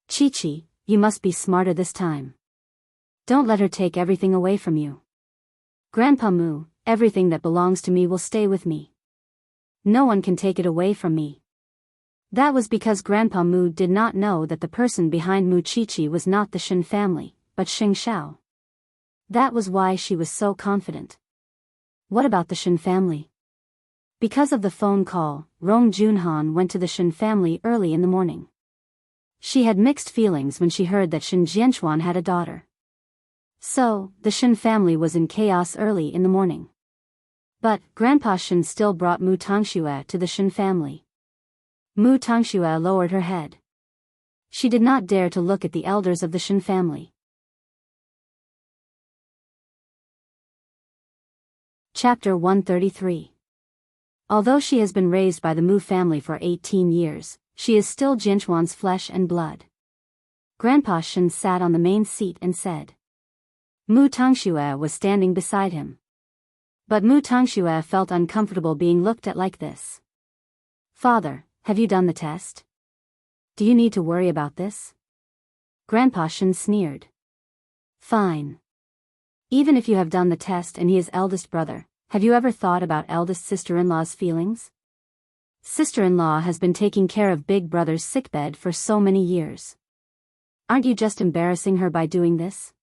Chi-Chi, you must be smarter this time. Don't let her take everything away from you. Grandpa Mu, everything that belongs to me will stay with me. No one can take it away from me. That was because Grandpa Mu did not know that the person behind Mu Chi-Chi was not the Shen family, but Xing Xiao. That was why she was so confident. What about the Shen family? Because of the phone call, Rong Junhan went to the Shen family early in the morning. She had mixed feelings when she heard that Shen Jianchuan had a daughter. So, the Shen family was in chaos early in the morning. But, Grandpa Shen still brought Mu Tangxue to the Shen family. Mu Tangxue lowered her head. She did not dare to look at the elders of the Shen family. Chapter 133. Although she has been raised by the Mu family for 18 years, she is still Jianchuan's flesh and blood. Grandpa Shen sat on the main seat and said. Mu Tangxue was standing beside him. But Mu Tangxue felt uncomfortable being looked at like this. Father, have you done the test? Do you need to worry about this? Grandpa Shen sneered. Fine. Even if you have done the test and he is eldest brother, have you ever thought about eldest sister-in-law's feelings? Sister-in-law has been taking care of big brother's sickbed for so many years. Aren't you just embarrassing her by doing this?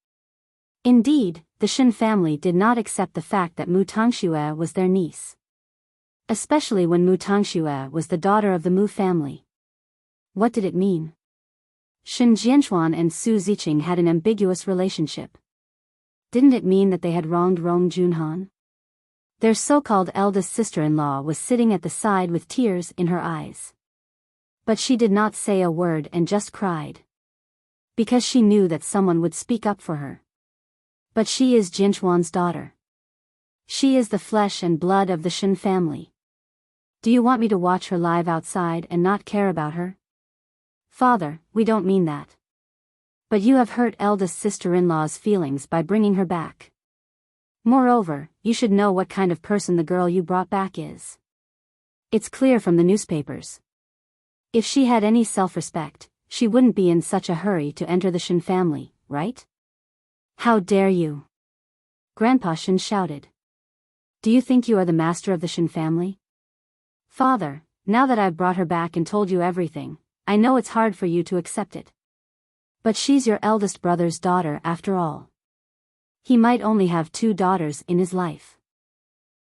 Indeed, the Shen family did not accept the fact that Mu Tangxue was their niece. Especially when Mu Tangxue was the daughter of the Mu family. What did it mean? Shen Jianchuan and Su Ziqing had an ambiguous relationship. Didn't it mean that they had wronged Rong Junhan? Their so-called eldest sister-in-law was sitting at the side with tears in her eyes. But she did not say a word and just cried. Because she knew that someone would speak up for her. But she is Jianchuan's daughter. She is the flesh and blood of the Shen family. Do you want me to watch her live outside and not care about her? Father, we don't mean that. But you have hurt eldest sister-in-law's feelings by bringing her back. Moreover, you should know what kind of person the girl you brought back is. It's clear from the newspapers. If she had any self-respect, she wouldn't be in such a hurry to enter the Shin family, right? How dare you? Grandpa Shin shouted. Do you think you are the master of the Shin family? Father, now that I've brought her back and told you everything, I know it's hard for you to accept it. But she's your eldest brother's daughter after all. He might only have 2 daughters in his life.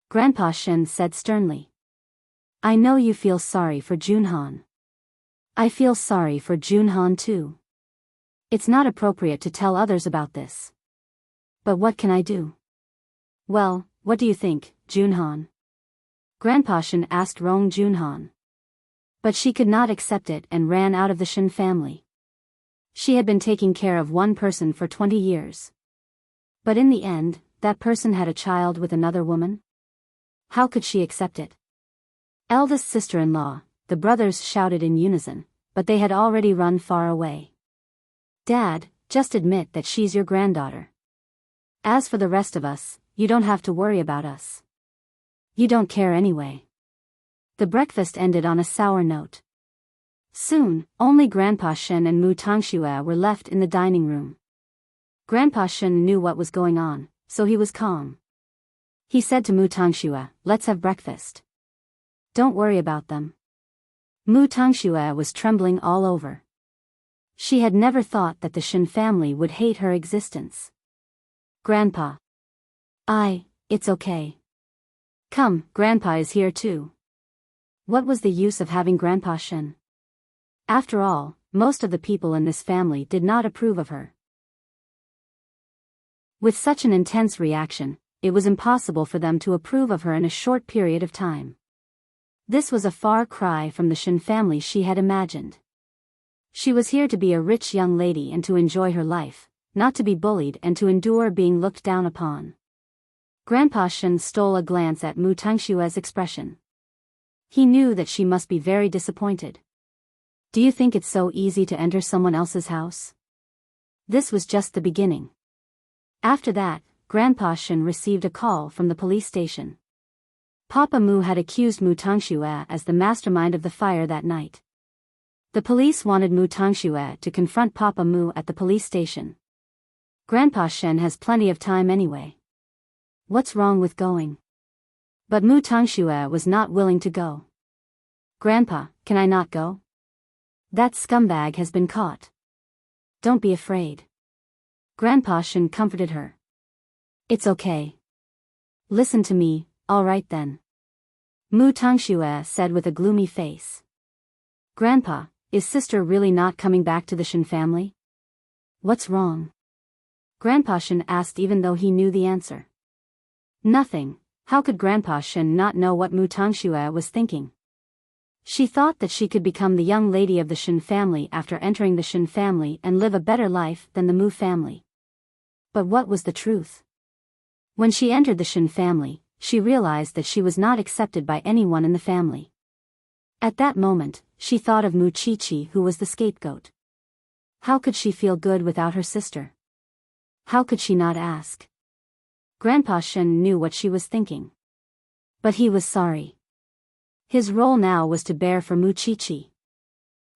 Grandpa Shin said sternly. I know you feel sorry for Junhan. I feel sorry for Junhan too. It's not appropriate to tell others about this. But what can I do? Well, what do you think, Junhan? Grandpa Shin asked Rong Junhan. But she could not accept it and ran out of the Shin family. She had been taking care of one person for 20 years. But in the end, that person had a child with another woman? How could she accept it? Eldest sister-in-law, the brothers shouted in unison, but they had already run far away. Dad, just admit that she's your granddaughter. As for the rest of us, you don't have to worry about us. You don't care anyway. The breakfast ended on a sour note. Soon, only Grandpa Shen and Mu Tangxue were left in the dining room. Grandpa Shen knew what was going on, so he was calm. He said to Mu Tangxue, let's have breakfast. Don't worry about them. Mu Tangxue was trembling all over. She had never thought that the Shen family would hate her existence. Grandpa. It's okay. Come, Grandpa is here too. What was the use of having Grandpa Shen? After all, most of the people in this family did not approve of her. With such an intense reaction, it was impossible for them to approve of her in a short period of time. This was a far cry from the Shin family she had imagined. She was here to be a rich young lady and to enjoy her life, not to be bullied and to endure being looked down upon. Grandpa Shin stole a glance at Mu Tangshue's expression. He knew that she must be very disappointed. Do you think it's so easy to enter someone else's house? This was just the beginning. After that, Grandpa Shin received a call from the police station. Papa Mu had accused Mu Tangxue as the mastermind of the fire that night. The police wanted Mu Tangxue to confront Papa Mu at the police station. Grandpa Shen has plenty of time anyway. What's wrong with going? But Mu Tangxue was not willing to go. Grandpa, can I not go? That scumbag has been caught. Don't be afraid. Grandpa Shen comforted her. It's okay. Listen to me, all right then. Mu Tangxue said with a gloomy face. Grandpa, is sister really not coming back to the Shen family? What's wrong? Grandpa Shen asked even though he knew the answer. Nothing. How could Grandpa Shen not know what Mu Tangxue was thinking? She thought that she could become the young lady of the Shen family after entering the Shen family and live a better life than the Mu family. But what was the truth? When she entered the Shen family, she realized that she was not accepted by anyone in the family. At that moment, she thought of Mu Chi-Chi, who was the scapegoat. How could she feel good without her sister? How could she not ask? Grandpa Shen knew what she was thinking. But he was sorry. His role now was to bear for Mu Chi-Chi.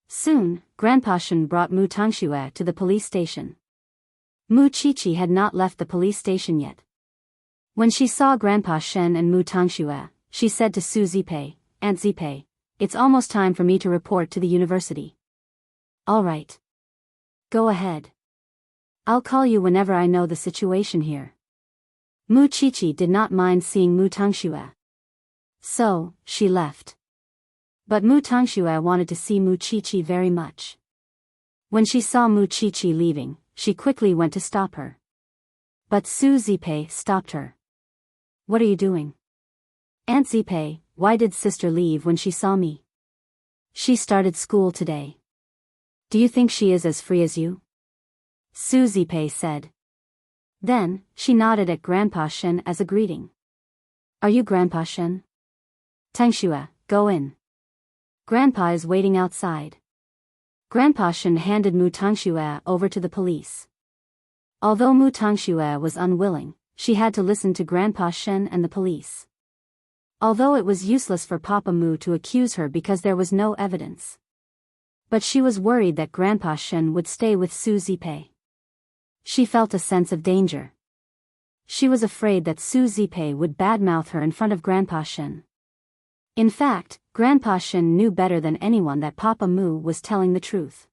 Soon, Grandpa Shen brought Mu Tangxue to the police station. Mu Chi-Chi had not left the police station yet. When she saw Grandpa Shen and Mu Tangxue, she said to Su Zipei, Aunt Zipei, it's almost time for me to report to the university. All right. Go ahead. I'll call you whenever I know the situation here. Mu Chi-Chi did not mind seeing Mu Tangxue. So, she left. But Mu Tangxue wanted to see Mu Chi-Chi very much. When she saw Mu Chi-Chi leaving, she quickly went to stop her. But Su Zipei stopped her. What are you doing? Aunt Zipei, why did sister leave when she saw me? She started school today. Do you think she is as free as you? Su Zipei said. Then, she nodded at Grandpa Shen as a greeting. Are you Grandpa Shen? Tangxue, go in. Grandpa is waiting outside. Grandpa Shen handed Mu Tangxue over to the police. Although Mu Tangxue was unwilling, she had to listen to Grandpa Shen and the police. Although it was useless for Papa Mu to accuse her because there was no evidence. But she was worried that Grandpa Shen would stay with Su Zipei. She felt a sense of danger. She was afraid that Su Zipei would badmouth her in front of Grandpa Shen. In fact, Grandpa Shen knew better than anyone that Papa Mu was telling the truth.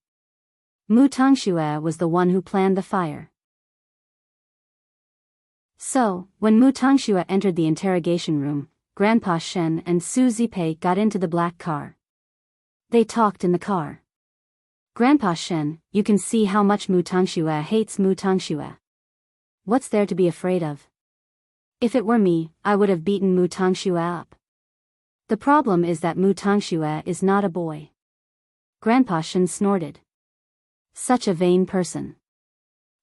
Mu Tangxue was the one who planned the fire. So, when Mu Tangxue entered the interrogation room, Grandpa Shen and Su Zipei got into the black car. They talked in the car. Grandpa Shen, you can see how much Mu Tangxue hates Mu Tangxue. What's there to be afraid of? If it were me, I would have beaten Mu Tangxue up. The problem is that Mu Tangxue is not a boy. Grandpa Shen snorted. Such a vain person.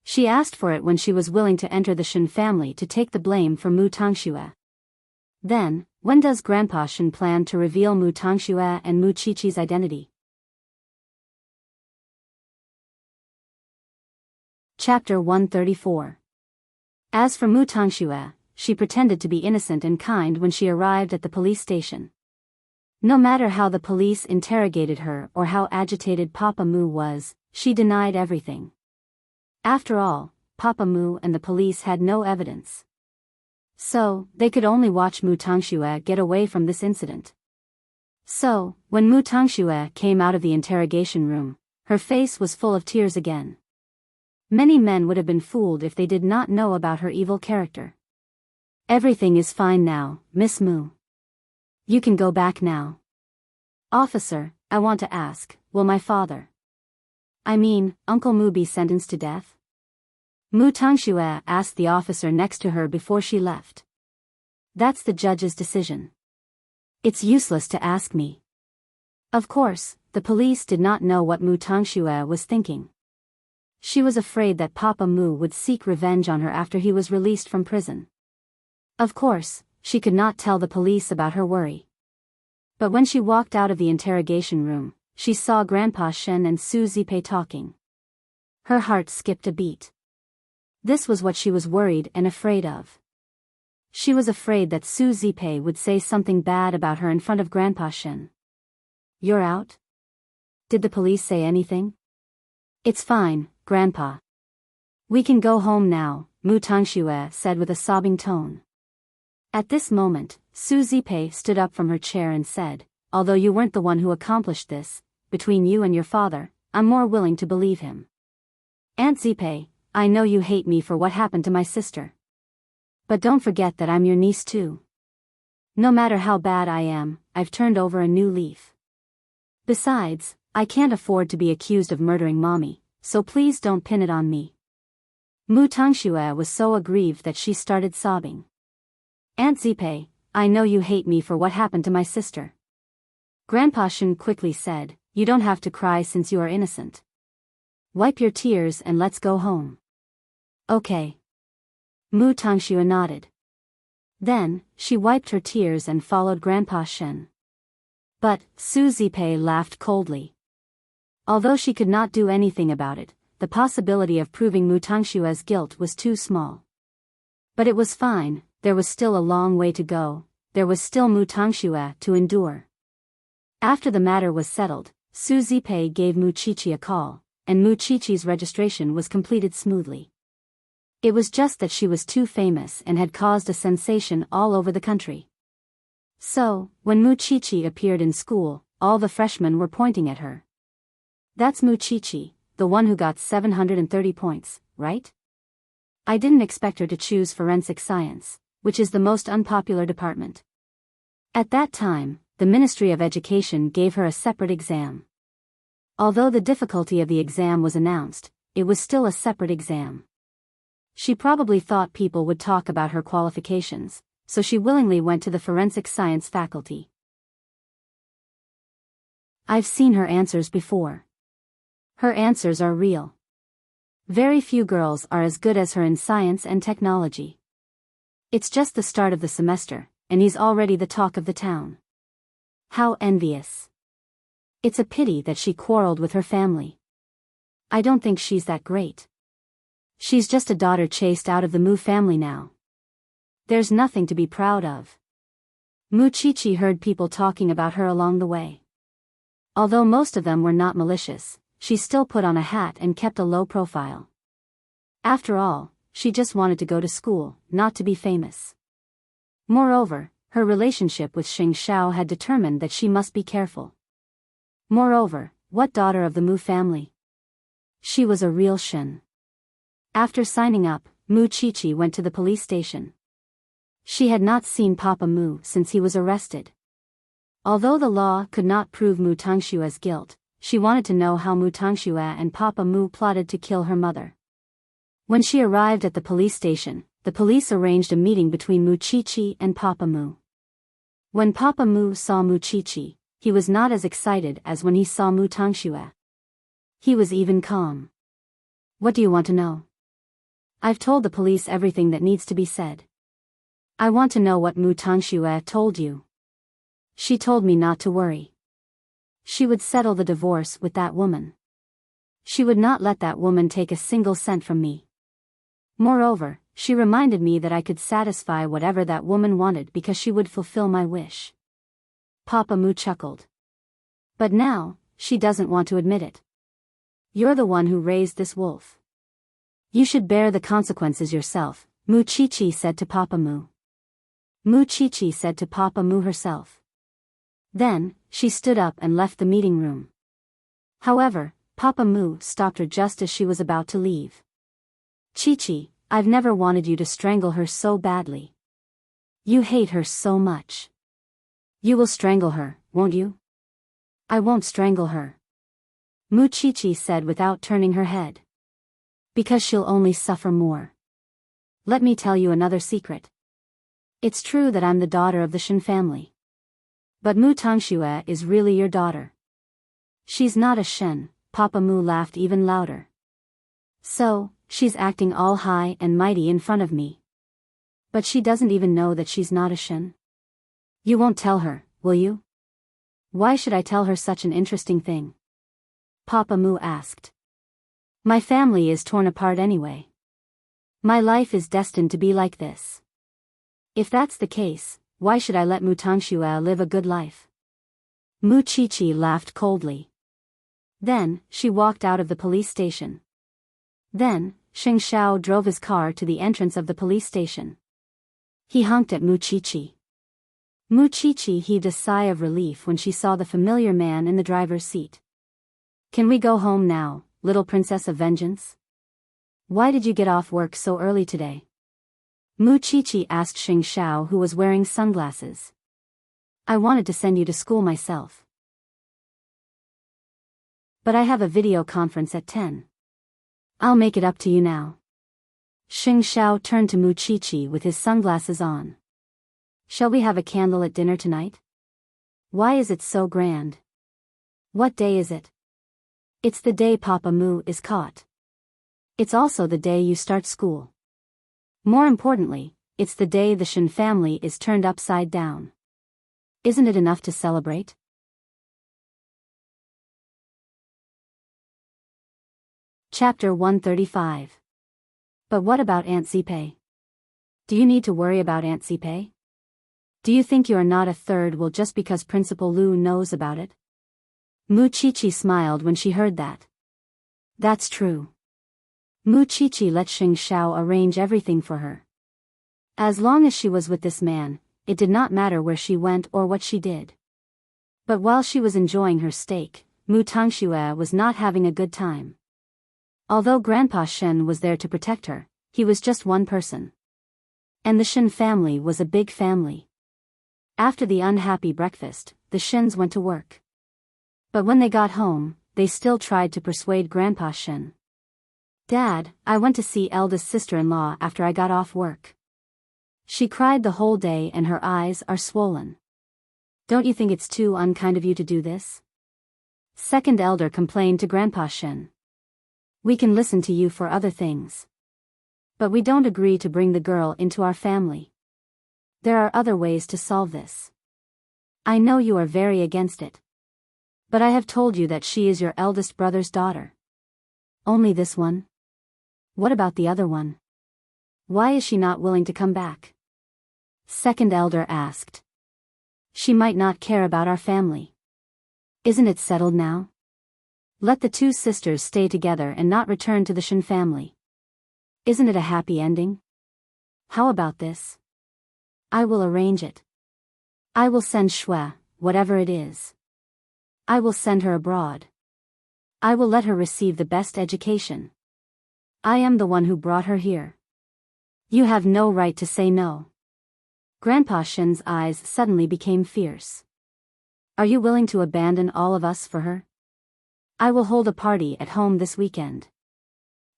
She asked for it when she was willing to enter the Shen family to take the blame for Mu Tangxue. Then, when does Grandpa Shen plan to reveal Mu Tangxue and Mu Qiqi's identity? Chapter 134. As for Mu Tangxue, she pretended to be innocent and kind when she arrived at the police station. No matter how the police interrogated her or how agitated Papa Mu was, she denied everything. After all, Papa Mu and the police had no evidence. So, they could only watch Mu Tangxue get away from this incident. So, when Mu Tangxue came out of the interrogation room, her face was full of tears again. Many men would have been fooled if they did not know about her evil character. Everything is fine now, Miss Mu. You can go back now. Officer, I want to ask, will my father, Uncle Mu, be sentenced to death? Mu Tangxue asked the officer next to her before she left. That's the judge's decision. It's useless to ask me. Of course, the police did not know what Mu Tangxue was thinking. She was afraid that Papa Mu would seek revenge on her after he was released from prison. Of course, she could not tell the police about her worry. But when she walked out of the interrogation room, she saw Grandpa Shen and Su Zipei talking. Her heart skipped a beat. This was what she was worried and afraid of. She was afraid that Su Zipei would say something bad about her in front of Grandpa Shen. You're out? Did the police say anything? It's fine, Grandpa. We can go home now, Mu Tangxue said with a sobbing tone. At this moment, Su Zipei stood up from her chair and said, although you weren't the one who accomplished this, between you and your father, I'm more willing to believe him. Aunt Zipei, I know you hate me for what happened to my sister. But don't forget that I'm your niece too. No matter how bad I am, I've turned over a new leaf. Besides, I can't afford to be accused of murdering Mommy, so please don't pin it on me. Mu Tangxue was so aggrieved that she started sobbing. Aunt Zipei, I know you hate me for what happened to my sister. Grandpa Shen quickly said, you don't have to cry since you are innocent. Wipe your tears and let's go home. Okay. Mu Tangxue nodded. Then, she wiped her tears and followed Grandpa Shen. But, Su Zipei laughed coldly. Although she could not do anything about it, the possibility of proving Mu Tangxue's guilt was too small. But it was fine, there was still a long way to go, there was still Mu Tangxue to endure. After the matter was settled, Su Zipei gave Mu Qiqi a call, and Mu Qiqi's registration was completed smoothly. It was just that she was too famous and had caused a sensation all over the country. So, when Mu Qiqi appeared in school, all the freshmen were pointing at her. That's Mu Qiqi, the one who got 730 points, right? I didn't expect her to choose forensic science, which is the most unpopular department. At that time, the Ministry of Education gave her a separate exam. Although the difficulty of the exam was announced, it was still a separate exam. She probably thought people would talk about her qualifications, so she willingly went to the forensic science faculty. I've seen her answers before. Her answers are real. Very few girls are as good as her in science and technology. It's just the start of the semester, and he's already the talk of the town. How envious. It's a pity that she quarreled with her family. I don't think she's that great. She's just a daughter chased out of the Mu family now. There's nothing to be proud of. Muchichi heard people talking about her along the way. Although most of them were not malicious, she still put on a hat and kept a low profile. After all, she just wanted to go to school, not to be famous. Moreover, her relationship with Xing Xiao had determined that she must be careful. Moreover, what daughter of the Mu family? She was a real Shen. After signing up, Muchichi went to the police station. She had not seen Papa Mu since he was arrested. Although the law could not prove Mu Tangshua's guilt, she wanted to know how Mu Tangxue and Papa Mu plotted to kill her mother. When she arrived at the police station, the police arranged a meeting between Muchichi and Papa Mu. When Papa Mu saw Muchichi, he was not as excited as when he saw Mu Tangxue. He was even calm. What do you want to know? I've told the police everything that needs to be said. I want to know what Mu Tangxue told you. She told me not to worry. She would settle the divorce with that woman. She would not let that woman take a single cent from me. Moreover, she reminded me that I could satisfy whatever that woman wanted because she would fulfill my wish. Papa Mu chuckled. But now, she doesn't want to admit it. You're the one who raised this wolf. You should bear the consequences yourself, Muchichi said to Papa Mu. Muchichi said to Papa Mu herself. Then, she stood up and left the meeting room. However, Papa Mu stopped her just as she was about to leave. Chichi, I've never wanted you to strangle her so badly. You hate her so much. You will strangle her, won't you? I won't strangle her. Muchichi said without turning her head. Because she'll only suffer more. Let me tell you another secret. It's true that I'm the daughter of the Shen family. But Mu Tangxue is really your daughter. She's not a Shen, Papa Mu laughed even louder. So, she's acting all high and mighty in front of me. But she doesn't even know that she's not a Shen. You won't tell her, will you? Why should I tell her such an interesting thing? Papa Mu asked. My family is torn apart anyway. My life is destined to be like this. If that's the case, why should I let Mu Tangxue live a good life? Muchichi laughed coldly. Then, she walked out of the police station. Then, Xing Xiao drove his car to the entrance of the police station. He honked at Muchichi. Muchichi heaved a sigh of relief when she saw the familiar man in the driver's seat. Can we go home now, little princess of vengeance? Why did you get off work so early today? Muchichi asked Xing Xiao, who was wearing sunglasses. I wanted to send you to school myself. But I have a video conference at 10. I'll make it up to you now. Xing Xiao turned to Muchichi with his sunglasses on. Shall we have a candle at dinner tonight? Why is it so grand? What day is it? It's the day Papa Mu is caught. It's also the day you start school. More importantly, it's the day the Shen family is turned upside down. Isn't it enough to celebrate? Chapter 135. But what about Aunt Zipe? Do you need to worry about Aunt Zipe? Do you think you are not a third wheel just because Principal Lu knows about it? Muchichi smiled when she heard that. That's true. Muchichi let Xing Xiao arrange everything for her. As long as she was with this man, it did not matter where she went or what she did. But while she was enjoying her steak, Mu Tangxue was not having a good time. Although Grandpa Shen was there to protect her, he was just one person. And the Shen family was a big family. After the unhappy breakfast, the Shens went to work. But when they got home, they still tried to persuade Grandpa Shen. Dad, I went to see eldest sister-in-law after I got off work. She cried the whole day and her eyes are swollen. Don't you think it's too unkind of you to do this? Second elder complained to Grandpa Shen. We can listen to you for other things. But we don't agree to bring the girl into our family. There are other ways to solve this. I know you are very against it. But I have told you that she is your eldest brother's daughter. Only this one? What about the other one? Why is she not willing to come back? Second elder asked. She might not care about our family. Isn't it settled now? Let the two sisters stay together and not return to the Shin family. Isn't it a happy ending? How about this? I will arrange it. I will send Shui, whatever it is. I will send her abroad. I will let her receive the best education. I am the one who brought her here. You have no right to say no. Grandpa Shin's eyes suddenly became fierce. Are you willing to abandon all of us for her? I will hold a party at home this weekend.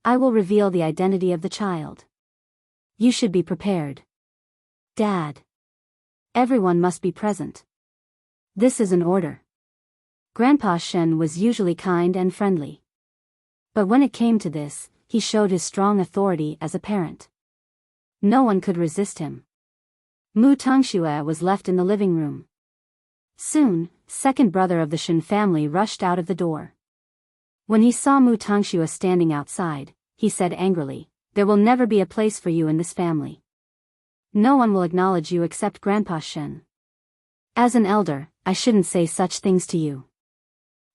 I will reveal the identity of the child. You should be prepared. Dad. Everyone must be present. This is an order. Grandpa Shen was usually kind and friendly. But when it came to this, he showed his strong authority as a parent. No one could resist him. Mu Tongxue was left in the living room. Soon, second brother of the Shen family rushed out of the door. When he saw Mu Tongxue standing outside, he said angrily, "There will never be a place for you in this family. No one will acknowledge you except Grandpa Shen. As an elder, I shouldn't say such things to you.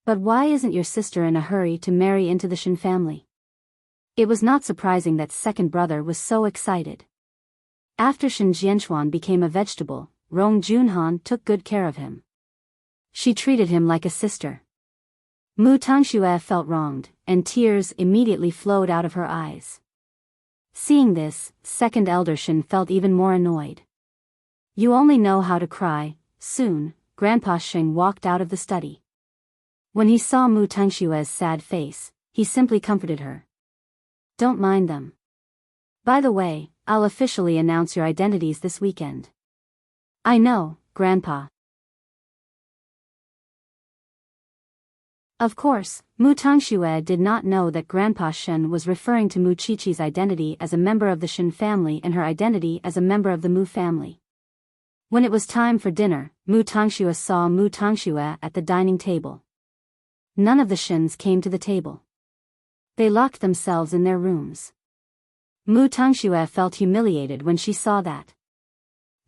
But why isn't your sister in a hurry to marry into the Shen family?" It was not surprising that second brother was so excited. After Shen Jianchuan became a vegetable, Rong Junhan took good care of him. She treated him like a sister. Mu Tongxue felt wronged, and tears immediately flowed out of her eyes. Seeing this, second elder Shen felt even more annoyed. You only know how to cry. Soon, Grandpa Sheng walked out of the study. When he saw Mu Tongxue's sad face, he simply comforted her. Don't mind them. By the way, I'll officially announce your identities this weekend. I know, Grandpa. Of course, Mu Tongxue did not know that Grandpa Shen was referring to Mu Qiqi's identity as a member of the Shen family and her identity as a member of the Mu family. When it was time for dinner, Mu Tongxue saw Mu Tongxue at the dining table. None of the Shens came to the table. They locked themselves in their rooms. Mu Tongxue felt humiliated when she saw that.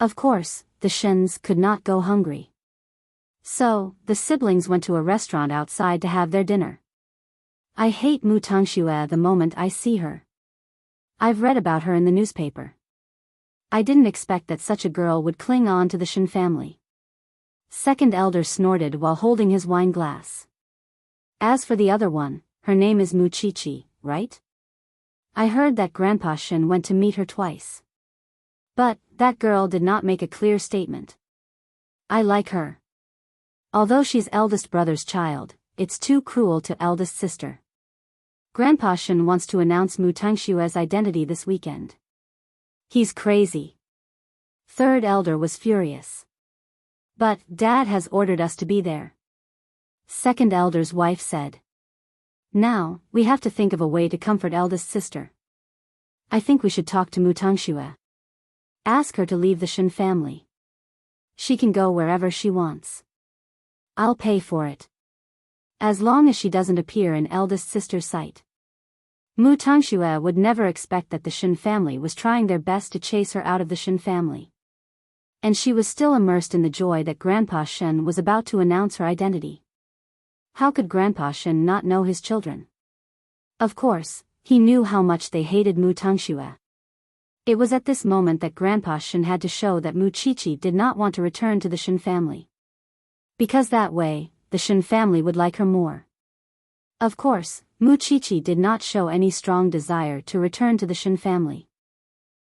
Of course, the Shens could not go hungry. So, the siblings went to a restaurant outside to have their dinner. I hate Mu Tongxue the moment I see her. I've read about her in the newspaper. I didn't expect that such a girl would cling on to the Shen family. Second elder snorted while holding his wine glass. As for the other one, her name is Mu Qiqi, right? I heard that Grandpa Shen went to meet her twice. But, that girl did not make a clear statement. I like her. Although she's eldest brother's child, it's too cruel to eldest sister. Grandpa Shen wants to announce Mu Tongxue's identity this weekend. He's crazy. Third elder was furious. But, Dad has ordered us to be there. Second elder's wife said. Now, we have to think of a way to comfort eldest sister. I think we should talk to Mu Tongxue. Ask her to leave the Shen family. She can go wherever she wants. I'll pay for it. As long as she doesn't appear in eldest sister's sight. Mu Tongxue would never expect that the Shen family was trying their best to chase her out of the Shen family. And she was still immersed in the joy that Grandpa Shen was about to announce her identity. How could Grandpa Shen not know his children? Of course, he knew how much they hated Mu Tongxue. It was at this moment that Grandpa Shen had to show that Mu Qiqi did not want to return to the Shen family. Because that way, the Shen family would like her more. Of course, Mu Qiqi did not show any strong desire to return to the Shen family.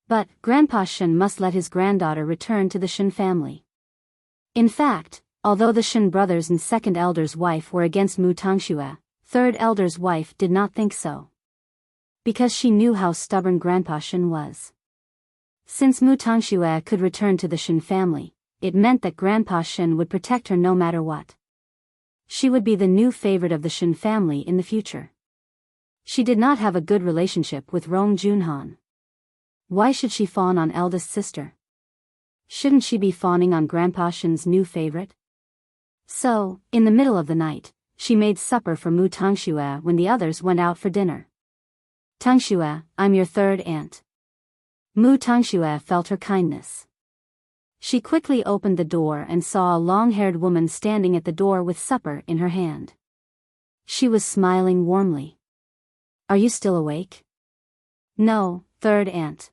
But, Grandpa Shen must let his granddaughter return to the Shen family. In fact, although the Shen brothers and second elder's wife were against Mu Tongxue, third elder's wife did not think so. Because she knew how stubborn Grandpa Shen was. Since Mu Tongxue could return to the Shen family, it meant that Grandpa Shen would protect her no matter what. She would be the new favorite of the Shen family in the future. She did not have a good relationship with Rong Junhan. Why should she fawn on eldest sister? Shouldn't she be fawning on Grandpa Shen's new favorite? So, in the middle of the night, she made supper for Mu Tangxue when the others went out for dinner. Tangxue, I'm your third aunt. Mu Tangxue felt her kindness. She quickly opened the door and saw a long-haired woman standing at the door with supper in her hand. She was smiling warmly. Are you still awake? No, third aunt.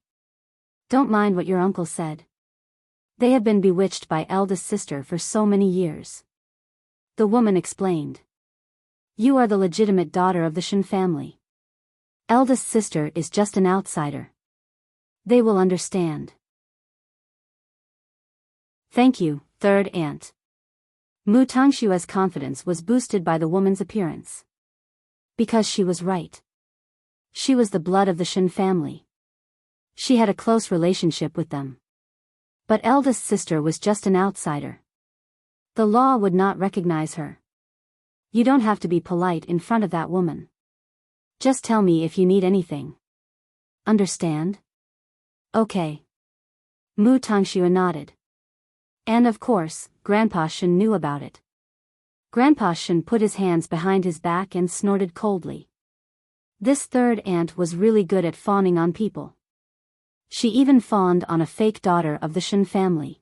Don't mind what your uncle said. They have been bewitched by eldest sister for so many years. The woman explained. You are the legitimate daughter of the Shen family. Eldest sister is just an outsider. They will understand. Thank you, third aunt. Mu Tangshue's confidence was boosted by the woman's appearance. Because she was right. She was the blood of the Shen family. She had a close relationship with them. But eldest sister was just an outsider. The law would not recognize her. You don't have to be polite in front of that woman. Just tell me if you need anything. Understand? Okay. Mu Tangxue nodded. And of course, Grandpa Shen knew about it. Grandpa Shen put his hands behind his back and snorted coldly. This third aunt was really good at fawning on people. She even fawned on a fake daughter of the Shen family.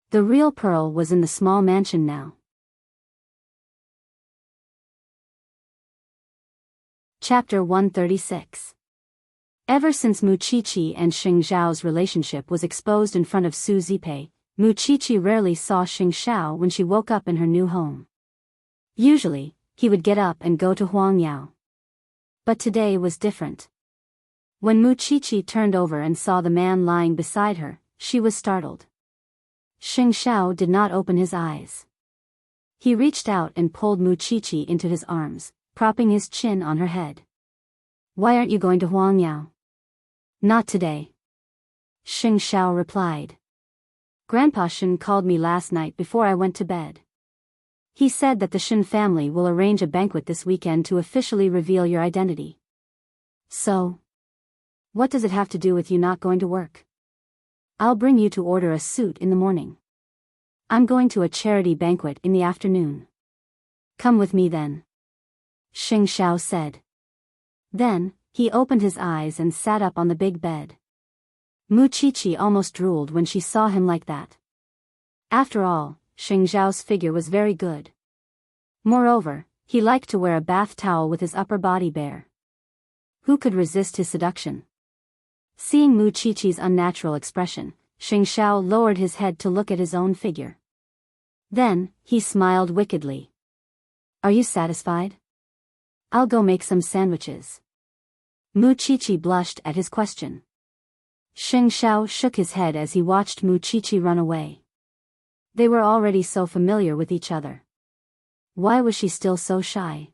The real Pearl was in the small mansion now. Chapter 136. Ever since Mu Qiqi and Xing Zhao's relationship was exposed in front of Su Zipei, Mu Qiqi rarely saw Xing Zhao when she woke up in her new home. Usually, he would get up and go to Huangyao. But today was different. When Mu Qiqi turned over and saw the man lying beside her, she was startled. Xing Zhao did not open his eyes. He reached out and pulled Mu Qiqi into his arms, propping his chin on her head. Why aren't you going to Huangyao? Not today. Xing Zhao replied. Grandpa Shen called me last night before I went to bed. He said that the Shen family will arrange a banquet this weekend to officially reveal your identity. So, what does it have to do with you not going to work? I'll bring you to order a suit in the morning. I'm going to a charity banquet in the afternoon. Come with me then. Xing Zhao said. Then, he opened his eyes and sat up on the big bed. Mu Qiqi almost drooled when she saw him like that. After all, Xing Zhao's figure was very good. Moreover, he liked to wear a bath towel with his upper body bare. Who could resist his seduction? Seeing Mu Qiqi's unnatural expression, Xing Zhao lowered his head to look at his own figure. Then, he smiled wickedly. Are you satisfied? I'll go make some sandwiches. Mu Qiqi blushed at his question. Xing Zhao shook his head as he watched Mu Qiqi run away. They were already so familiar with each other. Why was she still so shy?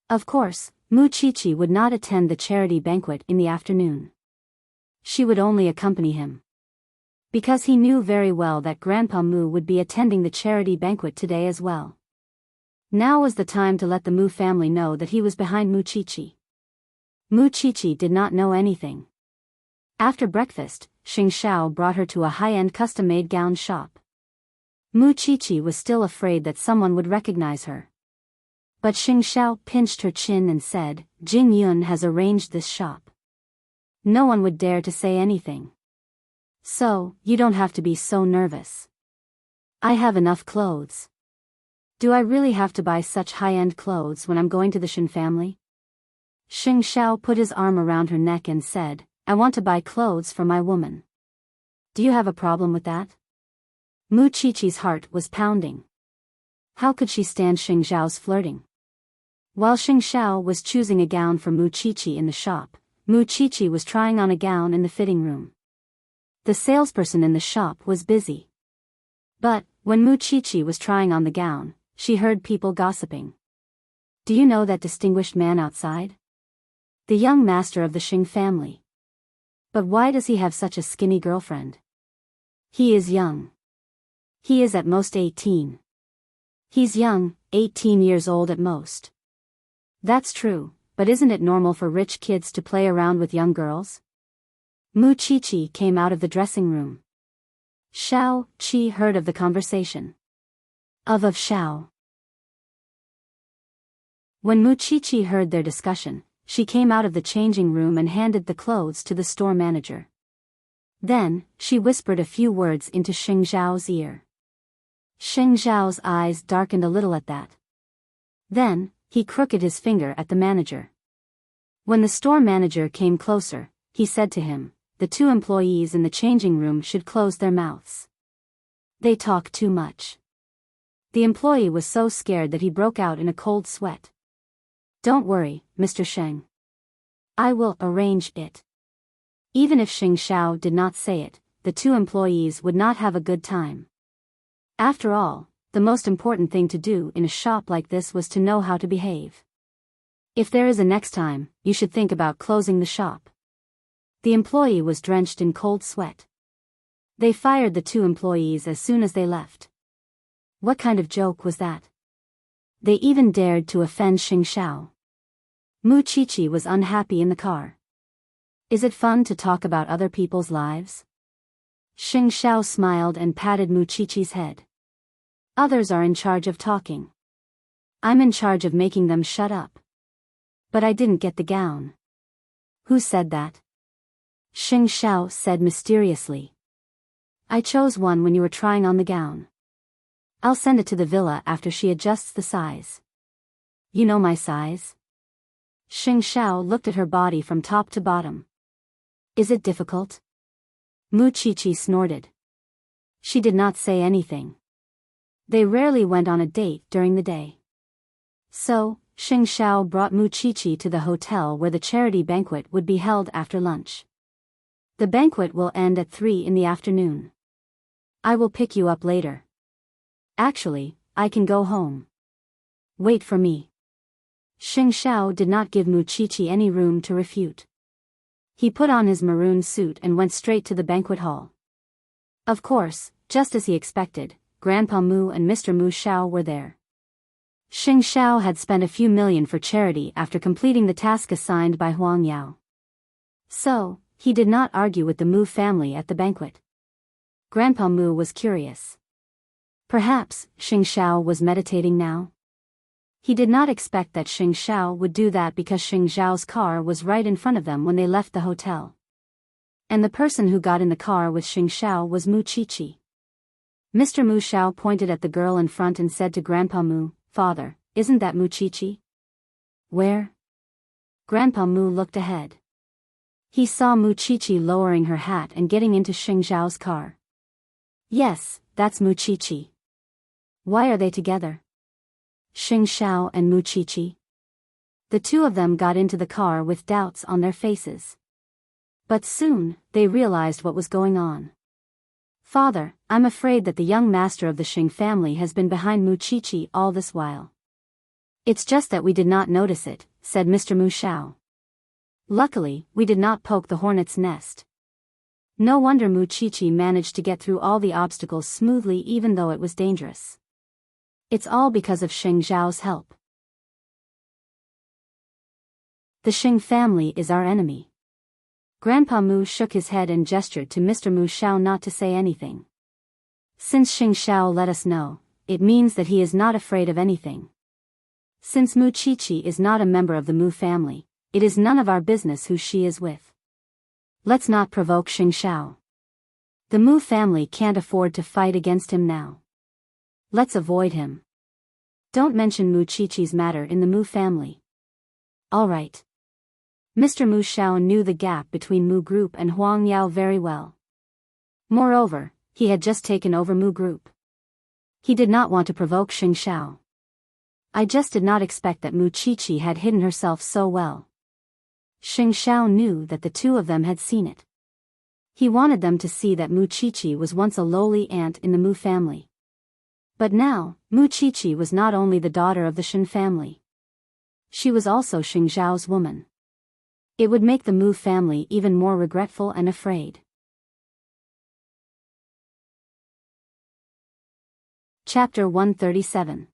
Of course, Mu Qiqi would not attend the charity banquet in the afternoon. She would only accompany him. Because he knew very well that Grandpa Mu would be attending the charity banquet today as well. Now was the time to let the Mu family know that he was behind Mu Qiqi. Mu Qiqi did not know anything. After breakfast, Xing Zhao brought her to a high-end custom-made gown shop. Mu Qiqi was still afraid that someone would recognize her. But Xing Zhao pinched her chin and said, Jing Yun has arranged this shop. No one would dare to say anything. So, you don't have to be so nervous. I have enough clothes. Do I really have to buy such high-end clothes when I'm going to the Shen family? Xing Zhao put his arm around her neck and said, I want to buy clothes for my woman. Do you have a problem with that? Mu Qiqi's heart was pounding. How could she stand Xing Zhao's flirting? While Xing Zhao was choosing a gown for Mu Qiqi in the shop, Mu Qiqi was trying on a gown in the fitting room. The salesperson in the shop was busy. But, when Mu Qiqi was trying on the gown, she heard people gossiping. Do you know that distinguished man outside? The young master of the Xing family. But why does he have such a skinny girlfriend? He is young. He is at most 18. He's young, 18 years old at most. That's true, but isn't it normal for rich kids to play around with young girls? Mu Qiqi came out of the dressing room. Xiao Qi heard of the conversation. of Xiao. When Mu Qiqi heard their discussion, she came out of the changing room and handed the clothes to the store manager. Then, she whispered a few words into Xing Zhao's ear. Xing Zhao's eyes darkened a little at that. Then, he crooked his finger at the manager. When the store manager came closer, he said to him, "The two employees in the changing room should close their mouths. They talk too much." The employee was so scared that he broke out in a cold sweat. "Don't worry, Mr. Sheng. I will arrange it." Even if Xing Xiao did not say it, the two employees would not have a good time. After all, the most important thing to do in a shop like this was to know how to behave. If there is a next time, you should think about closing the shop. The employee was drenched in cold sweat. They fired the two employees as soon as they left. What kind of joke was that? They even dared to offend Xing Xiao. Mu Qiqi was unhappy in the car. Is it fun to talk about other people's lives? Xing Xiao smiled and patted Mu Qiqi's head. Others are in charge of talking. I'm in charge of making them shut up. But I didn't get the gown. Who said that? Xing Xiao said mysteriously. I chose one when you were trying on the gown. I'll send it to the villa after she adjusts the size. You know my size? Xing Xiao looked at her body from top to bottom. Is it difficult? Mu Qiqi snorted. She did not say anything. They rarely went on a date during the day. So, Xing Xiao brought Mu Qiqi to the hotel where the charity banquet would be held after lunch. The banquet will end at 3 in the afternoon. I will pick you up later. Actually, I can go home. Wait for me. Xing Xiao did not give Mu Qiqi any room to refute. He put on his maroon suit and went straight to the banquet hall. Of course, just as he expected, Grandpa Mu and Mr. Mu Xiao were there. Xing Xiao had spent a few million for charity after completing the task assigned by Huang Yao. So, he did not argue with the Mu family at the banquet. Grandpa Mu was curious. Perhaps, Xing Xiao was meditating now? He did not expect that Xing Xiao would do that because Xing Xiao's car was right in front of them when they left the hotel. And the person who got in the car with Xing Xiao was Mu Qiqi. Mr. Mu Xiao pointed at the girl in front and said to Grandpa Mu, "Father, isn't that Mu Qiqi?" "Where?" Grandpa Mu looked ahead. He saw Mu Qiqi lowering her hat and getting into Xing Xiao's car. Yes, that's Mu Qiqi. Why are they together? Xing Xiao and Mu Qiqi. The two of them got into the car with doubts on their faces. But soon, they realized what was going on. "Father, I'm afraid that the young master of the Xing family has been behind Mu Qiqi all this while." "It's just that we did not notice it," said Mr. Mu Xiao. "Luckily, we did not poke the hornet's nest." No wonder Mu Qiqi managed to get through all the obstacles smoothly even though it was dangerous. It's all because of Xing Zhao's help. The Xing family is our enemy. Grandpa Mu shook his head and gestured to Mr. Mu Xiao not to say anything. Since Xing Xiao let us know, it means that he is not afraid of anything. Since Mu Qiqi is not a member of the Mu family, it is none of our business who she is with. Let's not provoke Xing Xiao. The Mu family can't afford to fight against him now. Let's avoid him. Don't mention Mu Qiqi's matter in the Mu family. All right. Mr. Mu Xiao knew the gap between Mu Group and Huang Yao very well. Moreover, he had just taken over Mu Group. He did not want to provoke Xing Xiao. I just did not expect that Mu Qiqi had hidden herself so well. Xing Xiao knew that the two of them had seen it. He wanted them to see that Mu Qiqi was once a lowly ant in the Mu family. But now, Mu Qiqi was not only the daughter of the Shen family. She was also Xing Zhao's woman. It would make the Mu family even more regretful and afraid. Chapter 137.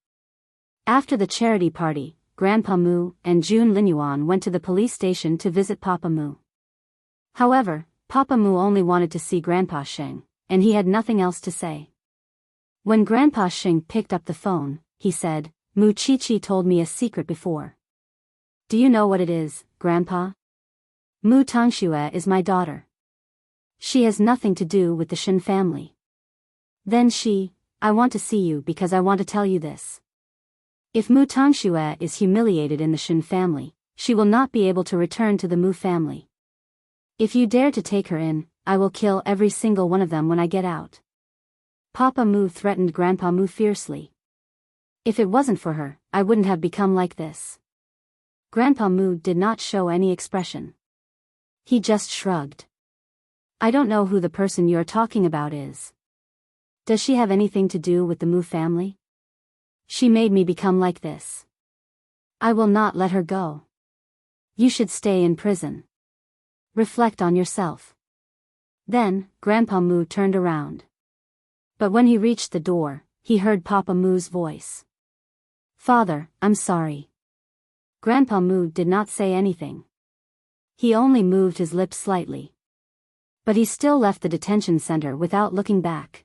After the charity party, Grandpa Mu and Jun Linyuan went to the police station to visit Papa Mu. However, Papa Mu only wanted to see Grandpa Sheng, and he had nothing else to say. When Grandpa Xing picked up the phone, he said, Mu Chichi told me a secret before. Do you know what it is, Grandpa? Mu Tongxue is my daughter. She has nothing to do with the Shen family. Then I want to see you because I want to tell you this. If Mu Tongxue is humiliated in the Shen family, she will not be able to return to the Mu family. If you dare to take her in, I will kill every single one of them when I get out. Papa Mu threatened Grandpa Mu fiercely. If it wasn't for her, I wouldn't have become like this. Grandpa Mu did not show any expression. He just shrugged. I don't know who the person you're talking about is. Does she have anything to do with the Mu family? She made me become like this. I will not let her go. You should stay in prison. Reflect on yourself. Then, Grandpa Mu turned around. But when he reached the door, he heard Papa Mu's voice. Father, I'm sorry. Grandpa Mu did not say anything. He only moved his lips slightly. But he still left the detention center without looking back.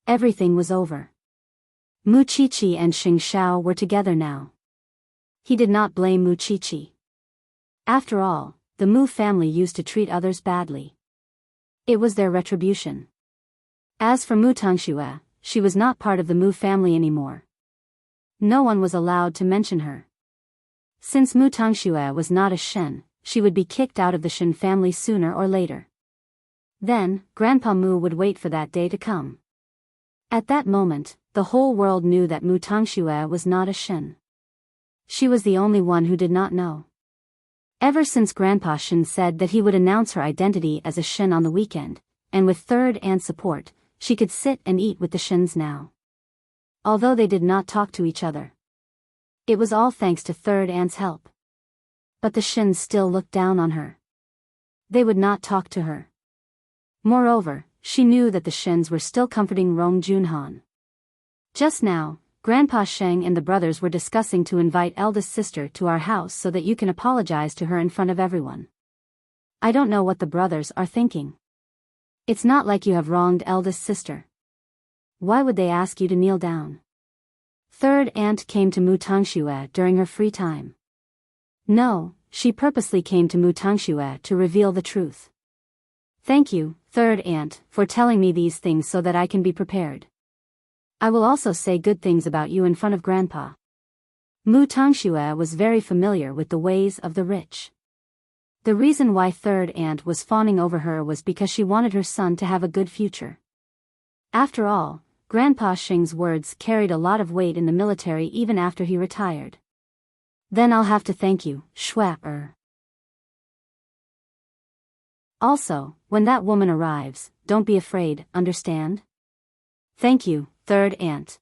Everything was over. Mu Chichi and Xing Xiao were together now. He did not blame Mu Chichi. After all, the Mu family used to treat others badly. It was their retribution. As for Mu Tongxue, she was not part of the Mu family anymore. No one was allowed to mention her. Since Mu Tongxue was not a Shen, she would be kicked out of the Shen family sooner or later. Then, Grandpa Mu would wait for that day to come. At that moment, the whole world knew that Mu Tongxue was not a Shen. She was the only one who did not know. Ever since Grandpa Shen said that he would announce her identity as a Shen on the weekend, and with third aunt's support, she could sit and eat with the Shens now. Although they did not talk to each other. It was all thanks to third aunt's help. But the Shens still looked down on her. They would not talk to her. Moreover, she knew that the Shens were still comforting Rong Junhan. Just now, Grandpa Sheng and the brothers were discussing to invite eldest sister to our house so that you can apologize to her in front of everyone. I don't know what the brothers are thinking. It's not like you have wronged eldest sister. Why would they ask you to kneel down? Third aunt came to Mu Tongxue during her free time. No, she purposely came to Mu Tongxue to reveal the truth. Thank you, third aunt, for telling me these things so that I can be prepared. I will also say good things about you in front of Grandpa. Mu Tongxue was very familiar with the ways of the rich. The reason why third aunt was fawning over her was because she wanted her son to have a good future. After all, Grandpa Xing's words carried a lot of weight in the military even after he retired. Then I'll have to thank you, Schwapper. Also, when that woman arrives, don't be afraid, understand? Thank you, third aunt.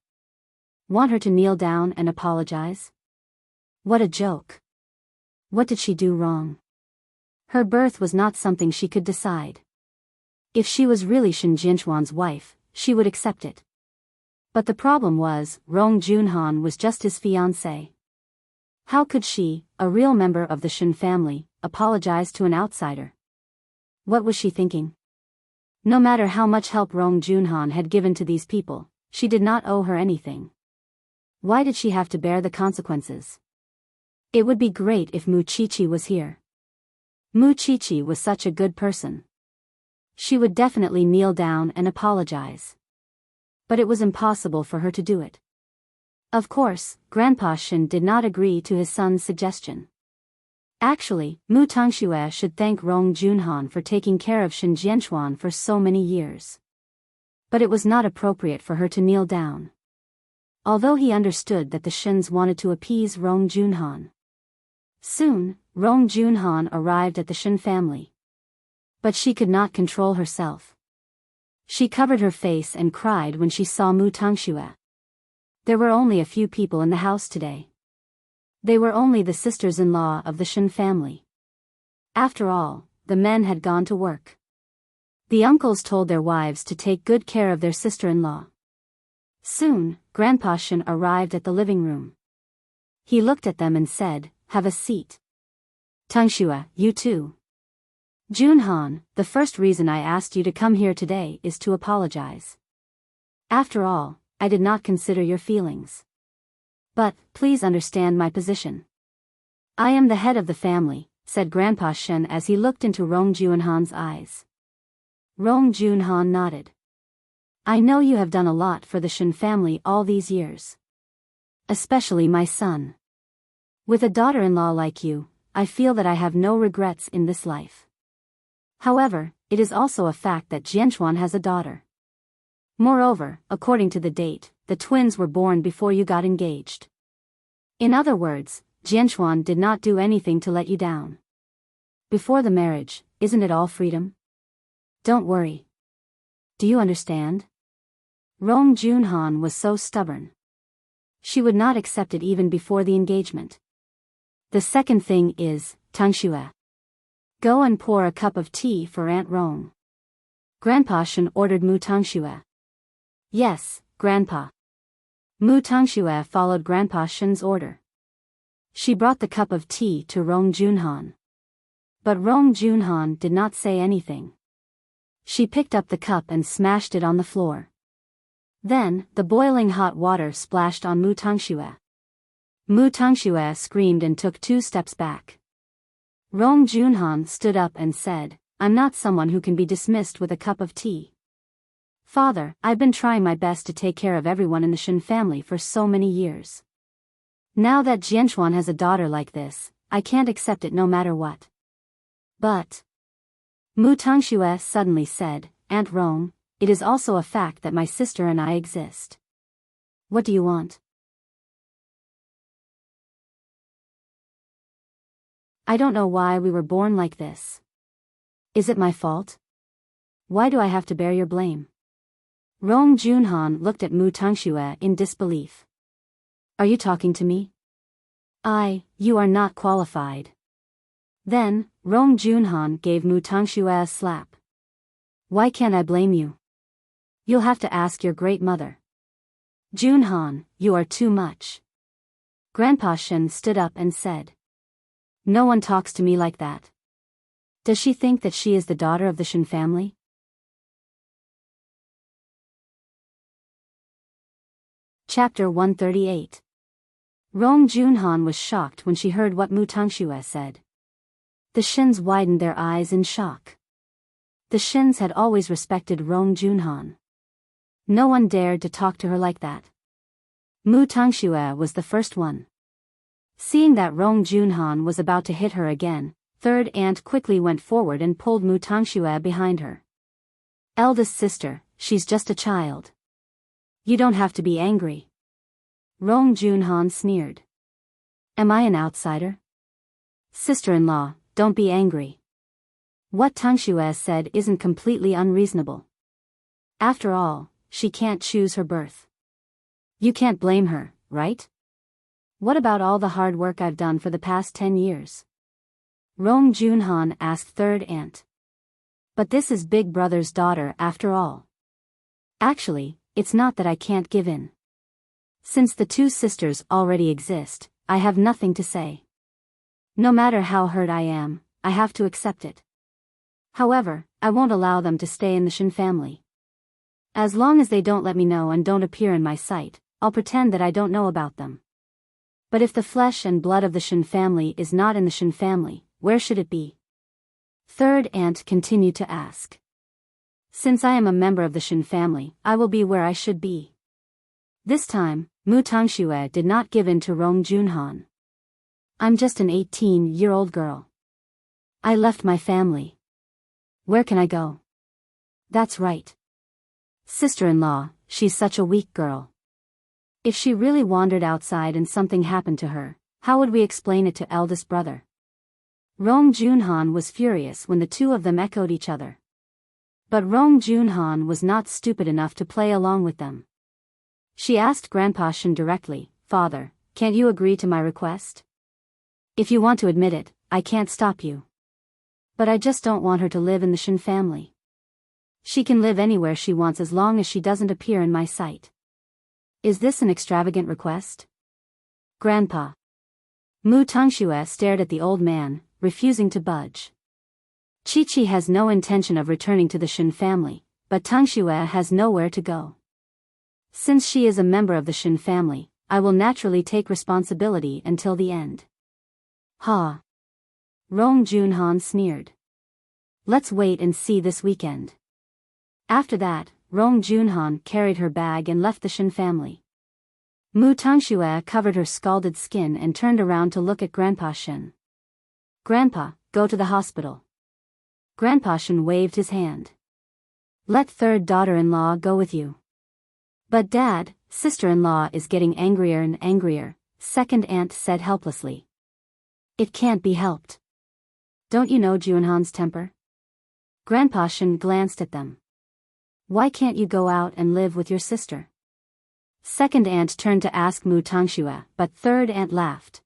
Want her to kneel down and apologize? What a joke. What did she do wrong? Her birth was not something she could decide. If she was really Shen Jianchuan's wife, she would accept it. But the problem was, Rong Junhan was just his fiancé. How could she, a real member of the Shen family, apologize to an outsider? What was she thinking? No matter how much help Rong Junhan had given to these people, she did not owe her anything. Why did she have to bear the consequences? It would be great if Mu Chichi was here. Mu Chichi was such a good person. She would definitely kneel down and apologize. But it was impossible for her to do it. Of course, Grandpa Shen did not agree to his son's suggestion. Actually, Mu Tongxue should thank Rong Junhan for taking care of Shen Jianchuan for so many years. But it was not appropriate for her to kneel down. Although he understood that the Shens wanted to appease Rong Junhan. Soon, Rong Junhan arrived at the Shen family. But she could not control herself. She covered her face and cried when she saw Mu Tongxue. There were only a few people in the house today. They were only the sisters-in-law of the Shen family. After all, the men had gone to work. The uncles told their wives to take good care of their sister-in-law. Soon, Grandpa Shen arrived at the living room. He looked at them and said, "Have a seat. Tongxue, you too." Junhan, the first reason I asked you to come here today is to apologize. After all, I did not consider your feelings. But, please understand my position. I am the head of the family, said Grandpa Shen as he looked into Rong Junhan's eyes. Rong Junhan nodded. I know you have done a lot for the Shen family all these years. Especially my son. With a daughter-in-law like you, I feel that I have no regrets in this life. However, it is also a fact that Jianchuan has a daughter. Moreover, according to the date, the twins were born before you got engaged. In other words, Jianchuan did not do anything to let you down. Before the marriage, isn't it all freedom? Don't worry. Do you understand? Rong Junhan was so stubborn. She would not accept it even before the engagement. The second thing is, Tangxue. Go and pour a cup of tea for Aunt Rong. Grandpa Shen ordered Mu Tangxue. Yes, Grandpa. Mu Tangxue followed Grandpa Shen's order. She brought the cup of tea to Rong Junhan. But Rong Junhan did not say anything. She picked up the cup and smashed it on the floor. Then, the boiling hot water splashed on Mu Tangxue. Mu Tangxue screamed and took 2 steps back. Rong Junhan stood up and said, I'm not someone who can be dismissed with a cup of tea. Father, I've been trying my best to take care of everyone in the Shen family for so many years. Now that Jianchuan has a daughter like this, I can't accept it no matter what. But Mu Tangxue suddenly said, Aunt Rong, it is also a fact that my sister and I exist. What do you want? I don't know why we were born like this. Is it my fault? Why do I have to bear your blame? Rong Junhan looked at Mu Tangxue in disbelief. Are you talking to me? You are not qualified. Then, Rong Junhan gave Mu Tangxue a slap. Why can't I blame you? You'll have to ask your great mother. Junhan, you are too much. Grandpa Shen stood up and said. No one talks to me like that. Does she think that she is the daughter of the Shen family? Chapter 138. Rong Junhan was shocked when she heard what Mu Tangxue said. The Shens widened their eyes in shock. The Shens had always respected Rong Junhan. No one dared to talk to her like that. Mu Tangxue was the first one. Seeing that Rong Junhan was about to hit her again, third aunt quickly went forward and pulled Mu Tangxue behind her. Eldest sister, she's just a child. You don't have to be angry. Rong Junhan sneered. Am I an outsider? Sister-in-law, don't be angry. What Tangxue said isn't completely unreasonable. After all, she can't choose her birth. You can't blame her, right? What about all the hard work I've done for the past 10 years? Rong Junhan asked third aunt. But this is big brother's daughter after all. Actually, it's not that I can't give in. Since the 2 sisters already exist, I have nothing to say. No matter how hurt I am, I have to accept it. However, I won't allow them to stay in the Shen family. As long as they don't let me know and don't appear in my sight, I'll pretend that I don't know about them. But if the flesh and blood of the Shen family is not in the Shen family, where should it be? Third aunt continued to ask. Since I am a member of the Shen family, I will be where I should be. This time, Mu Tangxue did not give in to Rong Junhan. I'm just an 18-year-old girl. I left my family. Where can I go? That's right. Sister-in-law, she's such a weak girl. If she really wandered outside and something happened to her, how would we explain it to eldest brother? Rong Junhan was furious when the 2 of them echoed each other. But Rong Junhan was not stupid enough to play along with them. She asked Grandpa Shen directly, Father, can't you agree to my request? If you want to admit it, I can't stop you. But I just don't want her to live in the Shen family. She can live anywhere she wants as long as she doesn't appear in my sight. Is this an extravagant request? Grandpa. Mu Tangxue stared at the old man, refusing to budge. Chi-Chi has no intention of returning to the Shen family, but Tangxue has nowhere to go. Since she is a member of the Shin family, I will naturally take responsibility until the end. Ha! Rong Junhan sneered. Let's wait and see this weekend. After that, Rong Junhan carried her bag and left the Shin family. Mu Tangxue covered her scalded skin and turned around to look at Grandpa Shin. Grandpa, go to the hospital. Grandpa Shin waved his hand. Let third daughter-in-law go with you. But Dad, sister-in-law is getting angrier and angrier, second aunt said helplessly. It can't be helped. Don't you know Junhan's temper? Grandpa Shin glanced at them. Why can't you go out and live with your sister? Second aunt turned to ask Mu Tangxue, but third aunt laughed.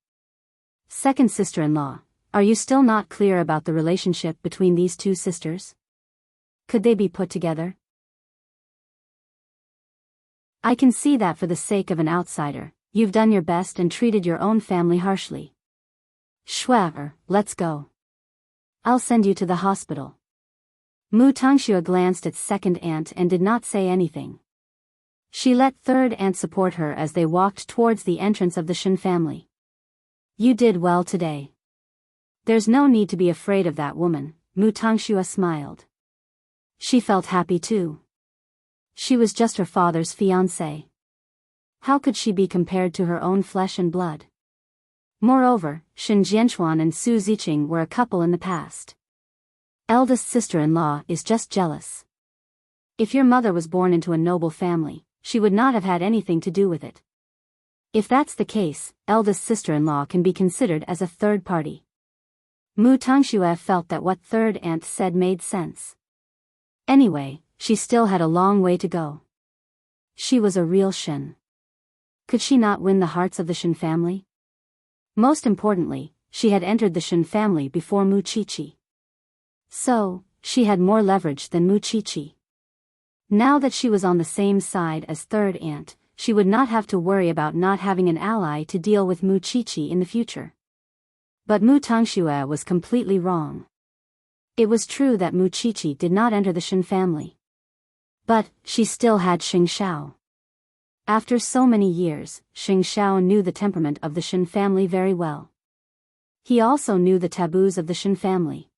Second sister-in-law, are you still not clear about the relationship between these two sisters? Could they be put together? I can see that for the sake of an outsider, you've done your best and treated your own family harshly. Schwager, let's go. I'll send you to the hospital. Mu Tangxue glanced at second aunt and did not say anything. She let third aunt support her as they walked towards the entrance of the Shin family. You did well today. There's no need to be afraid of that woman, Mu Tangxue smiled. She felt happy too. She was just her father's fiancée. How could she be compared to her own flesh and blood? Moreover, Shin Jianchuan and Su Ziqing were a couple in the past. Eldest sister-in-law is just jealous. If your mother was born into a noble family, she would not have had anything to do with it. If that's the case, eldest sister-in-law can be considered as a third party. Mu Tangxue felt that what third aunt said made sense. Anyway, she still had a long way to go. She was a real Shin. Could she not win the hearts of the Shin family? Most importantly, she had entered the Shin family before Mu Qiqi. So, she had more leverage than Mu Qiqi. Now that she was on the same side as third aunt, she would not have to worry about not having an ally to deal with Mu Qiqi in the future. But Mu Tangxue was completely wrong. It was true that Mu Qiqi did not enter the Shin family. But, she still had Xing Shao. After so many years, Xing Shao knew the temperament of the Shin family very well. He also knew the taboos of the Shin family.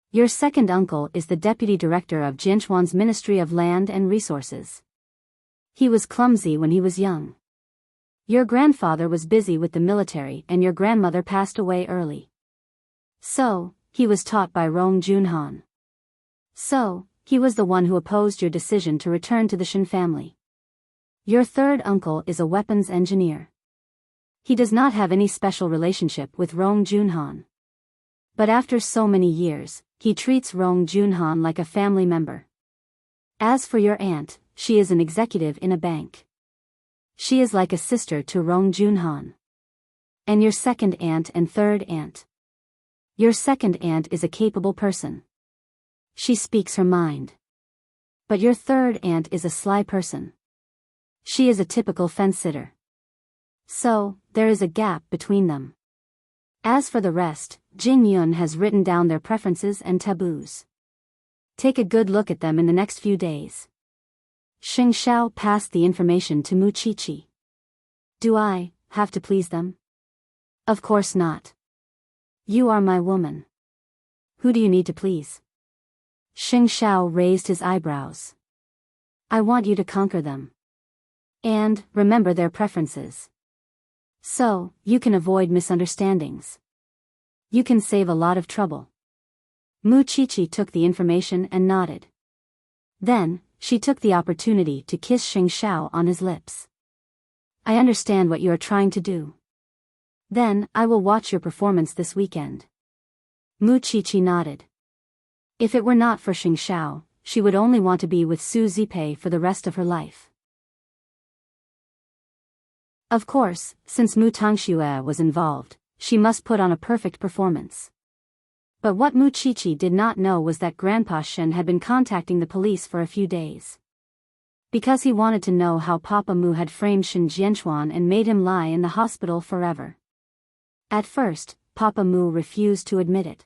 Your second uncle is the deputy director of Jianchuan's Ministry of Land and Resources. He was clumsy when he was young. Your grandfather was busy with the military and your grandmother passed away early. So, he was taught by Rong Junhan. So, he was the one who opposed your decision to return to the Shin family. Your third uncle is a weapons engineer. He does not have any special relationship with Rong Junhan. But after so many years, he treats Rong Junhan like a family member. As for your aunt, she is an executive in a bank. She is like a sister to Rong Junhan. And your second aunt and third aunt. Your second aunt is a capable person. She speaks her mind. But your third aunt is a sly person. She is a typical fence-sitter. So, there is a gap between them. As for the rest, Jing Yun has written down their preferences and taboos. Take a good look at them in the next few days. Xing Shao passed the information to Mu Qiqi. Do I have to please them? Of course not. You are my woman. Who do you need to please? Xing Shao raised his eyebrows. I want you to conquer them. And, remember their preferences. So, you can avoid misunderstandings. You can save a lot of trouble. Mu Qiqi took the information and nodded. Then, she took the opportunity to kiss Xing Shao on his lips. I understand what you are trying to do. Then, I will watch your performance this weekend. Mu Qiqi nodded. If it were not for Xing Shao, she would only want to be with Su Zipei for the rest of her life. Of course, since Mu Tangxue was involved, she must put on a perfect performance. But what Mu Qiqi did not know was that Grandpa Shen had been contacting the police for a few days. Because he wanted to know how Papa Mu had framed Shin Jianchuan and made him lie in the hospital forever. At first, Papa Mu refused to admit it.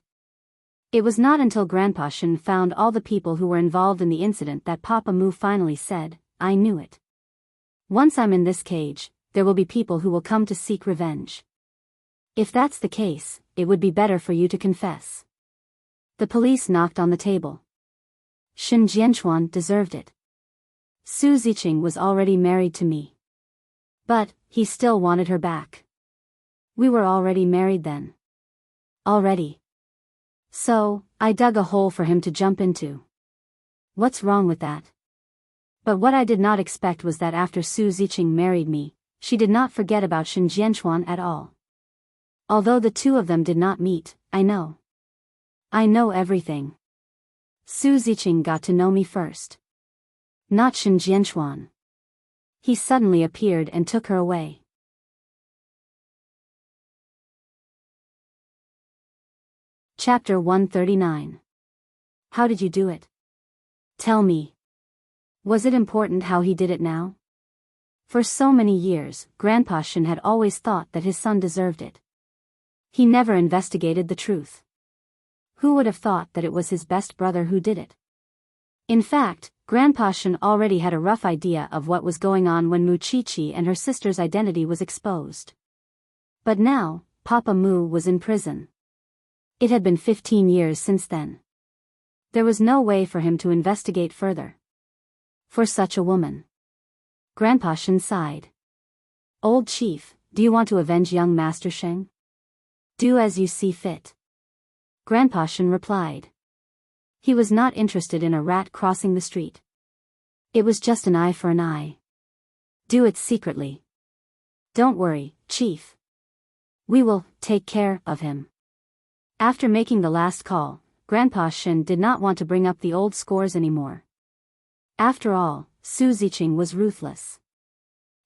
It was not until Grandpa Shen found all the people who were involved in the incident that Papa Mu finally said, I knew it. Once I'm in this cage, there will be people who will come to seek revenge. If that's the case, it would be better for you to confess. The police knocked on the table. Shin Jianchuan deserved it. Su Ziqing was already married to me. But, he still wanted her back. We were already married then. Already. So, I dug a hole for him to jump into. What's wrong with that? But what I did not expect was that after Su Ziqing married me, she did not forget about Shin Jianchuan at all. Although the two of them did not meet, I know. I know everything. Su Ziqing got to know me first. Not Shin Jianchuan. He suddenly appeared and took her away. Chapter 139. How did you do it? Tell me. Was it important how he did it now? For so many years, Grandpa Shin had always thought that his son deserved it. He never investigated the truth. Who would have thought that it was his best brother who did it? In fact, Grandpa Shin already had a rough idea of what was going on when Mu Chi-Chi and her sister's identity was exposed. But now, Papa Mu was in prison. It had been 15 years since then. There was no way for him to investigate further. For such a woman. Grandpa Shin sighed. Old chief, do you want to avenge young Master Sheng? Do as you see fit. Grandpa Shin replied. He was not interested in a rat crossing the street. It was just an eye for an eye. Do it secretly. Don't worry, chief. We will take care of him. After making the last call, Grandpa Shin did not want to bring up the old scores anymore. After all, Su Ziqing was ruthless.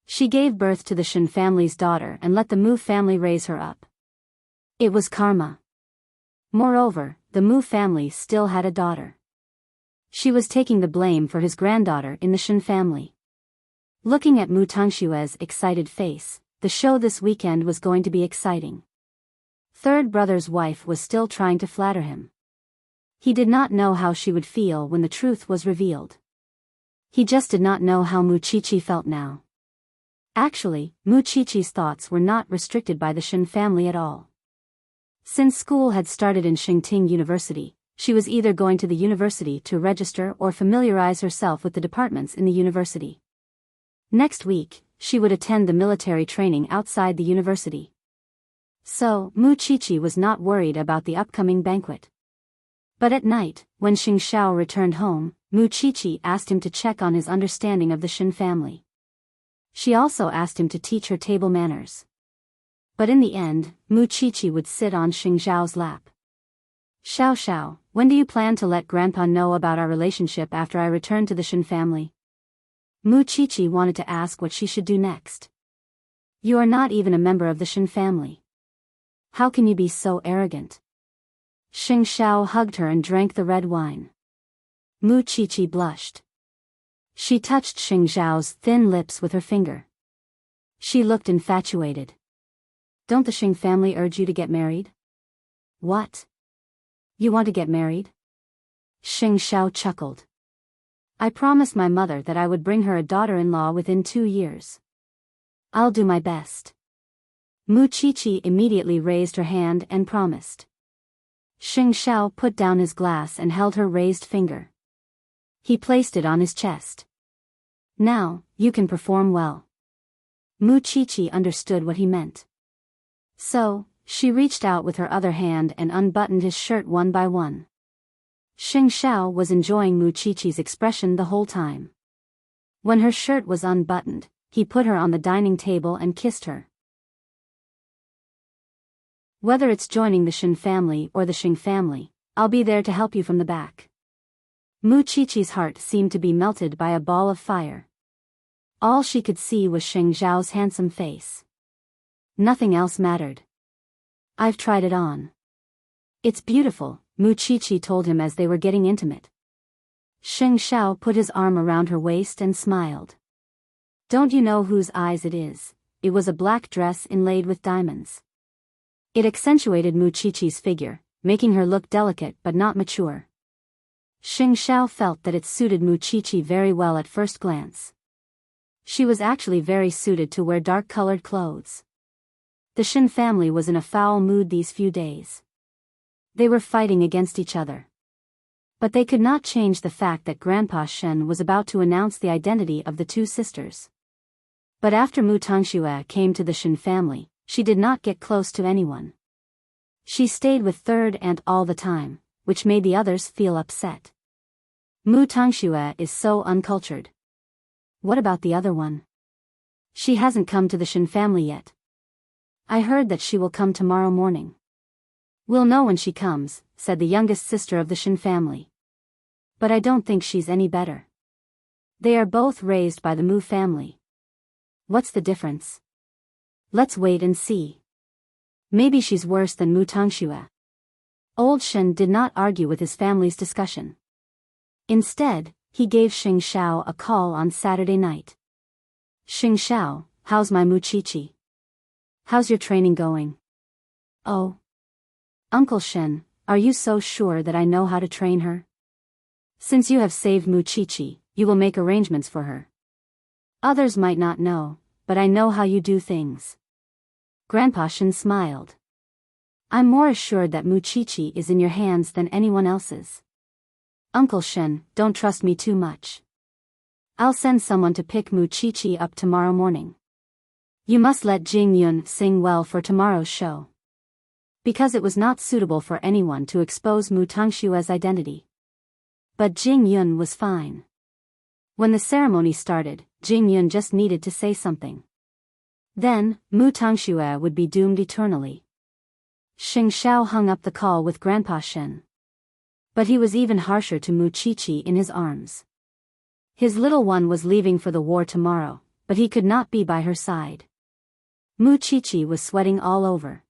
She gave birth to the Shin family's daughter and let the Mu family raise her up. It was karma. Moreover, the Mu family still had a daughter. She was taking the blame for his granddaughter in the Shin family. Looking at Mu Tangshue's excited face, the show this weekend was going to be exciting. Third brother's wife was still trying to flatter him. He did not know how she would feel when the truth was revealed. He just did not know how Mu Chi-Chi felt now. Actually, Mu Chi-Chi's thoughts were not restricted by the Shin family at all. Since school had started in Shingting University, she was either going to the university to register or familiarize herself with the departments in the university. Next week, she would attend the military training outside the university. So, Mu Chi-Chi was not worried about the upcoming banquet. But at night, when Xing Xiao returned home, Mu Chi-Chi asked him to check on his understanding of the Shin family. She also asked him to teach her table manners. But in the end, Mu Chi-Chi would sit on Xing Xiao's lap. Xiao Xiao, when do you plan to let Grandpa know about our relationship after I return to the Shin family? Mu Chi-Chi wanted to ask what she should do next. You are not even a member of the Shin family. How can you be so arrogant? Xing Xiao hugged her and drank the red wine. Mu Chi-Chi blushed. She touched Xing Xiao's thin lips with her finger. She looked infatuated. Don't the Xing family urge you to get married? What? You want to get married? Xing Xiao chuckled. I promised my mother that I would bring her a daughter-in-law within 2 years. I'll do my best. Mu Chi-Chi immediately raised her hand and promised. Xing Xiao put down his glass and held her raised finger. He placed it on his chest. Now, you can perform well. Mu Chi-Chi understood what he meant. So, she reached out with her other hand and unbuttoned his shirt one by one. Xing Xiao was enjoying Mu Chi-Chi's expression the whole time. When her shirt was unbuttoned, he put her on the dining table and kissed her. Whether it's joining the Shin family or the Xing family, I'll be there to help you from the back. Mu Chi-Chi's heart seemed to be melted by a ball of fire. All she could see was Xing Xiao's handsome face. Nothing else mattered. I've tried it on. It's beautiful, Mu Chi-Chi told him as they were getting intimate. Xing Xiao put his arm around her waist and smiled. Don't you know whose eyes it is? It was a black dress inlaid with diamonds. It accentuated Mu Chi-Chi's figure, making her look delicate but not mature. Xing Xiao felt that it suited Mu Chi-Chi very well at first glance. She was actually very suited to wear dark-colored clothes. The Shin family was in a foul mood these few days. They were fighting against each other. But they could not change the fact that Grandpa Shen was about to announce the identity of the two sisters. But after Mu Tangxue came to the Shin family, she did not get close to anyone. She stayed with third aunt all the time, which made the others feel upset. Mu Tangxue is so uncultured. What about the other one? She hasn't come to the Shin family yet. I heard that she will come tomorrow morning. We'll know when she comes, said the youngest sister of the Shin family. But I don't think she's any better. They are both raised by the Mu family. What's the difference? Let's wait and see. Maybe she's worse than Mu Tangxue. Old Shen did not argue with his family's discussion. Instead, he gave Xing Xiao a call on Saturday night. Xing Xiao, how's my Mu Qiqi? How's your training going? Oh. Uncle Shen, are you so sure that I know how to train her? Since you have saved Mu Qiqi, you will make arrangements for her. Others might not know, but I know how you do things. Grandpa Shen smiled. I'm more assured that Mu Qiqi is in your hands than anyone else's. Uncle Shen, don't trust me too much. I'll send someone to pick Mu Qiqi up tomorrow morning. You must let Jing Yun sing well for tomorrow's show. Because it was not suitable for anyone to expose Mu Tangshue's identity. But Jing Yun was fine. When the ceremony started, Jing Yun just needed to say something. Then, Mu Tangxue would be doomed eternally. Xing Xiao hung up the call with Grandpa Shen. But he was even harsher to Mu Qiqi in his arms. His little one was leaving for the war tomorrow, but he could not be by her side. Mu Qiqi was sweating all over.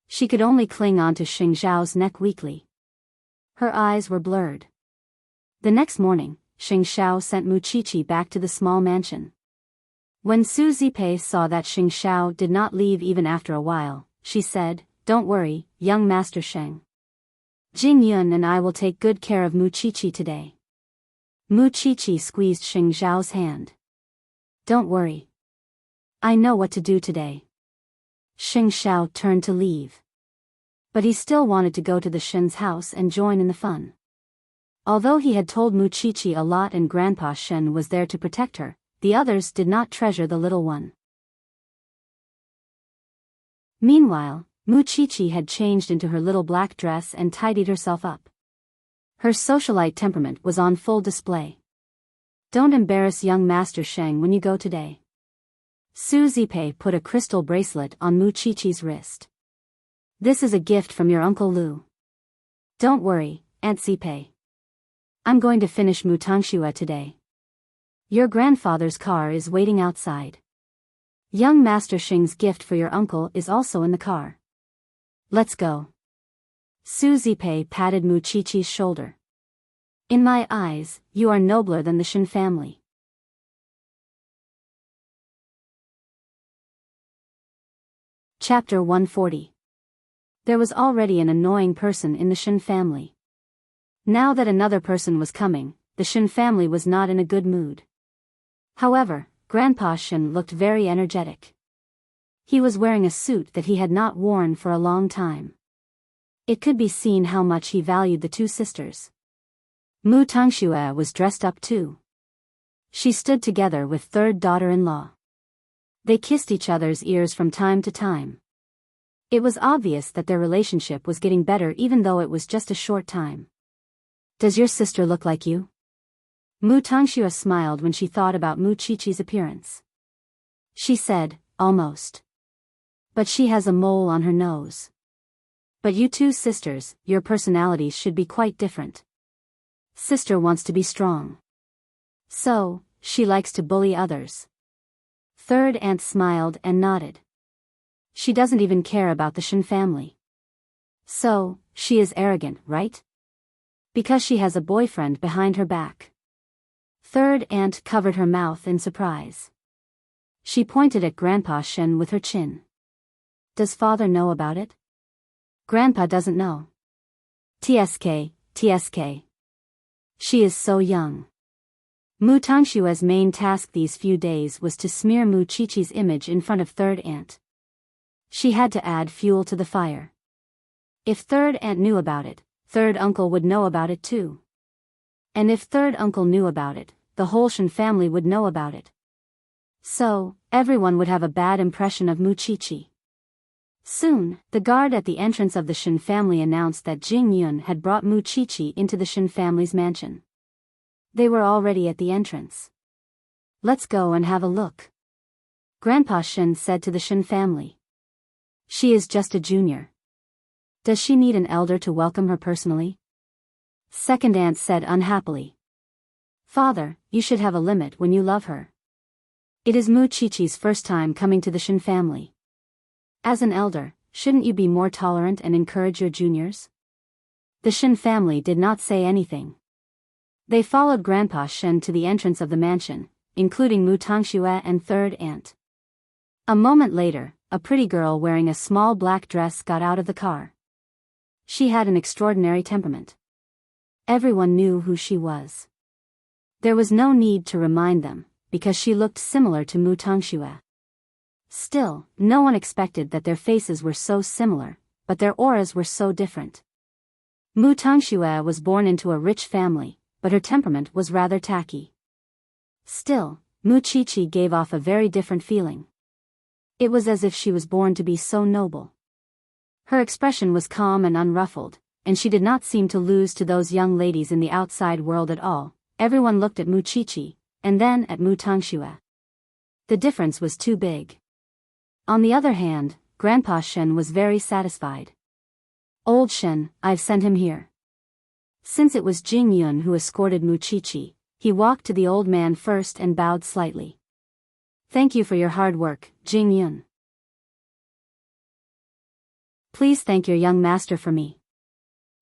She could only cling on to Xing Xiao's neck weakly. Her eyes were blurred. The next morning, Xing Xiao sent Mu Qiqi back to the small mansion. When Su Zipei saw that Xing Xiao did not leave even after a while, she said, "Don't worry, young Master Sheng. Jing Yun and I will take good care of Mu Qiqi today." Mu Qiqi squeezed Xing Xiao's hand. "Don't worry. I know what to do today." Xing Xiao turned to leave. But he still wanted to go to the Shen's house and join in the fun. Although he had told Mu Qiqi a lot and Grandpa Shen was there to protect her, the others did not treasure the little one. Meanwhile, Mu Qiqi had changed into her little black dress and tidied herself up. Her socialite temperament was on full display. "Don't embarrass young Master Sheng when you go today." Su Zipei put a crystal bracelet on Mu Qiqi's wrist. "This is a gift from your Uncle Lu. Don't worry, Aunt Zipei. I'm going to finish Mu Tangxue today. Your grandfather's car is waiting outside. Young Master Sheng's gift for your uncle is also in the car. Let's go." Su Zipei patted Mu Qiqi's shoulder. "In my eyes, you are nobler than the Shen family." Chapter 140. There was already an annoying person in the Shen family. Now that another person was coming, the Shen family was not in a good mood. However, Grandpa Shen looked very energetic. He was wearing a suit that he had not worn for a long time. It could be seen how much he valued the two sisters. Mu Tangxue was dressed up too. She stood together with third daughter-in-law. They kissed each other's ears from time to time. It was obvious that their relationship was getting better even though it was just a short time. "Does your sister look like you?" Mu Tangxue smiled when she thought about Mu Qiqi's appearance. She said, "Almost. But she has a mole on her nose. But you two sisters, your personalities should be quite different. Sister wants to be strong. So, she likes to bully others." Third aunt smiled and nodded. She doesn't even care about the Shen family. So, she is arrogant, right? Because she has a boyfriend behind her back. Third aunt covered her mouth in surprise. She pointed at Grandpa Shen with her chin. "Does father know about it?" "Grandpa doesn't know." TSK. She is so young. Mu Tangshue's main task these few days was to smear Mu Qiqi's image in front of third aunt. She had to add fuel to the fire. If third aunt knew about it, third uncle would know about it too. And if third uncle knew about it, the whole Shen family would know about it. So, everyone would have a bad impression of Mu Qiqi. Soon, the guard at the entrance of the Shen family announced that Jing Yun had brought Mu Qiqi into the Shen family's mansion. They were already at the entrance. "Let's go and have a look," Grandpa Shen said to the Shen family. "She is just a junior. Does she need an elder to welcome her personally?" Second aunt said unhappily. "Father, you should have a limit when you love her. It is Mu Qiqi's first time coming to the Shen family. As an elder, shouldn't you be more tolerant and encourage your juniors?" The Shen family did not say anything. They followed Grandpa Shen to the entrance of the mansion, including Mu Tangxue and third aunt. A moment later, a pretty girl wearing a small black dress got out of the car. She had an extraordinary temperament. Everyone knew who she was. There was no need to remind them, because she looked similar to Mu Tangxue. Still, no one expected that their faces were so similar, but their auras were so different. Mu Tangxue was born into a rich family, but her temperament was rather tacky. Still, Mu Qiqi gave off a very different feeling. It was as if she was born to be so noble. Her expression was calm and unruffled, and she did not seem to lose to those young ladies in the outside world at all. Everyone looked at Mu Qiqi, and then at Mu Tangxue. The difference was too big. On the other hand, Grandpa Shen was very satisfied. "Old Shen, I've sent him here." Since it was Jing Yun who escorted Mu Qiqi, he walked to the old man first and bowed slightly. "Thank you for your hard work, Jing Yun. Please thank your young master for me,"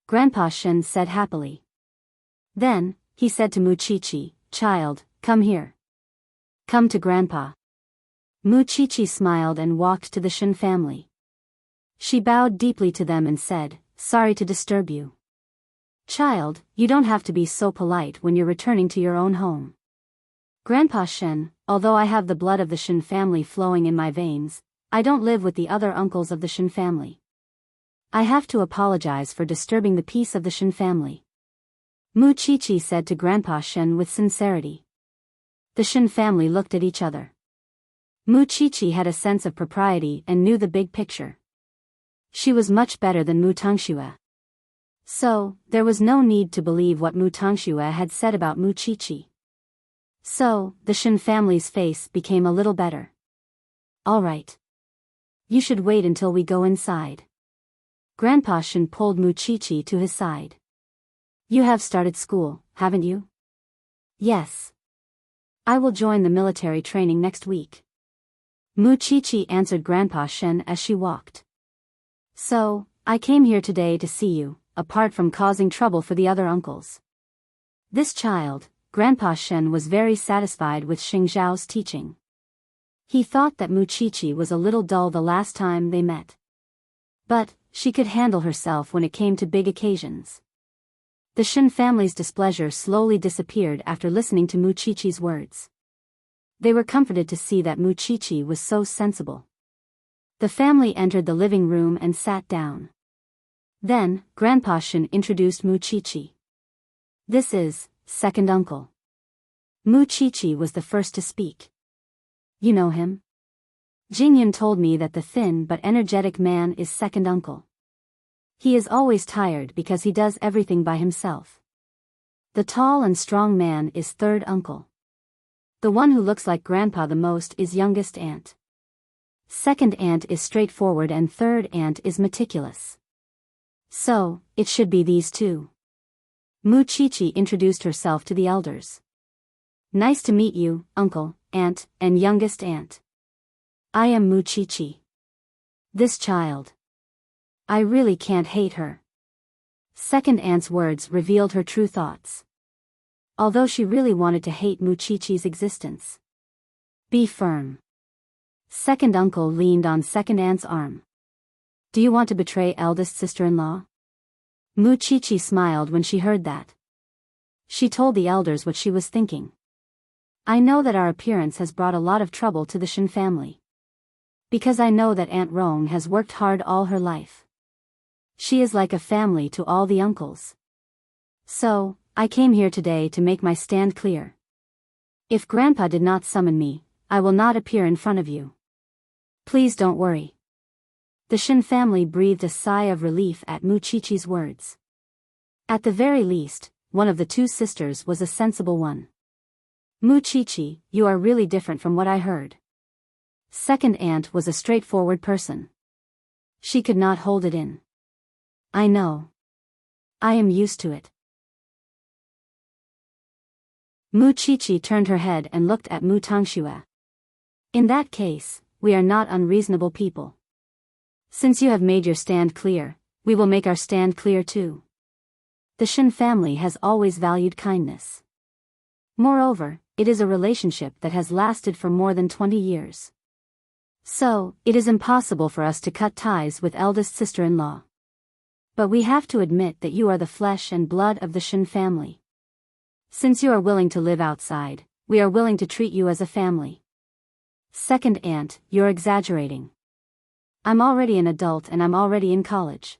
Grandpa Shen said happily. Then, he said to Mu Qiqi, "Child, come here. Come to Grandpa." Mu Qiqi smiled and walked to the Shen family. She bowed deeply to them and said, "Sorry to disturb you. Child, you don't have to be so polite when you're returning to your own home." "Grandpa Shen, although I have the blood of the Shen family flowing in my veins, I don't live with the other uncles of the Shen family. I have to apologize for disturbing the peace of the Shen family," Mu Qiqi said to Grandpa Shen with sincerity. The Shen family looked at each other. Mu Qiqi had a sense of propriety and knew the big picture. She was much better than Mu Tangxue. So, there was no need to believe what Mu Tangxue had said about Mu Qiqi. So, the Shen family's face became a little better. "All right. You should wait until we go inside." Grandpa Shen pulled Mu Qiqi to his side. "You have started school, haven't you?" "Yes. I will join the military training next week," Mu Qiqi answered Grandpa Shen as she walked. "So, I came here today to see you, apart from causing trouble for the other uncles." This child, Grandpa Shen, was very satisfied with Xing Zhao's teaching. He thought that Mu Qiqi was a little dull the last time they met. But, she could handle herself when it came to big occasions. The Shen family's displeasure slowly disappeared after listening to Mu Qiqi's words. They were comforted to see that Mu Qiqi was so sensible. The family entered the living room and sat down. Then, Grandpa Shen introduced Mu Qiqi. "This is second uncle." Mu Qiqi was the first to speak. "You know him? Jingyun told me that the thin but energetic man is second uncle. He is always tired because he does everything by himself. The tall and strong man is third uncle. The one who looks like grandpa the most is youngest aunt. Second aunt is straightforward and third aunt is meticulous. So, it should be these two." Mu Qiqi introduced herself to the elders. "Nice to meet you, uncle, aunt, and youngest aunt. I am Mu Qiqi. This child. I really can't hate her." Second aunt's words revealed her true thoughts. Although she really wanted to hate Mu Qiqi's existence. "Be firm." Second uncle leaned on second aunt's arm. "Do you want to betray eldest sister-in-law?" Mu Qiqi smiled when she heard that. She told the elders what she was thinking. I know that our appearance has brought a lot of trouble to the Shin family. Because I know that Aunt Rong has worked hard all her life. She is like a family to all the uncles. So, I came here today to make my stand clear. If Grandpa did not summon me, I will not appear in front of you. Please don't worry. The Shin family breathed a sigh of relief at Mu Chi-Chi's words. At the very least, one of the two sisters was a sensible one. Mu Chi-Chi, you are really different from what I heard. Second aunt was a straightforward person. She could not hold it in. I know. I am used to it. Mu Chi-Chi turned her head and looked at Mu Tangxue. In that case, we are not unreasonable people. Since you have made your stand clear, we will make our stand clear too. The Shin family has always valued kindness. Moreover, it is a relationship that has lasted for more than 20 years. So, it is impossible for us to cut ties with eldest sister-in-law. But we have to admit that you are the flesh and blood of the Shin family. Since you are willing to live outside, we are willing to treat you as a family. Second aunt, you're exaggerating. I'm already an adult and I'm already in college.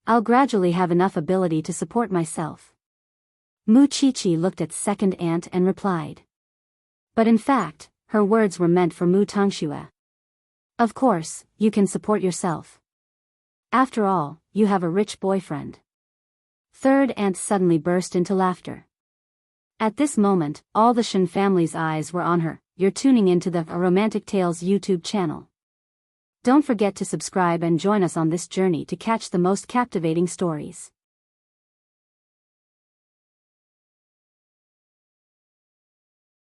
I'll gradually have enough ability to support myself. Mu Chi-Chi looked at second aunt and replied. But in fact, her words were meant for Mu Tangxue. Of course, you can support yourself. After all, you have a rich boyfriend. Third aunt suddenly burst into laughter. At this moment, all the Shin family's eyes were on her. You're tuning into the Romantic Tales YouTube channel. Don't forget to subscribe and join us on this journey to catch the most captivating stories.